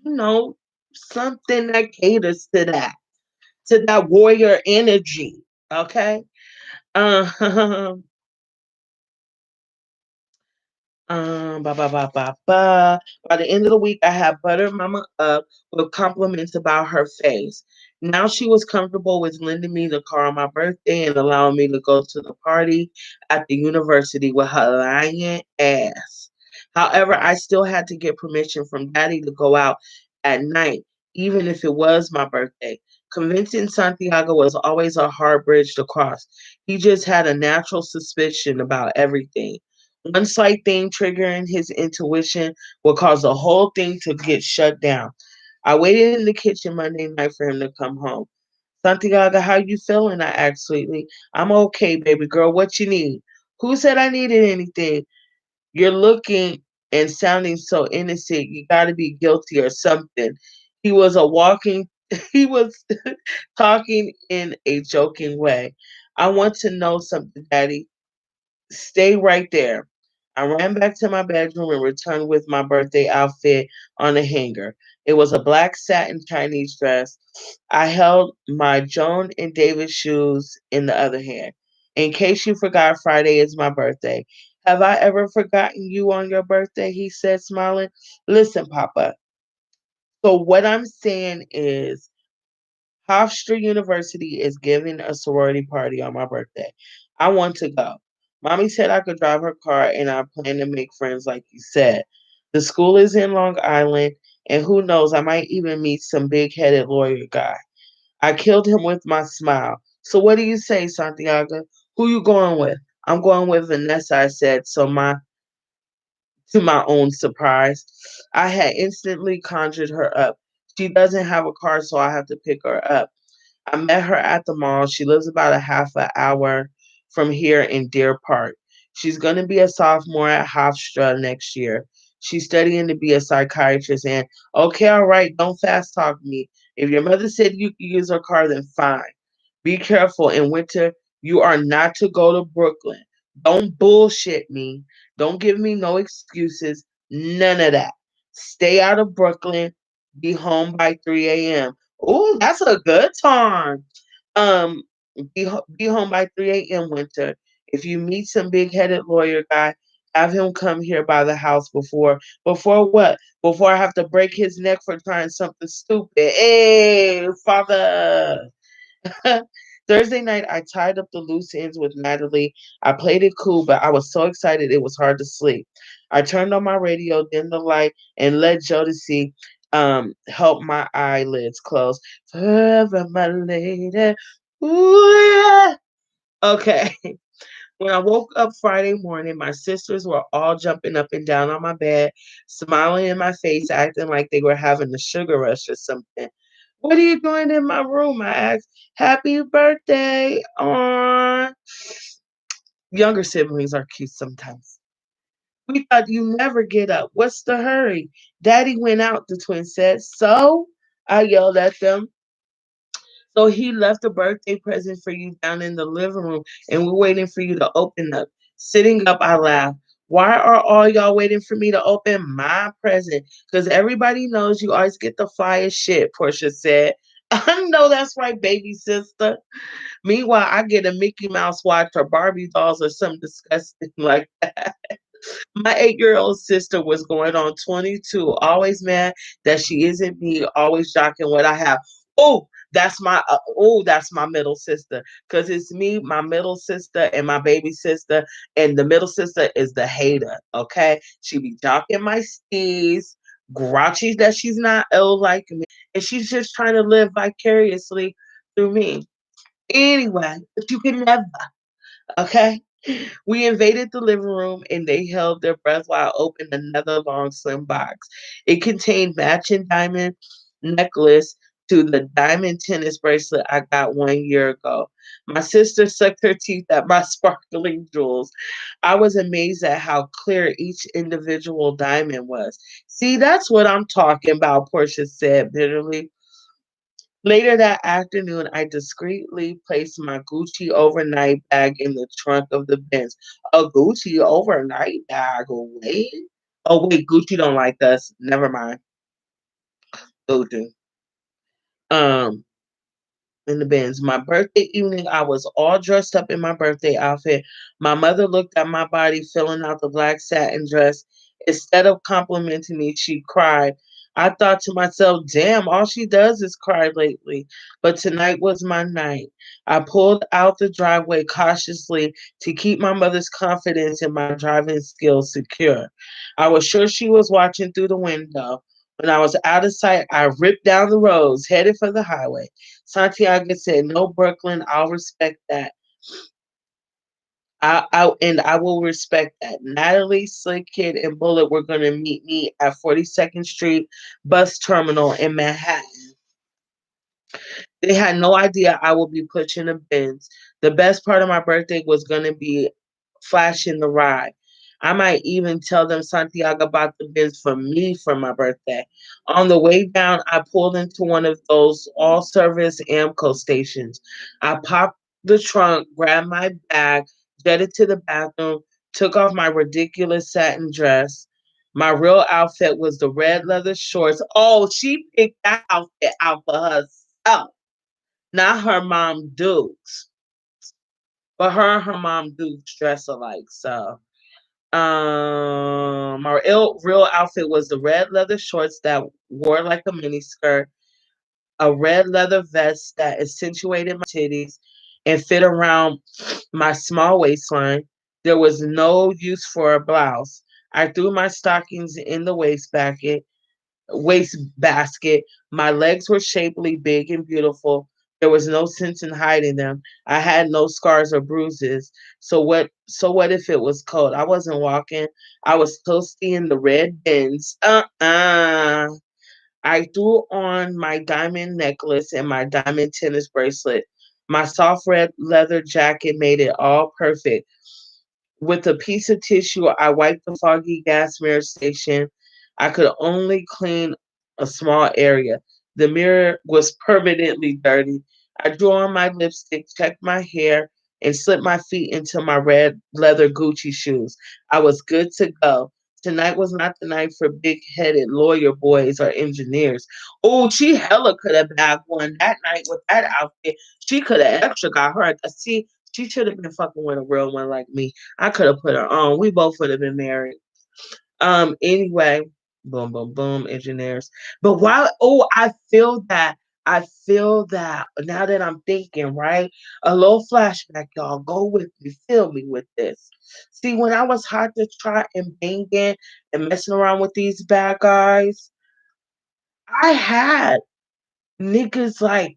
you know, something that caters to that warrior energy. Okay. Um, ba ba ba ba ba. By the end of the week, I had buttered Mama up with compliments about her face. Now she was comfortable with lending me the car on my birthday and allowing me to go to the party at the university with her lying ass. However, I still had to get permission from Daddy to go out at night, even if it was my birthday. Convincing Santiago was always a hard bridge to cross. He just had a natural suspicion about everything. One slight thing triggering his intuition will cause the whole thing to get shut down. I waited in the kitchen Monday night for him to come home. Santiago, how you feeling? I asked sweetly. I'm okay, baby girl. What you need? Who said I needed anything? You're looking and sounding so innocent. You got to be guilty or something. He was a walking, he was talking in a joking way. I want to know something, Daddy. Stay right there. I ran back to my bedroom and returned with my birthday outfit on a hanger. It was a black satin Chinese dress. I held my Joan and David shoes in the other hand. In case you forgot, Friday is my birthday. Have I ever forgotten you on your birthday? He said, smiling. Listen, Papa. So, what I'm saying is, Hofstra University is giving a sorority party on my birthday. I want to go. Mommy said I could drive her car and I plan to make friends like you said. The school is in Long Island and who knows, I might even meet some big-headed lawyer guy. I killed him with my smile. So what do you say, Santiago? Who you going with? I'm going with Vanessa, I said, to my own surprise. I had instantly conjured her up. She doesn't have a car, so I have to pick her up. I met her at the mall. She lives about a half an hour from here in Deer Park. She's going to be a sophomore at Hofstra next year. She's studying to be a psychiatrist. And okay, all right, don't fast talk me. If your mother said you could use her car, then fine. Be careful in winter. You are not to go to Brooklyn. Don't bullshit me. Don't give me no excuses. None of that. Stay out of Brooklyn. Be home by 3 a.m. Oh, that's a good time. Um, be home by 3 a.m. winter. If you meet some big headed lawyer guy, have him come here by the house before what? Before I have to break his neck for trying something stupid. Hey, father. Thursday night, I tied up the loose ends with Natalie. I played it cool, but I was so excited it was hard to sleep. I turned on my radio, dimmed the light, and let Jodeci help my eyelids close. Forever, my lady. Ooh, yeah. Okay. When I woke up Friday morning, my sisters were all jumping up and down on my bed, smiling in my face, acting like they were having a sugar rush or something. What are you doing in my room? I asked. Happy birthday. On younger siblings are cute sometimes. We thought you never get up. What's the hurry? Daddy went out, the twin said. So I yelled at them. So he left a birthday present for you down in the living room, and we're waiting for you to open up. Sitting up, I laughed. Why are all y'all waiting for me to open my present? Because everybody knows you always get the flyest shit, Portia said. I know that's right, baby sister. Meanwhile, I get a Mickey Mouse watch or Barbie dolls or something disgusting like that. My 8-year-old sister was going on 22, always mad that she isn't me, always jocking what I have. Oh, that's my middle sister. Cause it's me, my middle sister, and my baby sister, and the middle sister is the hater. Okay, she be jocking my steez, grouchy that she's not ill like me, and she's just trying to live vicariously through me. Anyway, but you can never. Okay. We invaded the living room and they held their breath while I opened another long slim box. It contained matching diamond necklace to the diamond tennis bracelet I got 1 year ago. My sister sucked her teeth at my sparkling jewels. I was amazed at how clear each individual diamond was. See, that's what I'm talking about, Portia said bitterly. Later that afternoon, I discreetly placed my Gucci overnight bag in the trunk of the Benz. A Gucci overnight bag? Wait. Oh, wait, Gucci don't like us. Never mind. Gucci. Um, in the bins. My birthday evening, I was all dressed up in my birthday outfit. My mother looked at my body, filling out the black satin dress. Instead of complimenting me, she cried. I thought to myself, damn, all she does is cry lately. But tonight was my night. I pulled out the driveway cautiously to keep my mother's confidence in my driving skills secure. I was sure she was watching through the window. When I was out of sight, I ripped down the roads, headed for the highway. Santiago said, "No, Brooklyn, I'll respect that. I will respect that." Natalie, Slick Kid, and Bullet were going to meet me at 42nd Street bus terminal in Manhattan. They had no idea I would be pushing the bins. The best part of my birthday was going to be flashing the ride. I might even tell them Santiago bought the bins for me for my birthday. On the way down, I pulled into one of those all service Amco stations. I popped the trunk, grabbed my bag, jetted to the bathroom, took off my ridiculous satin dress. My real outfit was the red leather shorts. Oh, she picked that outfit out for herself, not her mom Dukes, but her and her mom Dukes dress alike. So, my real outfit was the red leather shorts that wore like a mini skirt, a red leather vest that accentuated my titties and fit around my small waistline. There was no use for a blouse. I threw my stockings in the waste basket. My legs were shapely, big, and beautiful. There was no sense in hiding them. I had no scars or bruises. So what if it was cold? I wasn't walking. I was toasty in the red bins. I threw on my diamond necklace and my diamond tennis bracelet. My soft red leather jacket made it all perfect. With a piece of tissue, I wiped the foggy gas mirror station. I could only clean a small area. The mirror was permanently dirty. I drew on my lipstick, checked my hair, and slipped my feet into my red leather Gucci shoes. I was good to go. Tonight was not the night for big headed lawyer boys or engineers. Oh, she hella could have bagged one that night with that outfit. She could have extra got her. See, she should have been fucking with a real one like me. I could have put her on. We both would have been married. Anyway, boom, boom, boom, engineers. But while I feel that. I feel that now that I'm thinking, right? A little flashback, y'all. Go with me, feel me with this. See, when I was hot to try and banging and messing around with these bad guys, I had niggas like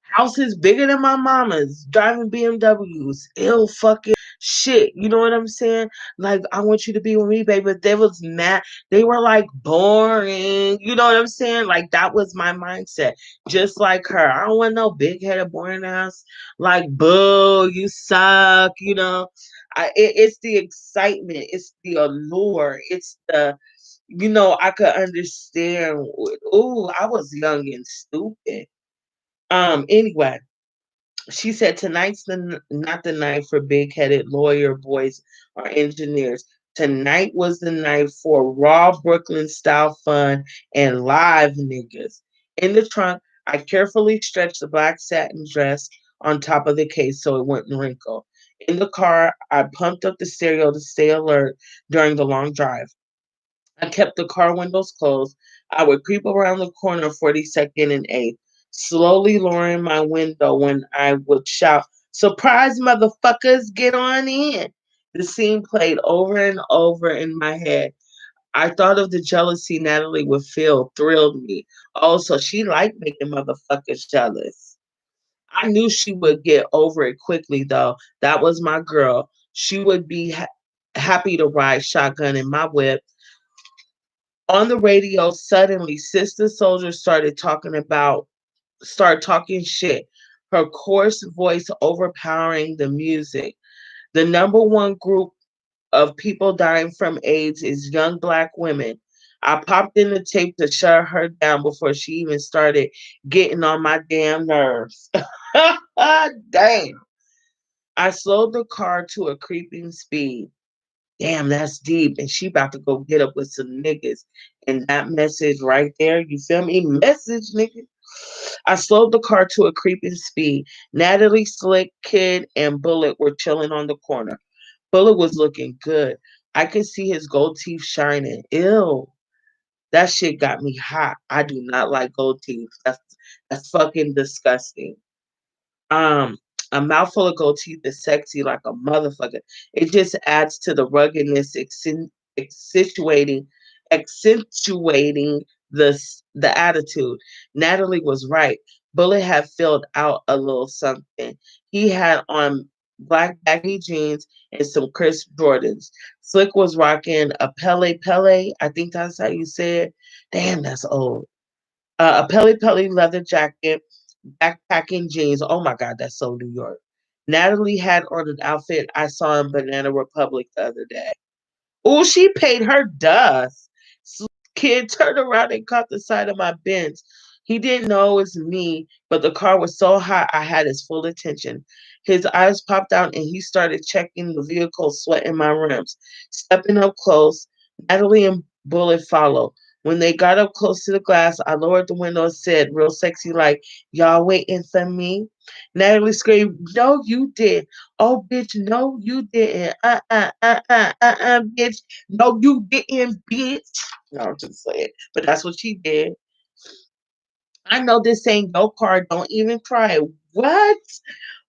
houses bigger than my mama's, driving BMWs, ill fucking shit. You know what I'm saying? Like, I want you to be with me, baby. But they was mad. They were like boring. You know what I'm saying? Like, that was my mindset. Just like her. I don't want no big headed, boring ass. Like, boo, you suck. It's the excitement. It's the allure. It's I could understand. Ooh, I was young and stupid. Anyway, she said tonight's not the night for big-headed lawyer boys or engineers. Tonight was the night for raw Brooklyn style fun and live niggas. In the trunk, I carefully stretched the black satin dress on top of the case so it wouldn't wrinkle. In the car, I pumped up the stereo to stay alert during the long drive. I kept the car windows closed. I would creep around the corner of 42nd and 8th, slowly lowering my window when I would shout, "Surprise, motherfuckers, get on in." The scene played over and over in my head. I thought of the jealousy Natalie would feel, thrilled me. Also, she liked making motherfuckers jealous. I knew she would get over it quickly, though. That was my girl. She would be happy to ride shotgun in my whip. On the radio, suddenly, Sister Soldier start talking shit. Her coarse voice overpowering the music. The number one group of people dying from AIDS is young black women. I popped in the tape to shut her down before she even started getting on my damn nerves. Damn. I slowed the car to a creeping speed. Damn, that's deep. And she about to go get up with some niggas. And that message right there, you feel me? Message, nigga. I slowed the car to a creeping speed. Natalie, Slick, Kid, and Bullet were chilling on the corner. Bullet was looking good. I could see his gold teeth shining. Ew. That shit got me hot. I do not like gold teeth. That's fucking disgusting. Um, a mouthful of gold teeth is sexy like a motherfucker. It just adds to the ruggedness, accentuating, accentuating the attitude. Natalie was right. Bullet had filled out a little something. He had on black baggy jeans and some crisp Jordans. Slick was rocking a Pele Pele. I think that's how you say it. Damn, that's old. A Pele Pele leather jacket, backpacking jeans. Oh my God, that's so New York. Natalie had on an outfit I saw in Banana Republic the other day. Oh, she paid her dust. Kid turned around and caught the side of my Benz. He didn't know it was me, but the car was so hot I had his full attention. His eyes popped out and he started checking the vehicle, sweating my rims. Stepping up close, Natalie and Bullet followed. When they got up close to the glass, I lowered the window and said, real sexy, like, y'all waiting for me? Natalie screamed, no, you did. Oh, bitch, no, you didn't. Bitch. No, you didn't, bitch. No, I'm just saying. But that's what she did. I know this ain't your car. Don't even try it. What?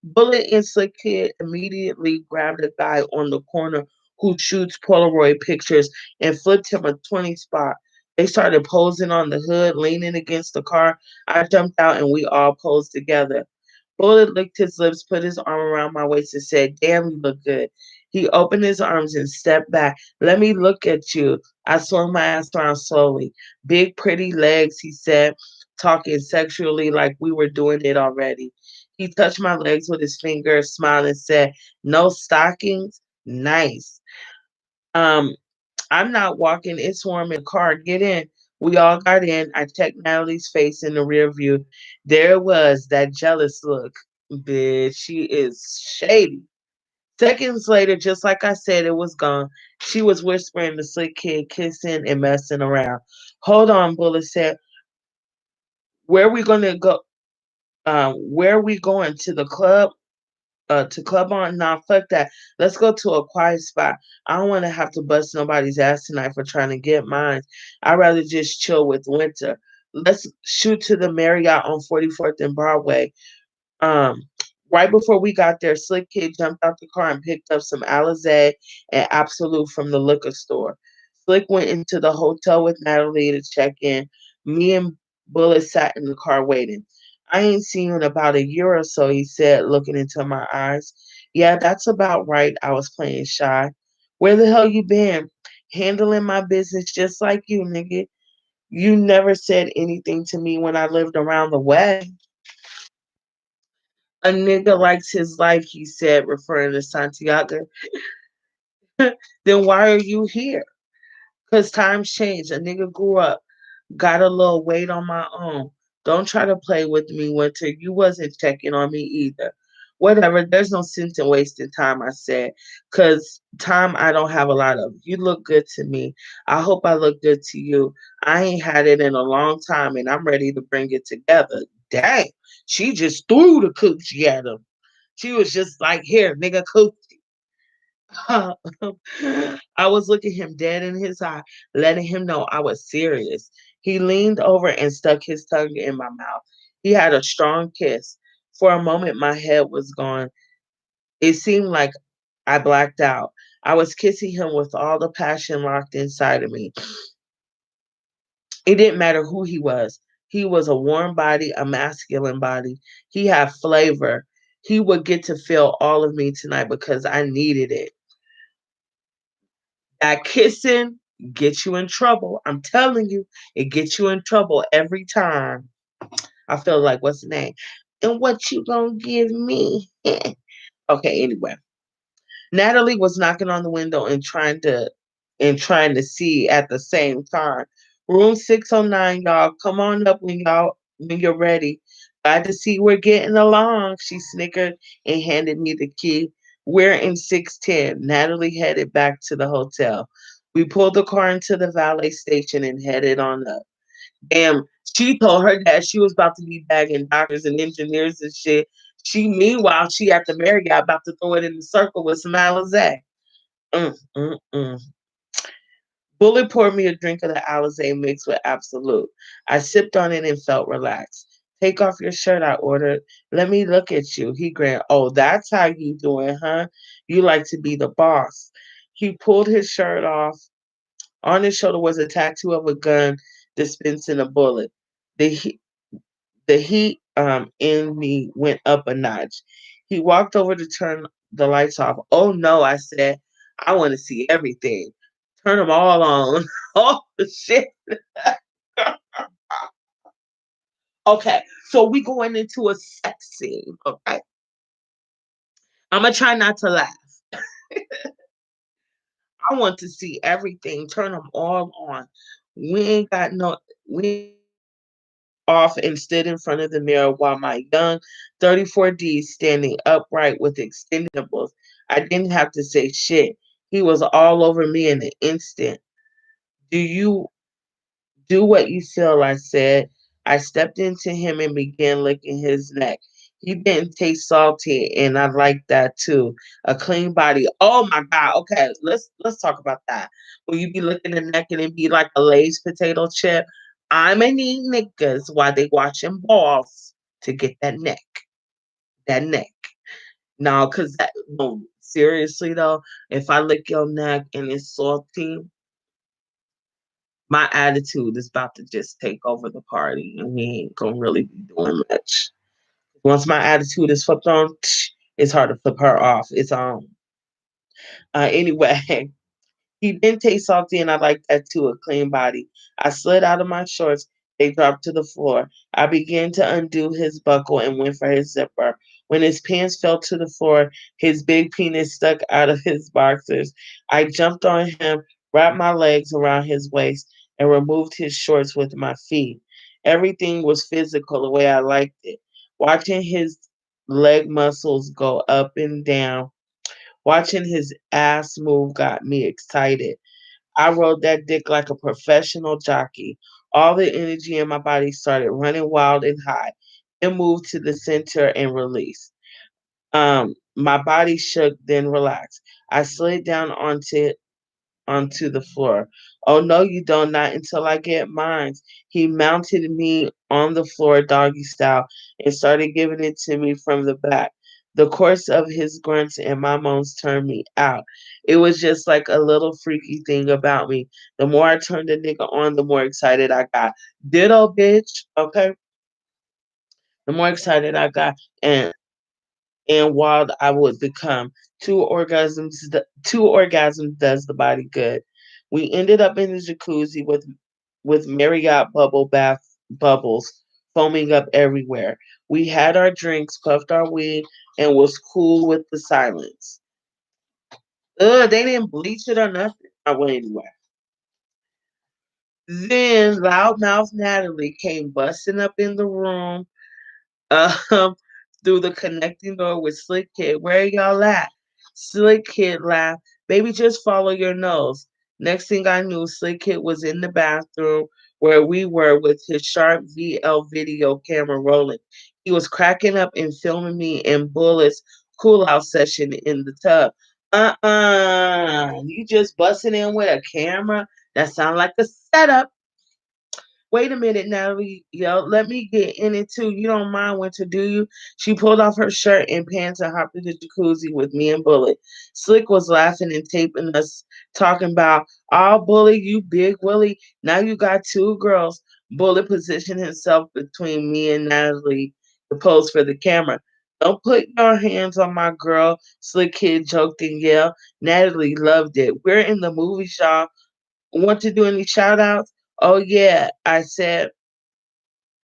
Bullet and Slick Kid immediately grabbed a guy on the corner who shoots Polaroid pictures and flipped him a 20 spot. They started posing on the hood, leaning against the car. I jumped out and we all posed together. Bullet licked his lips, put his arm around my waist, and said, damn, you look good. He opened his arms and stepped back. Let me look at you. I swung my ass around slowly. Big, pretty legs, he said, talking sexually like we were doing it already. He touched my legs with his finger, smiled, and said, no stockings? Nice. Um, I'm not walking. It's warm in the car. Get in. We all got in. I checked Natalie's face in the rear view. There it was, that jealous look. Bitch, she is shady. Seconds later, just like I said, it was gone. She was whispering to Slick Kid, kissing and messing around. Hold on, Bullet said. Where we gonna go? Where we going to the club? To club on? Nah, fuck that. Let's go to a quiet spot. I don't want to have to bust nobody's ass tonight for trying to get mine. I'd rather just chill with Winter. Let's shoot to the Marriott on 44th and Broadway. Um, right before we got there, Slick Kid jumped out the car and picked up some Alizé and Absolute from the liquor store. Slick went into the hotel with Natalie to check in. Me and Bullet sat in the car waiting. I ain't seen you in about a year or so, he said, looking into my eyes. Yeah, that's about right. I was playing shy. Where the hell you been? Handling my business just like you, nigga. You never said anything to me when I lived around the way. A nigga likes his life, he said, referring to Santiago. Then why are you here? Because times change. A nigga grew up, got a little weight on my own. Don't try to play with me, Winter. You wasn't checking on me either. Whatever, there's no sense in wasting time, I said. Because time I don't have a lot of. You look good to me. I hope I look good to you. I ain't had it in a long time and I'm ready to bring it together. Dang, she just threw the coochie at him. She was just like, here, nigga, coochie. I was looking him dead in his eye, letting him know I was serious. He leaned over and stuck his tongue in my mouth. He had a strong kiss. For a moment, my head was gone. It seemed like I blacked out. I was kissing him with all the passion locked inside of me. It didn't matter who he was. He was a warm body, a masculine body. He had flavor. He would get to feel all of me tonight because I needed it. That kissing gets you in trouble. I'm telling you, it gets you in trouble every time. I feel like, what's the name? And what you gonna give me? Okay, anyway. Natalie was knocking on the window and trying to and trying to see at the same time. Room 609, y'all. Come on up when you're ready. Glad to see we're getting along. She snickered and handed me the key. We're in 610. Natalie headed back to the hotel. We pulled the car into the valet station and headed on up. Damn, she told her dad she was about to be bagging doctors and engineers and shit. Meanwhile, she at the Marriott about to throw it in the circle with some Alizé. Mm, mm, mm. Bullet poured me a drink of the Alizé mixed with Absolute. I sipped on it and felt relaxed. Take off your shirt, I ordered. Let me look at you. He grinned. Oh, that's how you doing, huh? You like to be the boss. He pulled his shirt off. On his shoulder was a tattoo of a gun dispensing a bullet. The heat, the heat in me went up a notch. He walked over to turn the lights off. Oh no, I said. I want to see everything. Turn them all on. Oh shit. Okay, so we going into a sex scene. Okay, I'm gonna try not to laugh. I want to see everything. Turn them all on. We ain't got no. We off and stood in front of the mirror while my young 34D standing upright with extended nipples. I didn't have to say shit. He was all over me in an instant. Do you do what you feel, I said. I stepped into him and began licking his neck. He didn't taste salty, and I like that too. A clean body. Oh my God. Okay, let's talk about that. Will you be licking the neck and it be like a Lay's potato chip? I'ma need niggas while they watching balls to get that neck. That neck. No, cause that no, seriously though, if I lick your neck and it's salty, my attitude is about to just take over the party and we ain't gonna really be doing much. Once my attitude is flipped on, it's hard to flip her off. It's on. Anyway, he didn't taste salty, and I like that too, a clean body. I slid out of my shorts. They dropped to the floor. I began to undo his buckle and went for his zipper. When his pants fell to the floor, his big penis stuck out of his boxers. I jumped on him, wrapped my legs around his waist, and removed his shorts with my feet. Everything was physical the way I liked it. Watching his leg muscles go up and down, watching his ass move got me excited. I rode that dick like a professional jockey. All the energy in my body started running wild and high. It moved to the center and released. My body shook, then relaxed. I slid down onto the floor. Oh no, you don't, not until I get mine. He mounted me on the floor doggy style and started giving it to me from the back. The course of his grunts and my moans turned me out. It was just like a little freaky thing about me. The more I turned the nigga on, the more excited I got. Ditto, bitch. Okay. The more excited I got, and wild I would become. Two orgasms does the body good. We ended up in the jacuzzi with Marriott bubble bath bubbles foaming up everywhere. We had our drinks, puffed our weed, and was cool with the silence. Ugh, they didn't bleach it or nothing. Well, anyway. Then loudmouth Natalie came busting up in the room um, through the connecting door with Slick Kid. Where y'all at? Slick Kid laughed. Baby, just follow your nose. Next thing I knew, Slick Kid was in the bathroom where we were with his sharp VL video camera rolling. He was cracking up and filming me in Bullet's cool out session in the tub. You just busting in with a camera? That sound like a setup. Wait a minute, Natalie. Yo, let me get in it too. You don't mind, Winter, do you? She pulled off her shirt and pants and hopped in the jacuzzi with me and Bullet. Slick was laughing and taping us, talking about, oh, Bully, you big Willie. Now you got two girls. Bullet positioned himself between me and Natalie to pose for the camera. Don't put your hands on my girl, Slick Kid joked and yelled. Natalie loved it. We're in the movie, y'all. Want to do any shout outs? Oh, yeah, I said,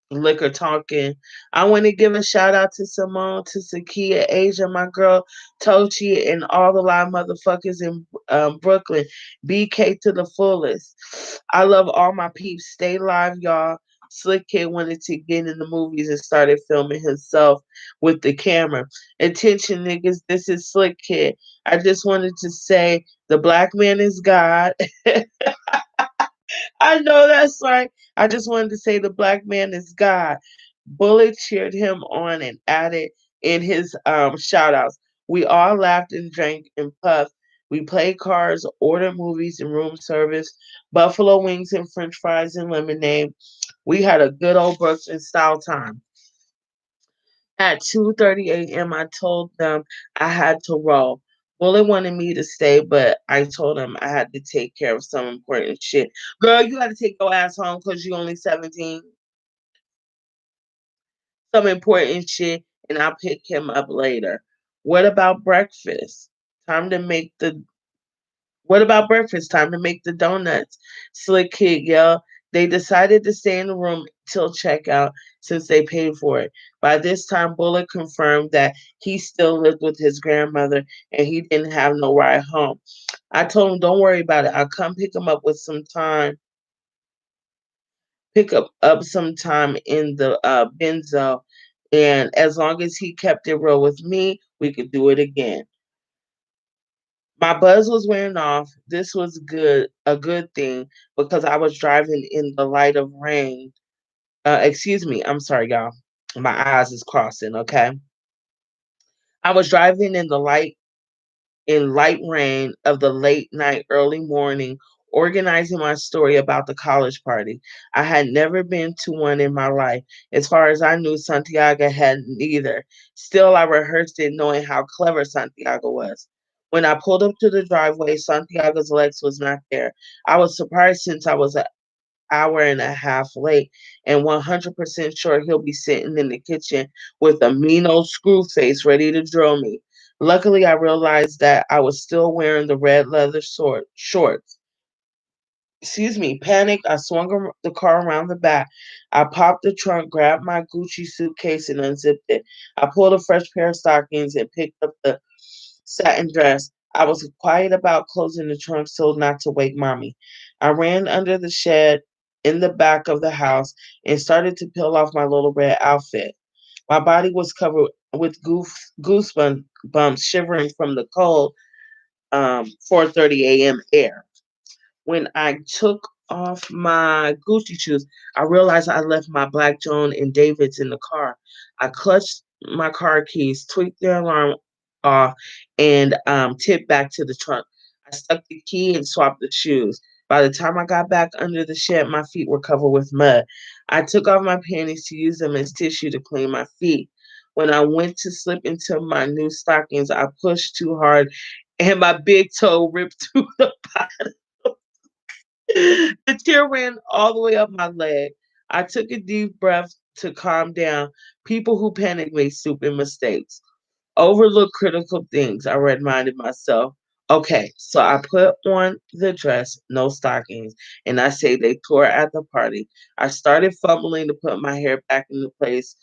Liquor talking. I want to give a shout out to Simone, to Sakia, Asia, my girl, Tochi, and all the live motherfuckers in Brooklyn. BK to the fullest. I love all my peeps. Stay live, y'all. Slick Kid wanted to get in the movies and started filming himself with the camera. Attention, niggas, this is Slick Kid. I just wanted to say the black man is God. I know that's right. I just wanted to say the black man is God. Bullet cheered him on and added in his shout outs. We all laughed and drank and puffed. We played cards, ordered movies and room service, buffalo wings and french fries and lemonade. We had a good old Brooklyn style time. At 2:30 a.m., I told them I had to roll. Bullet wanted me to stay, but I told him I had to take care of some important shit. Girl, you got to take your ass home because you only 17. Some important shit, and I'll pick him up later. What about breakfast? Time to make the What about breakfast? Time to make the donuts. Slick Kid yelled. They decided to stay in the room till checkout since they paid for it. By this time, Bullet confirmed that he still lived with his grandmother and he didn't have no ride home. I told him, don't worry about it. I'll come pick him up with some time, pick up some time in the benzo. And as long as he kept it real with me, we could do it again. My buzz was wearing off. This was a good thing because I was driving in the light of rain. Excuse me, I'm sorry, y'all. My eyes is crossing, okay? I was driving in light rain of the late night, early morning, organizing my story about the college party. I had never been to one in my life. As far as I knew, Santiago hadn't either. Still, I rehearsed it knowing how clever Santiago was. When I pulled up to the driveway, Santiago's Lex was not there. I was surprised since I was an hour and a half late and 100% sure he'll be sitting in the kitchen with a mean old screw face ready to drill me. Luckily, I realized that I was still wearing the red leather shorts. Excuse me, panicked. I swung the car around the back. I popped the trunk, grabbed my Gucci suitcase, and unzipped it. I pulled a fresh pair of stockings and picked up the satin dress. I was quiet about closing the trunk so not to wake mommy. I ran under the shed in the back of the house and started to peel off my little red outfit. My body was covered with goosebumps, shivering from the cold 4:30 a.m. air. When I took off my Gucci shoes, I realized I left my Black Joan and David's in the car. I clutched my car keys, tweaked the alarm off, and tipped back to the trunk. I stuck the key and swapped the shoes. By the time I got back under the shed, my feet were covered with mud. I took off my panties to use them as tissue to clean my feet. When I went to slip into my new stockings, I pushed too hard and my big toe ripped through the the tear ran all the way up my leg. I took a deep breath to calm down. People who panic make stupid mistakes. Overlook critical things, I reminded myself. Okay, so I put on the dress, no stockings, and I say they tore at the party. I started fumbling to put my hair back into place.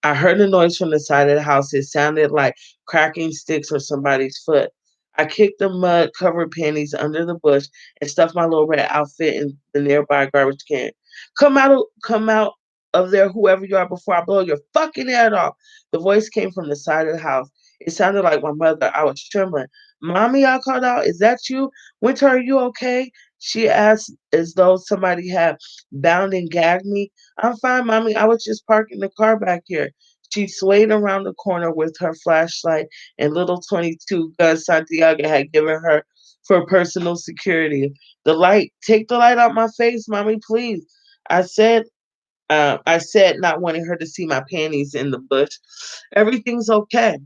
I heard a noise from the side of the house. It sounded like cracking sticks or somebody's foot. I kicked the mud covered panties under the bush and stuffed my little red outfit in the nearby garbage can. Come out of there, whoever you are, before I blow your fucking head off. The voice came from the side of the house. It sounded like my mother. I was trembling. Mommy, I called out, is that you? Winter, are you okay? She asked as though somebody had bound and gagged me. I'm fine, Mommy. I was just parking the car back here. She swayed around the corner with her flashlight and little 22 gun Santiago had given her for personal security. Take the light out my face, Mommy, please. I said, I said, not wanting her to see my panties in the bush. Everything's okay.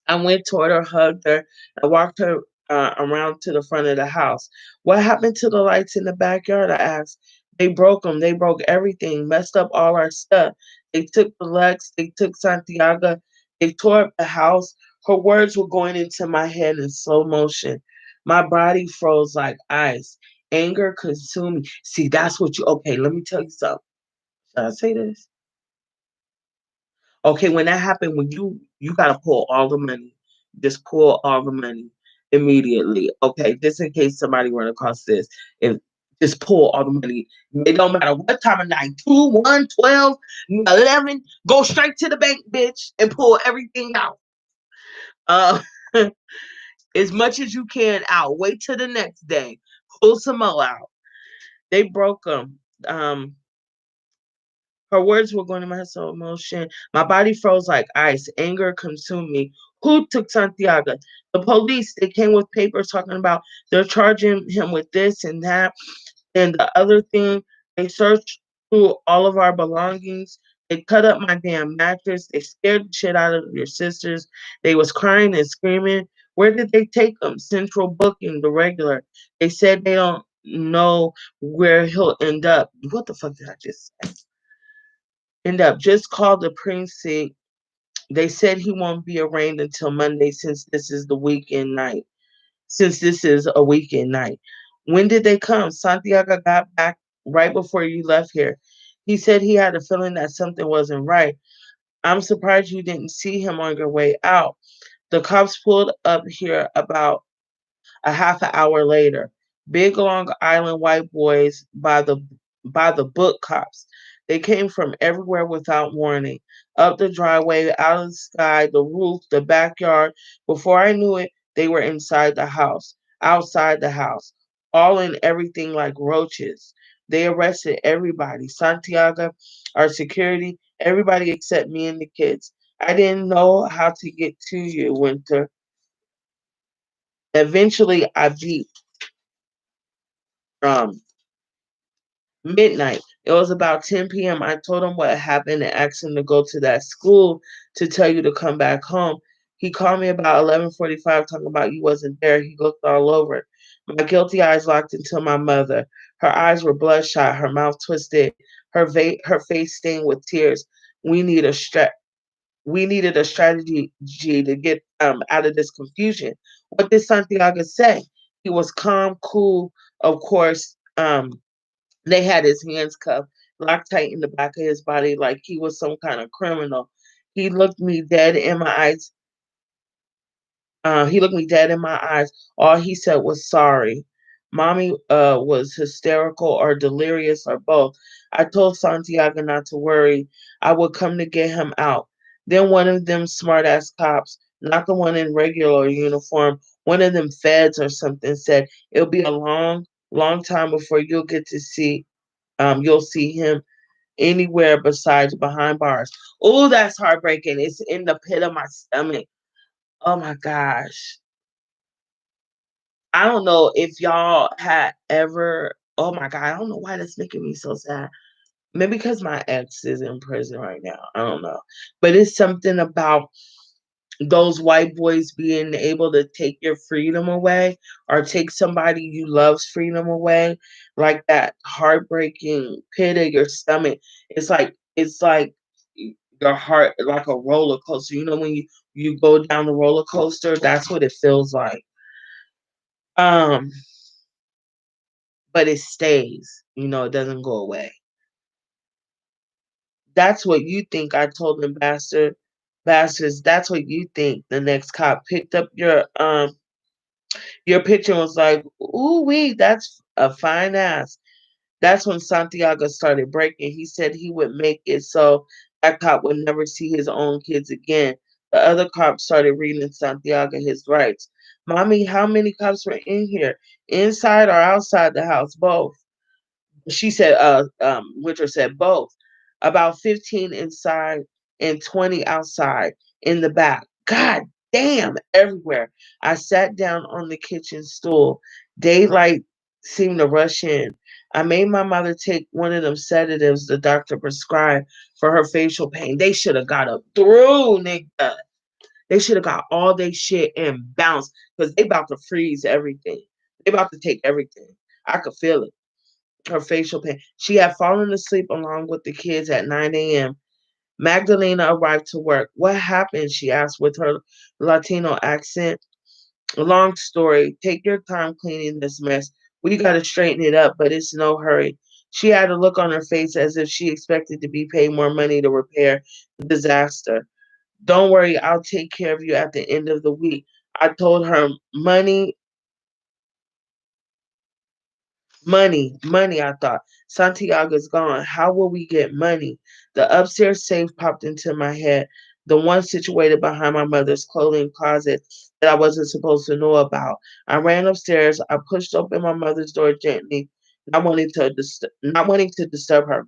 I went toward her, hugged her, and walked her around to the front of the house. What happened to the lights in the backyard? I asked. They broke them. They broke everything, messed up all our stuff. They took the Lex. They took Santiago. They tore up the house. Her words were going into my head in slow motion. My body froze like ice. Anger consumed me. See, that's what you, okay, let me tell you something. Did I say this? Okay, when that happened, when you gotta pull all the money, just pull all the money immediately. Okay, just in case somebody run across this, and just pull all the money. It don't matter what time of night, 2, 1, 12, 11. Go straight to the bank, bitch, and pull everything out. Uh, as much as you can out. Wait till the next day. Pull some more out. They broke them. Her words were going to my soul emotion. My body froze like ice. Anger consumed me. Who took Santiago? The police. They came with papers talking about they're charging him with this and that. And the other thing, they searched through all of our belongings. They cut up my damn mattress. They scared the shit out of your sisters. They was crying and screaming. Where did they take him? Central booking, the regular. They said they don't know where he'll end up. What the fuck did I just say? End up. Just called the precinct. They said he won't be arraigned until Monday since this is the weekend night. Since this is a weekend night. When did they come? Santiago got back right before you left here. He said he had a feeling that something wasn't right. I'm surprised you didn't see him on your way out. The cops pulled up here about a half an hour later. Big Long Island white boys by the book cops. They came from everywhere without warning. Up the driveway, out of the sky, the roof, the backyard. Before I knew it, they were inside the house, outside the house, all in everything like roaches. They arrested everybody. Santiago, our security, everybody except me and the kids. I didn't know how to get to you, Winter. Eventually, I beat um midnight. It was about 10 p.m. I told him what happened and asked him to go to that school to tell you to come back home. He called me about 11:45 talking about you wasn't there. He looked all over. My guilty eyes locked into my mother. Her eyes were bloodshot, her mouth twisted, her face stained with tears. We need a stra- we needed a strategy to get out of this confusion. What did Santiago say? He was calm, cool, of course. They had his hands cuffed, locked tight in the back of his body like he was some kind of criminal. He looked me dead in my eyes. He looked me dead in my eyes. All he said was sorry. Mommy was hysterical or delirious or both. I told Santiago not to worry. I would come to get him out. Then one of them smart ass cops, not the one in regular uniform, one of them feds or something, said it'll be a long, long time before you'll see him anywhere besides behind bars. Oh, that's heartbreaking. It's in the pit of my stomach. Oh my gosh. I don't know if y'all had ever. Oh my God. I don't know why that's making me so sad. Maybe because my ex is in prison right now. I don't know. But it's something about those white boys being able to take your freedom away or take somebody you love's freedom away, like that heartbreaking pit of your stomach. It's like your heart like a roller coaster. You know when you go down the roller coaster, that's what it feels like. Um, but it stays. It doesn't go away. That's what you think. I told them, bastards. That's what you think. The next cop picked up your picture and was like, "Ooh wee, that's a fine ass." That's when Santiago started breaking. He said he would make it so that cop would never see his own kids again. The other cop started reading Santiago his rights. Mommy, how many cops were in here? Inside or outside the house? Both. She said, Winter said both. About 15 inside and 20 outside in the back. God damn, everywhere. I sat down on the kitchen stool. Daylight seemed to rush in. I made my mother take one of them sedatives the doctor prescribed for her facial pain. They should have got up through, nigga. They should have got all their shit and bounced because they about to freeze everything. They about to take everything. I could feel it. Her facial pain. She had fallen asleep along with the kids at 9 a.m. Magdalena arrived to work. What happened? She asked with her Latino accent. Long story. Take your time cleaning this mess. We got to straighten it up, but it's no hurry. She had a look on her face as if she expected to be paid more money to repair the disaster. Don't worry, I'll take care of you at the end of the week. I told her, money, I thought. Santiago's gone. How will we get money? The upstairs safe popped into my head, the one situated behind my mother's clothing closet that I wasn't supposed to know about. I ran upstairs. I pushed open my mother's door gently, not wanting to disturb her.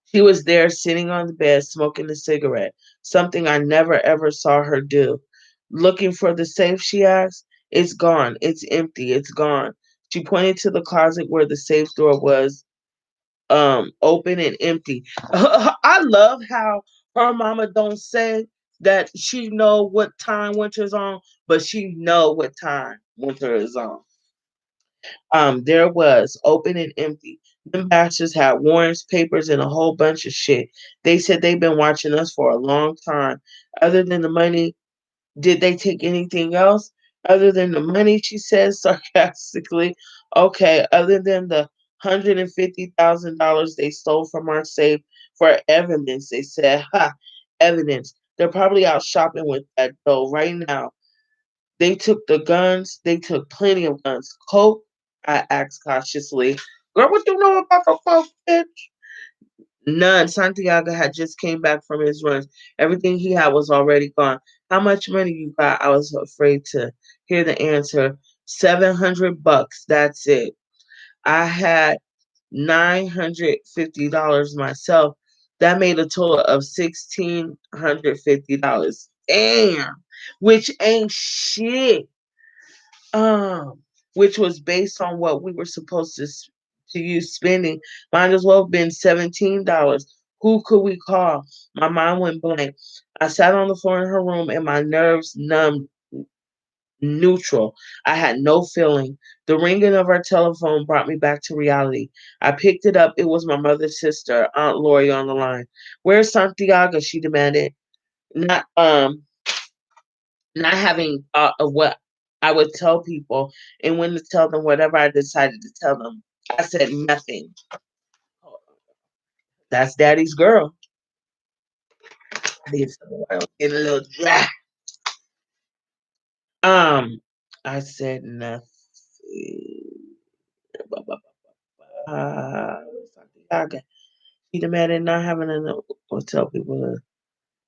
She was there sitting on the bed smoking a cigarette, something I never ever saw her do. Looking for the safe, she asked. It's gone. It's empty. It's gone. She pointed to the closet where the safe door was open and empty. I love how her mama don't say that she know what time winter's on, but she know what time winter is on. There was open and empty. Them bastards had warrants, papers, and a whole bunch of shit. They said they've been watching us for a long time. Other than the money, did they take anything else? Other than the money, she says sarcastically. Okay, other than the $150,000 they stole from our safe for evidence, they said, ha, evidence. They're probably out shopping with that dough right now. They took the guns. They took plenty of guns. Coke? I asked cautiously. Girl, what you know about the coke, bitch? None. Santiago had just came back from his runs. Everything he had was already gone. How much money you got? I was afraid to hear the answer. $700. That's it. I had $950 myself. That made a total of $1,650. Damn. Which ain't shit. um, which was based on what we were supposed to use spending. Might as well have been $17. Who could we call? My mind went blank. I sat on the floor in her room and my nerves numbed, neutral. I had no feeling. The ringing of our telephone brought me back to reality. I picked it up. It was my mother's sister, Aunt Lori, on the line. Where's Santiago? She demanded. Not not having thought of what I would tell people and when to tell them whatever I decided to tell them. I said nothing. That's daddy's girl. I need some oil. Get a little dry. Um, I said nothing. Santiago. He demanded not having enough or tell people.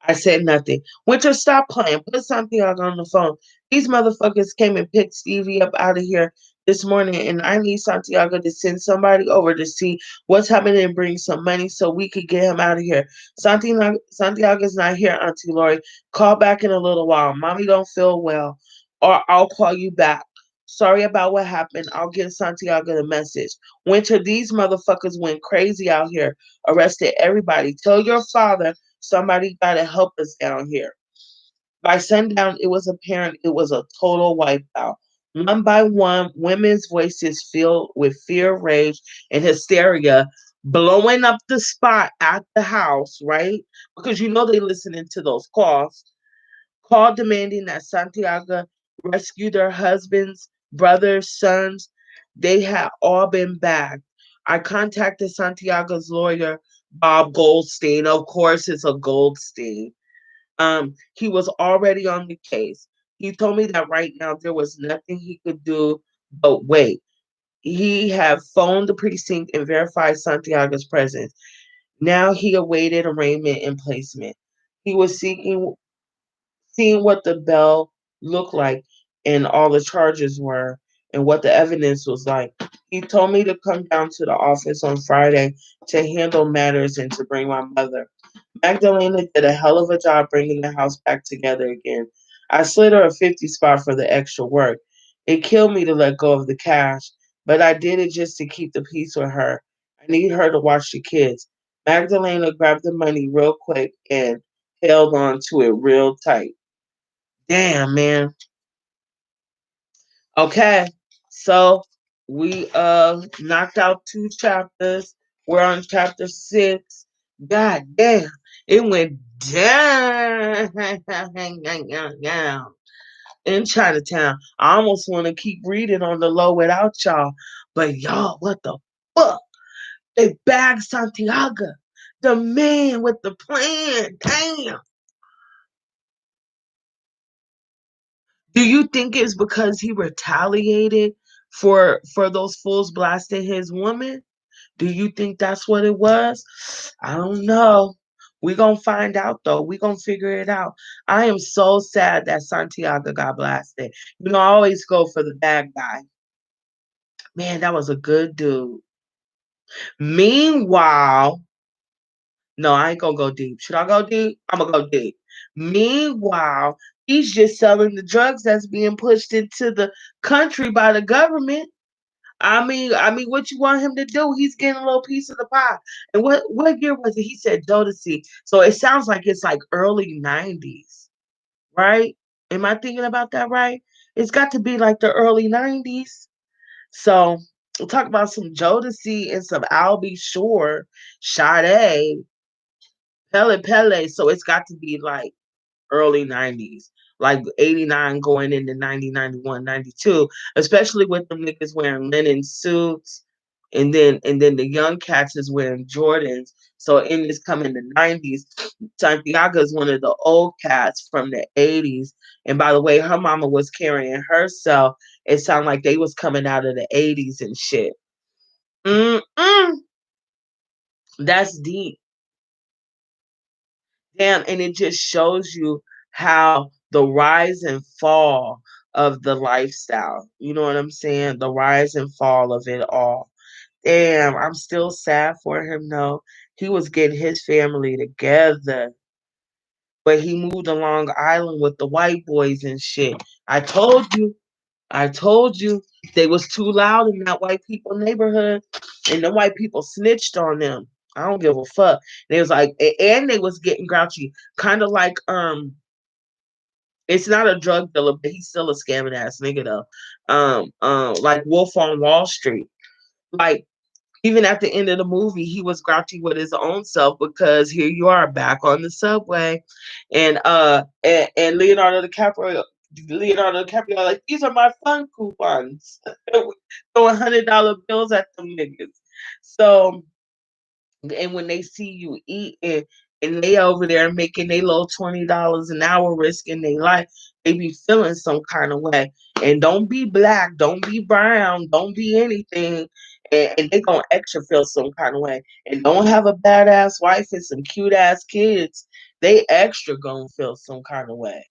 I said nothing. Winter, stop playing. Put Santiago on the phone. These motherfuckers came and picked Stevie up out of here this morning, and I need Santiago to send somebody over to see what's happening and bring some money so we could get him out of here. Santiago's not here, Auntie Lori. Call back in a little while. Mommy don't feel well, or I'll call you back. Sorry about what happened. I'll give Santiago the message. Winter, these motherfuckers went crazy out here, arrested everybody. Tell your father somebody got to help us down here. By sundown, it was apparent it was a total wipeout. One by one, women's voices filled with fear, rage, and hysteria, blowing up the spot at the house, right? Because you know they listening to those calls. Call demanding that Santiago rescue their husbands, brothers, sons. They had all been bagged. I contacted Santiago's lawyer, Bob Goldstein. Of course, it's a Goldstein. He was already on the case. He told me that right now there was nothing he could do but wait. He had phoned the precinct and verified Santiago's presence. Now he awaited arraignment and placement. He was seeing what the bell looked like and all the charges were and what the evidence was like. He told me to come down to the office on Friday to handle matters and to bring my mother. Magdalena did a hell of a job bringing the house back together again. I slid her a 50 spot for the extra work. It killed me to let go of the cash, but I did it just to keep the peace with her. I need her to watch the kids. Magdalena grabbed the money real quick and held on to it real tight. Damn, man. Okay. So we knocked out 2 chapters. We're on chapter 6. God damn. It went down in Chinatown. I almost want to keep reading on the low without y'all. But y'all, what the fuck? They bagged Santiago, the man with the plan. Damn. Do you think it's because he retaliated for those fools blasting his woman? Do you think that's what it was? I don't know. We gonna find out though. We gonna figure it out. I am so sad that Santiago got blasted. You know, I always go for the bad guy. Man, that was a good dude. Meanwhile, no, I ain't gonna go deep. Should I go deep? I'm gonna go deep. Meanwhile, he's just selling the drugs that's being pushed into the country by the government. I mean, what you want him to do? He's getting a little piece of the pie. And what year was it? He said Jodeci. So it sounds like it's like early '90s, right? Am I thinking about that right? It's got to be like the early '90s. So we'll talk about some Jodeci and some Albie Shore, Sade, Pele Pele. So it's got to be like early '90s, like '89 going into '90, '91, '92, especially with them niggas wearing linen suits, and then the young cats is wearing Jordans. So in this coming the '90s, Santiago is one of the old cats from the '80s. And by the way, her mama was carrying herself. It sounded like they was coming out of the '80s and shit. Mm-mm. That's deep. Damn, and it just shows you how the rise and fall of the lifestyle. You know what I'm saying? The rise and fall of it all. Damn, I'm still sad for him though. He was getting his family together, but he moved to Long Island with the white boys and shit. I told you, I told you they was too loud in that white people neighborhood, and the white people snitched on them. I don't give a fuck. They was like, and they was getting grouchy, kind of like it's not a drug dealer, but he's still a scamming ass nigga though. Like Wolf on Wall Street. Like even at the end of the movie, he was grouchy with his own self because here you are back on the subway, and Leonardo DiCaprio like these are my fun coupons, throwing $100 bills at them niggas. So and when they see you eating and they over there making their little $20 an hour risking their life, they be feeling some kind of way. And don't be black, don't be brown, don't be anything. And they gonna extra feel some kind of way. And don't have a badass wife and some cute ass kids. They extra gonna feel some kind of way.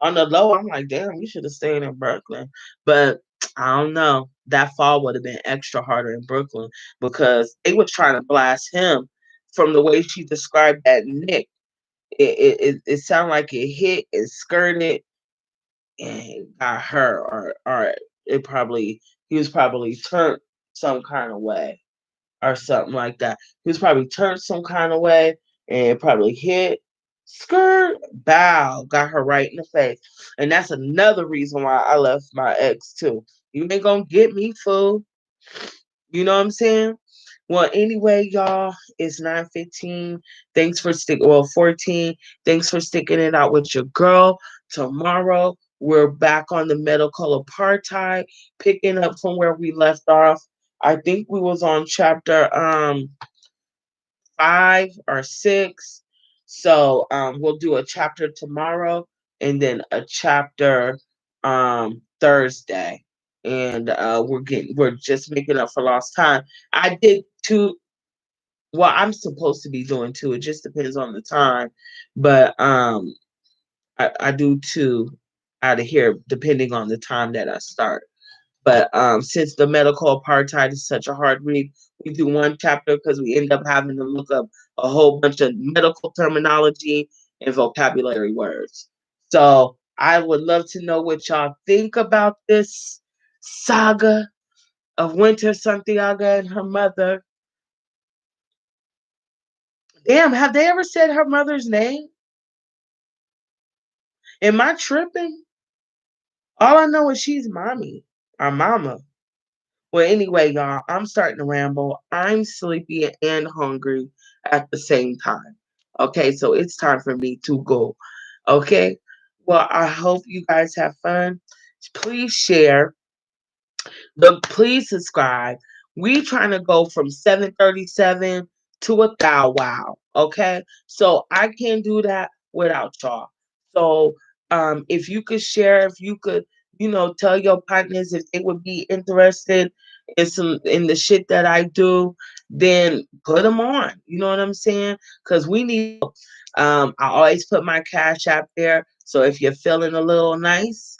On the low, I'm like, damn, you should have stayed in Brooklyn. But I don't know. That fall would have been extra harder in Brooklyn because they were trying to blast him from the way she described that Nick. It sounded like it hit, it skirted, and got her, or it probably he was probably turned some kind of way or something like that. He was probably turned some kind of way and it probably hit, skirt, bow, got her right in the face. And that's another reason why I left my ex too. You ain't gonna get me, fool. You know what I'm saying? Well, anyway, y'all, it's 9:15. Thanks for sticking, well, 14. Thanks for sticking it out with your girl. Tomorrow, we're back on the medical apartheid, picking up from where we left off. I think we was on chapter 5 or 6. So we'll do a chapter tomorrow and then a chapter Thursday. And we're just making up for lost time. I did two. Well, I'm supposed to be doing two. It just depends on the time. But I do two out of here depending on the time that I start. But since the medical apartheid is such a hard read, we do one chapter because we end up having to look up a whole bunch of medical terminology and vocabulary words. So I would love to know what y'all think about this saga of Winter Santiago and her mother. Damn, have they ever said her mother's name? Am I tripping? All I know is she's mommy or mama. Well, anyway, y'all, I'm starting to ramble. I'm sleepy and hungry at the same time. Okay, so it's time for me to go. Okay, well, I hope you guys have fun. Please share. Please subscribe. We trying to go from 737 to a thou wow. Okay. So I can't do that without y'all. So if you could share, if you could, tell your partners if they would be interested in the shit that I do, then put them on. You know what I'm saying? Because we need help. I always put my cash app there. So if you're feeling a little nice,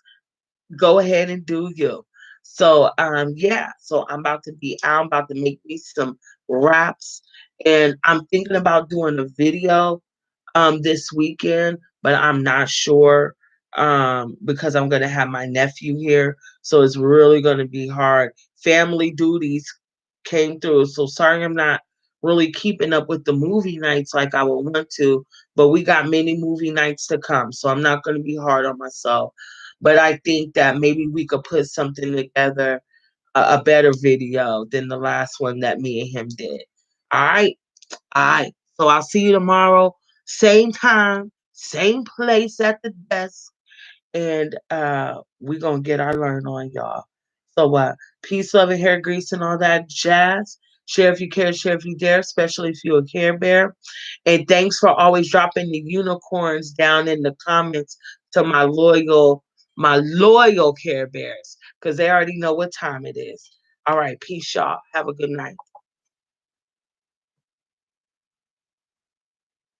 go ahead and do you. So yeah, so I'm about to make me some raps, and I'm thinking about doing a video this weekend, but I'm not sure because I'm gonna have my nephew here, so it's really gonna be hard. Family duties came through, so sorry I'm not really keeping up with the movie nights like I would want to, but we got many movie nights to come, so I'm not gonna be hard on myself. But I think that maybe we could put something together, a better video than the last one that me and him did. All right. All right. So I'll see you tomorrow, same time, same place at the desk, and we're gonna get our learn on, y'all. So peace, love, and hair grease and all that jazz. Share if you care, share if you dare, especially if you're a Care Bear. And thanks for always dropping the unicorns down in the comments to my loyal Care Bears, because they already know what time it is. All right, peace, y'all. Have a good night.